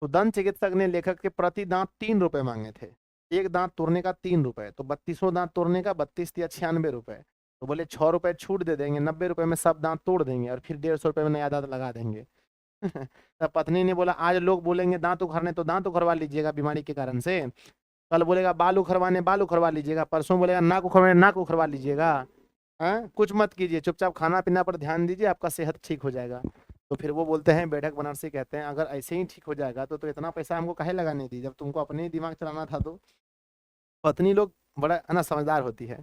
तो दंत चिकित्सक ने लेखक के प्रति दांत 3 रुपए मांगे थे, एक दांत तोड़ने का 3 रुपए, तो 32 दांत तोड़ने का 32 या 96 रुपए। तो बोले 6 रुपए छूट दे देंगे, 90 रुपए में सब दांत तोड़ देंगे और फिर 150 रुपए में नया दांत लगा देंगे तब पत्नी ने बोला आज लोग बोलेंगे दांत उखड़ने, तो दांत उखड़वा लीजिएगा बीमारी के कारण से, कल बोलेगा बाल उखड़वाने, बाल उखड़वा लीजिएगा, परसों बोलेगा नाक उखड़वाने, नाक उखड़वा लीजिएगा। कुछ मत कीजिए, चुपचाप खाना पीना पर ध्यान दीजिए, आपका सेहत ठीक हो जाएगा। तो फिर वो बोलते हैं, बेढक बनारसी कहते हैं, अगर ऐसे ही ठीक हो जाएगा तो इतना पैसा हमको काहे लगाने दी, जब तुमको अपने ही दिमाग चलाना था। तो पत्नी लोग बड़ा है ना समझदार होती है।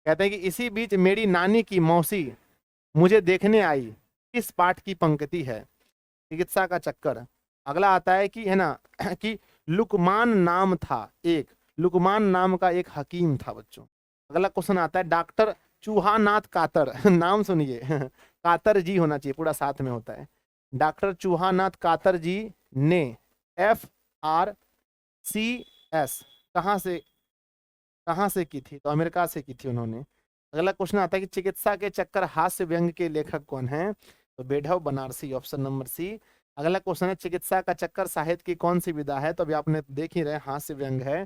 कहते हैं कि इसी बीच मेरी नानी की मौसी मुझे देखने आई, किस पाठ की पंक्ति है? चिकित्सा का चक्कर। अगला आता है कि, है ना कि लुकमान नाम था एक, लुकमान नाम का एक हकीम था बच्चों। अगला क्वेश्चन आता है डॉक्टर चूहानाथ कातर नाम सुनिए कातर जी होना चाहिए, पूरा साथ में होता है। डॉक्टर चूहानाथ कातर जी ने FRCS कहाँ से की थी? तो अमेरिका से की थी उन्होंने। अगला क्वेश्चन आता है कि चिकित्सा के चक्कर हास्य व्यंग के लेखक कौन हैं? तो बेढब बनारसी, ऑप्शन नंबर सी। अगला क्वेश्चन है चिकित्सा का चक्कर साहित्य की कौन सी विधा है? तो अभी आपने देख ही रहे, हास्य व्यंग है।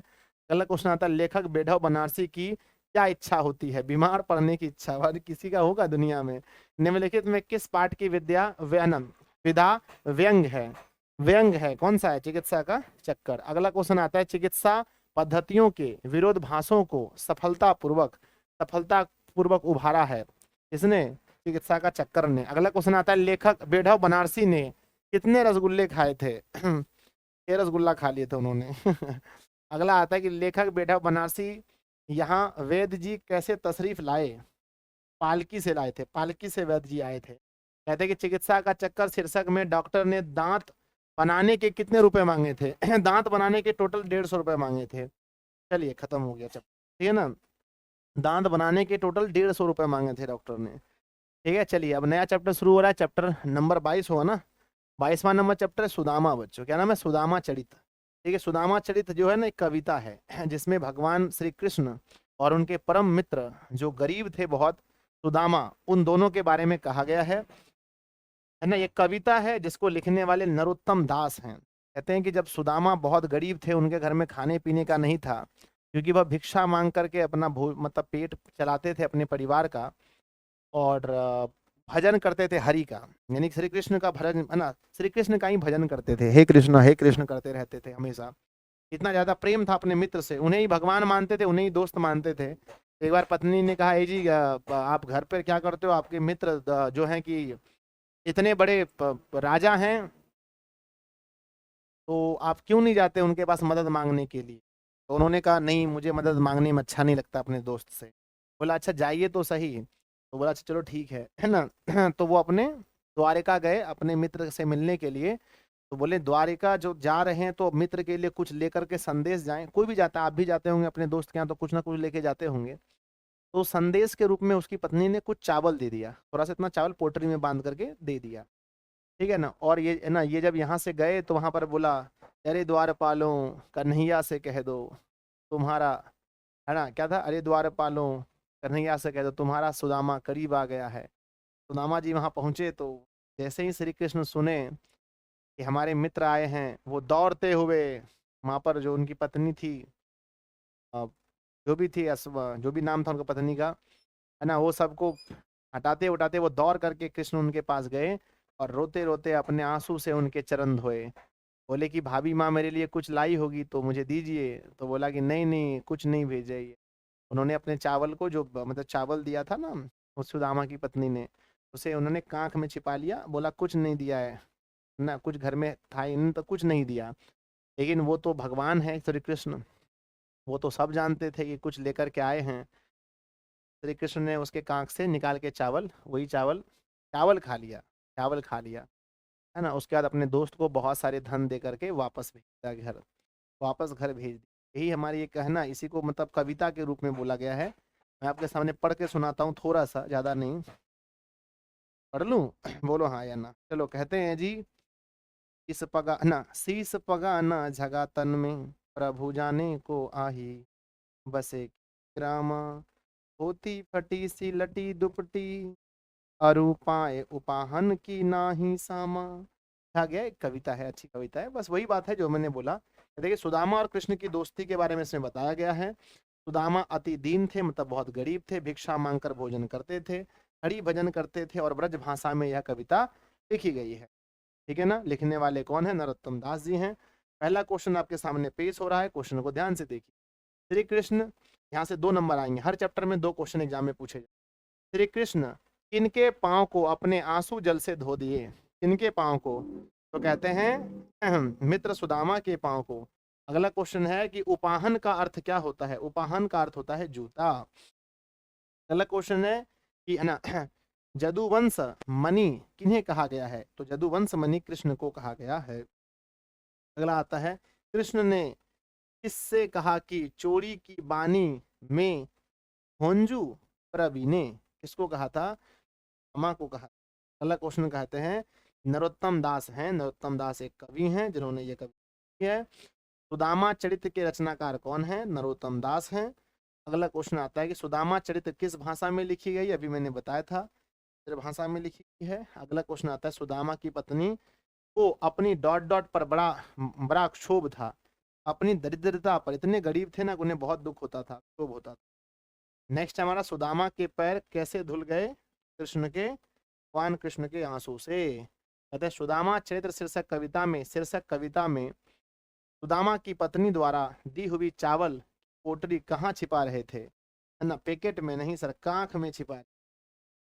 अगला क्वेश्चन आता है लेखक बेढब बनारसी की क्या इच्छा होती है? बीमार पड़ने की इच्छा, और किसी का होगा दुनिया में? निम्नलिखित में किस पाठ की विधा व्यंग है? व्यंग है, कौन सा है? चिकित्सा का चक्कर। अगला क्वेश्चन आता है चिकित्सा पद्धतियों के विरोधाभासों को सफलतापूर्वक उभारा है इसने? चिकित्सा का चक्कर ने। अगला क्वेश्चन आता है लेखक बेढब बनारसी ने कितने रसगुल्ले खाए थे? 6 रसगुल्ला खा लिए थे उन्होंने अगला आता है कि लेखक बेढब बनारसी यहाँ वैद्य जी कैसे तशरीफ लाए? पालकी से लाए थे, पालकी से वैद्य जी आए थे। कहते हैं कि चिकित्सा का चक्कर शीर्षक में डॉक्टर ने दांत बनाने के कितने रुपए मांगे थे? दांत बनाने के टोटल 150 रुपए मांगे थे। चलिए खत्म हो गया चैप्टर, ठीक है ना। दांत बनाने के टोटल 150 रुपए मांगे थे डॉक्टर ने। ठीक है, चलिए अब नया चैप्टर शुरू हो रहा है, चैप्टर नंबर 22 होगा ना, 22वां नंबर चैप्टर है सुदामा बच्चों। क्या नाम है? सुदामा चरित। ठीक है, सुदामा चरित जो है ना एक कविता है जिसमें भगवान श्री कृष्ण और उनके परम मित्र जो गरीब थे बहुत, सुदामा, उन दोनों के बारे में कहा गया है ना। ये कविता है जिसको लिखने वाले नरोत्तम दास हैं। कहते हैं कि जब सुदामा बहुत गरीब थे, उनके घर में खाने पीने का नहीं था, क्योंकि वह भिक्षा मांग करके अपना मतलब पेट चलाते थे अपने परिवार का, और भजन करते थे हरि का, यानी श्री कृष्ण का भजन, है ना, श्री कृष्ण का ही भजन करते थे, हे कृष्ण करते रहते थे हमेशा। इतना ज्यादा प्रेम था अपने मित्र से, उन्हें ही भगवान मानते थे, उन्हें ही दोस्त मानते थे। एक बार पत्नी ने कहा, हे जी आप घर पर क्या करते हो? आपके मित्र जो हैं कि इतने बड़े राजा हैं, तो आप क्यों नहीं जाते उनके पास मदद मांगने के लिए? तो उन्होंने कहा नहीं, मुझे मदद मांगने में अच्छा नहीं लगता अपने दोस्त से। बोला अच्छा जाइए तो सही। तो बोला अच्छा चलो ठीक है ना तो वो अपने द्वारिका गए अपने मित्र से मिलने के लिए। तो बोले द्वारिका जो जा रहे हैं तो मित्र के लिए कुछ लेकर के संदेश जाएं, कोई भी जाता है, आप भी जाते होंगे अपने दोस्त के यहाँ तो कुछ ना कुछ लेके जाते होंगे। तो संदेश के रूप में उसकी पत्नी ने कुछ चावल दे दिया, थोड़ा सा इतना चावल पोटरी में बांध करके दे दिया, ठीक है ना। और ये है ना, ये जब यहाँ से गए तो वहां पर बोला, अरे द्वारपालों कन्हैया से कह दो तुम्हारा, है ना, क्या था, अरे द्वारपालों कन्हैया से कह दो तुम्हारा सुदामा करीब आ गया है। सुदामा जी वहां पहुंचे तो जैसे ही श्री कृष्ण सुने कि हमारे मित्र आए हैं, वो दौड़ते हुए वहां पर जो उनकी पत्नी थी, अ, जो भी थी, जो भी नाम था उनका पत्नी का, है ना, वो सबको हटाते उठाते वो दौड़ करके कृष्ण उनके पास गए और रोते रोते अपने आंसू से उनके चरण धोए। बोले कि भाभी माँ मेरे लिए कुछ लाई होगी तो मुझे दीजिए। तो बोला कि नहीं नहीं, कुछ नहीं भेजे ये। उन्होंने अपने चावल को, जो मतलब चावल दिया था ना उस सुदामा की पत्नी ने, उसे उन्होंने कांख में छिपा लिया, बोला कुछ नहीं दिया है ना, कुछ घर में था ही नहीं तो कुछ नहीं दिया। लेकिन वो तो भगवान है श्री कृष्ण, वो तो सब जानते थे कि कुछ लेकर के आए हैं। श्री कृष्ण ने उसके कांख से निकाल के चावल, वही चावल चावल खा लिया, चावल खा लिया, है ना। उसके बाद अपने दोस्त को बहुत सारे धन दे करके वापस भेज दिया घर, वापस घर भेज दिया। यही हमारी ये कहना, इसी को मतलब कविता के रूप में बोला गया है। मैं आपके सामने पढ़ के सुनाता हूँ, थोड़ा सा, ज्यादा नहीं। पढ़ लूं? बोलो हाँ या ना। चलो, कहते हैं जी, इस पगा ना शीस पगा ना झगा तन में, प्रभु जाने को आही, बसे रामा, होती फटी सी लटी दुपटी, अरूपाए उपाहन की नाही सामा। आ गया, एक कविता है, अच्छी कविता है। बस वही बात है जो मैंने बोला। देखिए, सुदामा और कृष्ण की दोस्ती के बारे में इसमें बताया गया है। सुदामा अति दीन थे, मतलब बहुत गरीब थे, भिक्षा मांगकर भोजन करते थे, हरि भजन करते थे, और ब्रज भाषा में यह कविता लिखी गई है, ठीक है ना। लिखने वाले कौन है? नरोत्तम दास जी हैं। पहला क्वेश्चन आपके सामने पेश हो रहा है, क्वेश्चन को ध्यान से देखिए। श्री कृष्ण, यहाँ से 2 नंबर आएंगे, हर चैप्टर में 2 क्वेश्चन एग्जाम में पूछे जाए। श्री कृष्ण किनके पांव को अपने आंसू जल से धो दिए? किनके पांव को? तो कहते हैं मित्र सुदामा के पांव को। अगला क्वेश्चन है कि उपाहन का अर्थ क्या होता है? उपाहन का अर्थ होता है जूता। अगला क्वेश्चन है कि, है ना, जदुवंश मणि किन्हें कहा गया है? तो जदुवंश मणि कृष्ण को कहा गया है। अगला आता है, कृष्ण ने किससे कहा कि चोरी की बानी में होंजू प्रवीणे? किसको कहा था? अमा को कहा। अगला क्वेश्चन कहते हैं, नरोत्तम दास हैं, नरोत्तम दास एक कवि हैं जिन्होंने ये कविता लिखी है। सुदामा चरित्र के रचनाकार कौन है? नरोत्तम दास हैं। अगला क्वेश्चन आता है कि सुदामा चरित्र किस भाषा में लिखी गई? अभी मैंने बताया था, भाषा में लिखी गई है। अगला क्वेश्चन आता है, सुदामा की पत्नी को अपनी डॉट डॉट पर बड़ा बड़ा क्षोभ था, अपनी दरिद्रता पर, इतने गरीब थे ना, उन्हें बहुत दुख होता था, क्षोभ होता था। नेक्स्ट हमारा, सुदामा के पैर कैसे धुल गए? कृष्ण के, भगवान कृष्ण के आंसू से। कहते हैं, सुदामा चरित्र शीर्षक कविता में सुदामा की पत्नी द्वारा दी हुई चावल पोटली कहाँ छिपा रहे थे? है ना, पैकेट में नहीं सर, कांख में छिपा।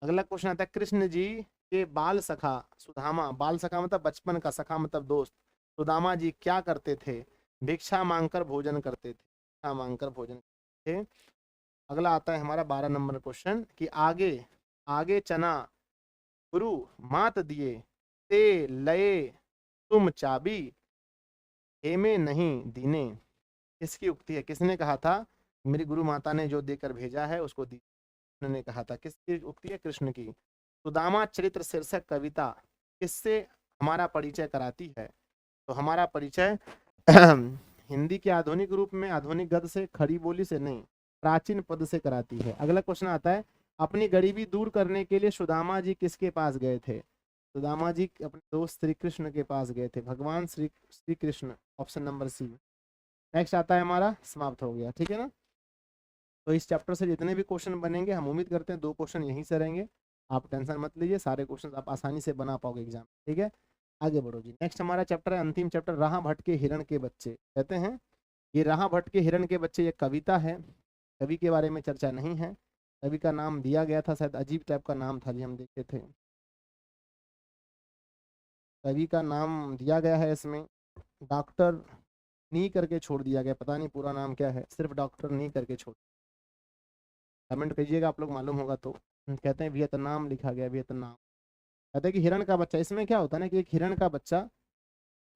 अगला क्वेश्चन आता है, कृष्ण जी के बाल सखा सुदामा, बाल सखा मतलब बचपन का, सखा मतलब दोस्त, सुदामा जी क्या करते थे? भिक्षा मांगकर भोजन करते थे, भिक्षा मांगकर भोजन करते थे। अगला आता है हमारा 12 नंबर क्वेश्चन कि आगे आगे चना गुरु मात दिए, ते लये तुम चाबी, हेमे नहीं दीने। किसकी उक्ति है? किसने कहा था मेरी गुरु माता ने जो देकर भेजा है उसको दी? ने कहा था। किसकी उक्ति है? कृष्ण की। सुदामा चरित्र शीर्षक कविता किससे हमारा परिचय कराती है? तो हमारा परिचय हिंदी के आधुनिक रूप में, आधुनिक गद्य से, खड़ी बोली से नहीं, प्राचीन पद से कराती है। अगला क्वेश्चन आता है, अपनी गरीबी दूर करने के लिए सुदामा जी किसके पास गए थे? सुदामा जी अपने दोस्त श्री कृष्ण के पास गए थे, भगवान Shri Krishna, option number C. Next आता है हमारा, समाप्त हो गया, ठीक है ना। तो इस चैप्टर से जितने भी क्वेश्चन बनेंगे, हम उम्मीद करते हैं 2 क्वेश्चन यहीं से रहेंगे। आप टेंशन मत लीजिए, सारे क्वेश्चन आप आसानी से बना पाओगे एग्जाम, ठीक है। आगे बढ़ो जी। नेक्स्ट हमारा चैप्टर है, अंतिम चैप्टर, राह भटके हिरण के बच्चे। कहते हैं ये राह भटके हिरण के बच्चे, ये कविता है। कवि के बारे में चर्चा नहीं है। कवि का नाम दिया गया था, शायद अजीब टाइप का नाम था जी, हम देखे थे। कवि का नाम दिया गया है इसमें, डॉक्टर नी करके छोड़ दिया गया, पता नहीं पूरा नाम क्या है, सिर्फ डॉक्टर नी करके छोड़। कमेंट कीजिएगा आप लोग, मालूम होगा तो। कहते हैं वियतनाम लिखा गया, वियतनाम। कहते हैं कि हिरण का बच्चा, इसमें क्या होता है ना कि एक हिरण का बच्चा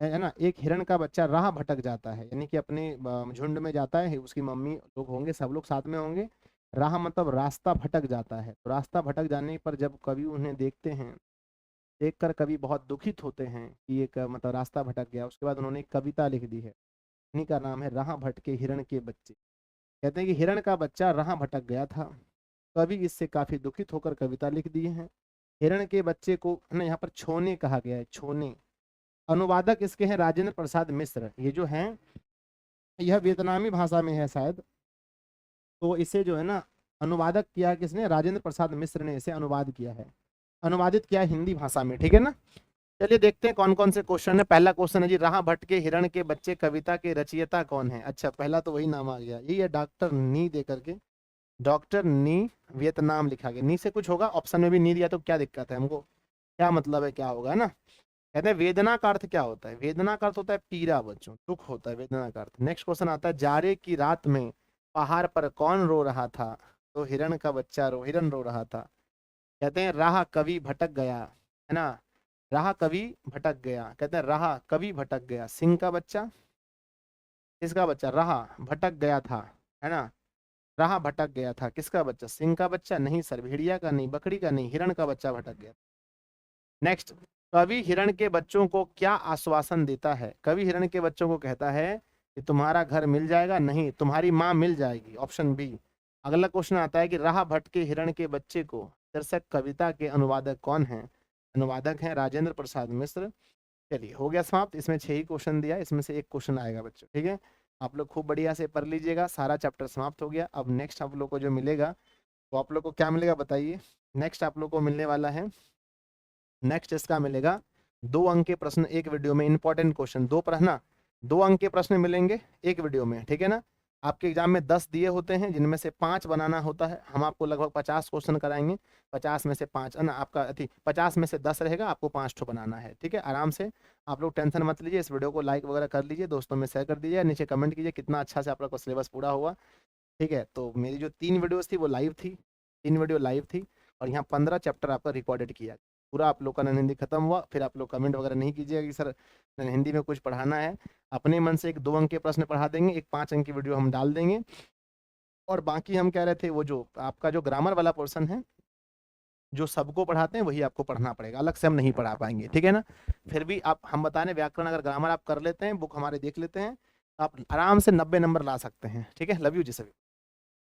है ना, एक हिरण का बच्चा राह भटक जाता है, यानी कि अपने झुंड में जाता है, उसकी मम्मी लोग होंगे, सब लोग साथ में होंगे, राह मतलब रास्ता भटक जाता है। तो रास्ता भटक जाने पर जब कवि उन्हें देखते हैं, देखकर कवि बहुत दुखित होते हैं कि एक मतलब रास्ता भटक गया। उसके बाद उन्होंने एक कविता लिख दी है, इन्हीं का नाम है राह भटके हिरण के बच्चे। कहते हैं कि हिरण का बच्चा राह भटक गया था, कवि इससे काफी दुखित होकर कविता लिख दिए हैं। हिरण के बच्चे को ना यहाँ पर छोने कहा गया है, छोने। अनुवादक इसके हैं राजेंद्र प्रसाद मिश्र। ये जो हैं यह वियतनामी भाषा में है शायद, तो इसे जो है ना अनुवादक किया है किसने, राजेंद्र प्रसाद मिश्र ने इसे अनुवाद किया है, अनुवादित किया है हिंदी भाषा में, ठीक है ना। चलिए देखते हैं कौन कौन से क्वेश्चन है। पहला क्वेश्चन है जी, राह भटके हिरण के बच्चे कविता के रचयिता कौन है। अच्छा, पहला तो वही नाम आ गया, यही है डॉक्टर नी दे करके, डॉक्टर नी, वियतनाम लिखा गया, नी से कुछ होगा, ऑप्शन में भी नी दिया तो क्या दिक्कत है हमको, क्या मतलब है, क्या होगा ना। कहते हैं वेदना का अर्थ क्या होता है, वेदना का अर्थ होता है पीड़ा बच्चों, दुख होता है वेदना का अर्थ। नेक्स्ट क्वेश्चन आता है, जाड़े की रात में पहाड़ पर कौन रो रहा था। तो हिरण का बच्चा हिरण रो रहा था। कहते हैं राह कवि भटक गया, है ना, राह कवि भटक गया। कहते हैं राह कवि भटक गया, सिंह का बच्चा, किसका बच्चा, राह भटक गया था, है ना, राह भटक गया था, किसका बच्चा, सिंह का बच्चा, नहीं सर, भेड़िया का नहीं, बकरी का नहीं, हिरण का बच्चा भटक गया। नेक्स्ट, कवि हिरण के बच्चों को क्या आश्वासन देता है। कवि हिरण के बच्चों को कहता है कि तुम्हारा घर मिल जाएगा, नहीं तुम्हारी माँ मिल जाएगी, ऑप्शन बी। अगला क्वेश्चन आता है कि राह भटके हिरण के बच्चे को शीर्षक कविता के अनुवादक कौन है। अनुवादक हैं राजेंद्र प्रसाद मिश्र। चलिए हो गया समाप्त। इसमें 6 ही क्वेश्चन दिया, इसमें से एक क्वेश्चन आएगा बच्चों, ठीक है। आप लोग खूब बढ़िया से पढ़ लीजिएगा, सारा चैप्टर समाप्त हो गया। अब नेक्स्ट आप लोग को जो मिलेगा, तो आप लोग को क्या मिलेगा बताइए। नेक्स्ट आप लोग को मिलने वाला है, नेक्स्ट इसका मिलेगा 2 अंक के प्रश्न एक वीडियो में, इंपॉर्टेंट क्वेश्चन, 2 प्रश्न, 2 अंक के प्रश्न मिलेंगे एक वीडियो में, ठीक है ना। आपके एग्जाम में 10 दिए होते हैं, जिनमें से 5 बनाना होता है। हम आपको लगभग 50 क्वेश्चन कराएंगे, 50 में से 5 ना आपका 50 में से 10 रहेगा, आपको 5 ठो बनाना है, ठीक है। आराम से आप लोग टेंशन मत लीजिए, इस वीडियो को लाइक वगैरह कर लीजिए, दोस्तों में शेयर कर दीजिए, नीचे कमेंट कीजिए कितना अच्छा से आप लोग का सिलेबस पूरा हुआ, ठीक है। तो मेरी जो 3 वीडियोस थी वो लाइव थी, 3 वीडियो लाइव थी, और यहाँ 15 चैप्टर आपका रिकॉर्डेड किया पूरा। आप लोग का नन हिंदी खत्म हुआ, फिर आप लोग कमेंट वगैरह नहीं कीजिएगा कि सर नन हिंदी में कुछ पढ़ाना है। अपने मन से एक 2 अंक के प्रश्न पढ़ा देंगे, एक 5 अंक की वीडियो हम डाल देंगे, और बाकी हम कह रहे थे वो जो आपका जो ग्रामर वाला पोर्शन है, जो सबको पढ़ाते हैं वही आपको पढ़ना पड़ेगा, अलग से हम नहीं पढ़ा पाएंगे, ठीक है ना। फिर भी आप हम बता रहे व्याकरण अगर ग्रामर आप कर लेते हैं, बुक हमारे देख लेते हैं, आप आराम से 90 नंबर ला सकते हैं, ठीक है। लव यू जी सभी।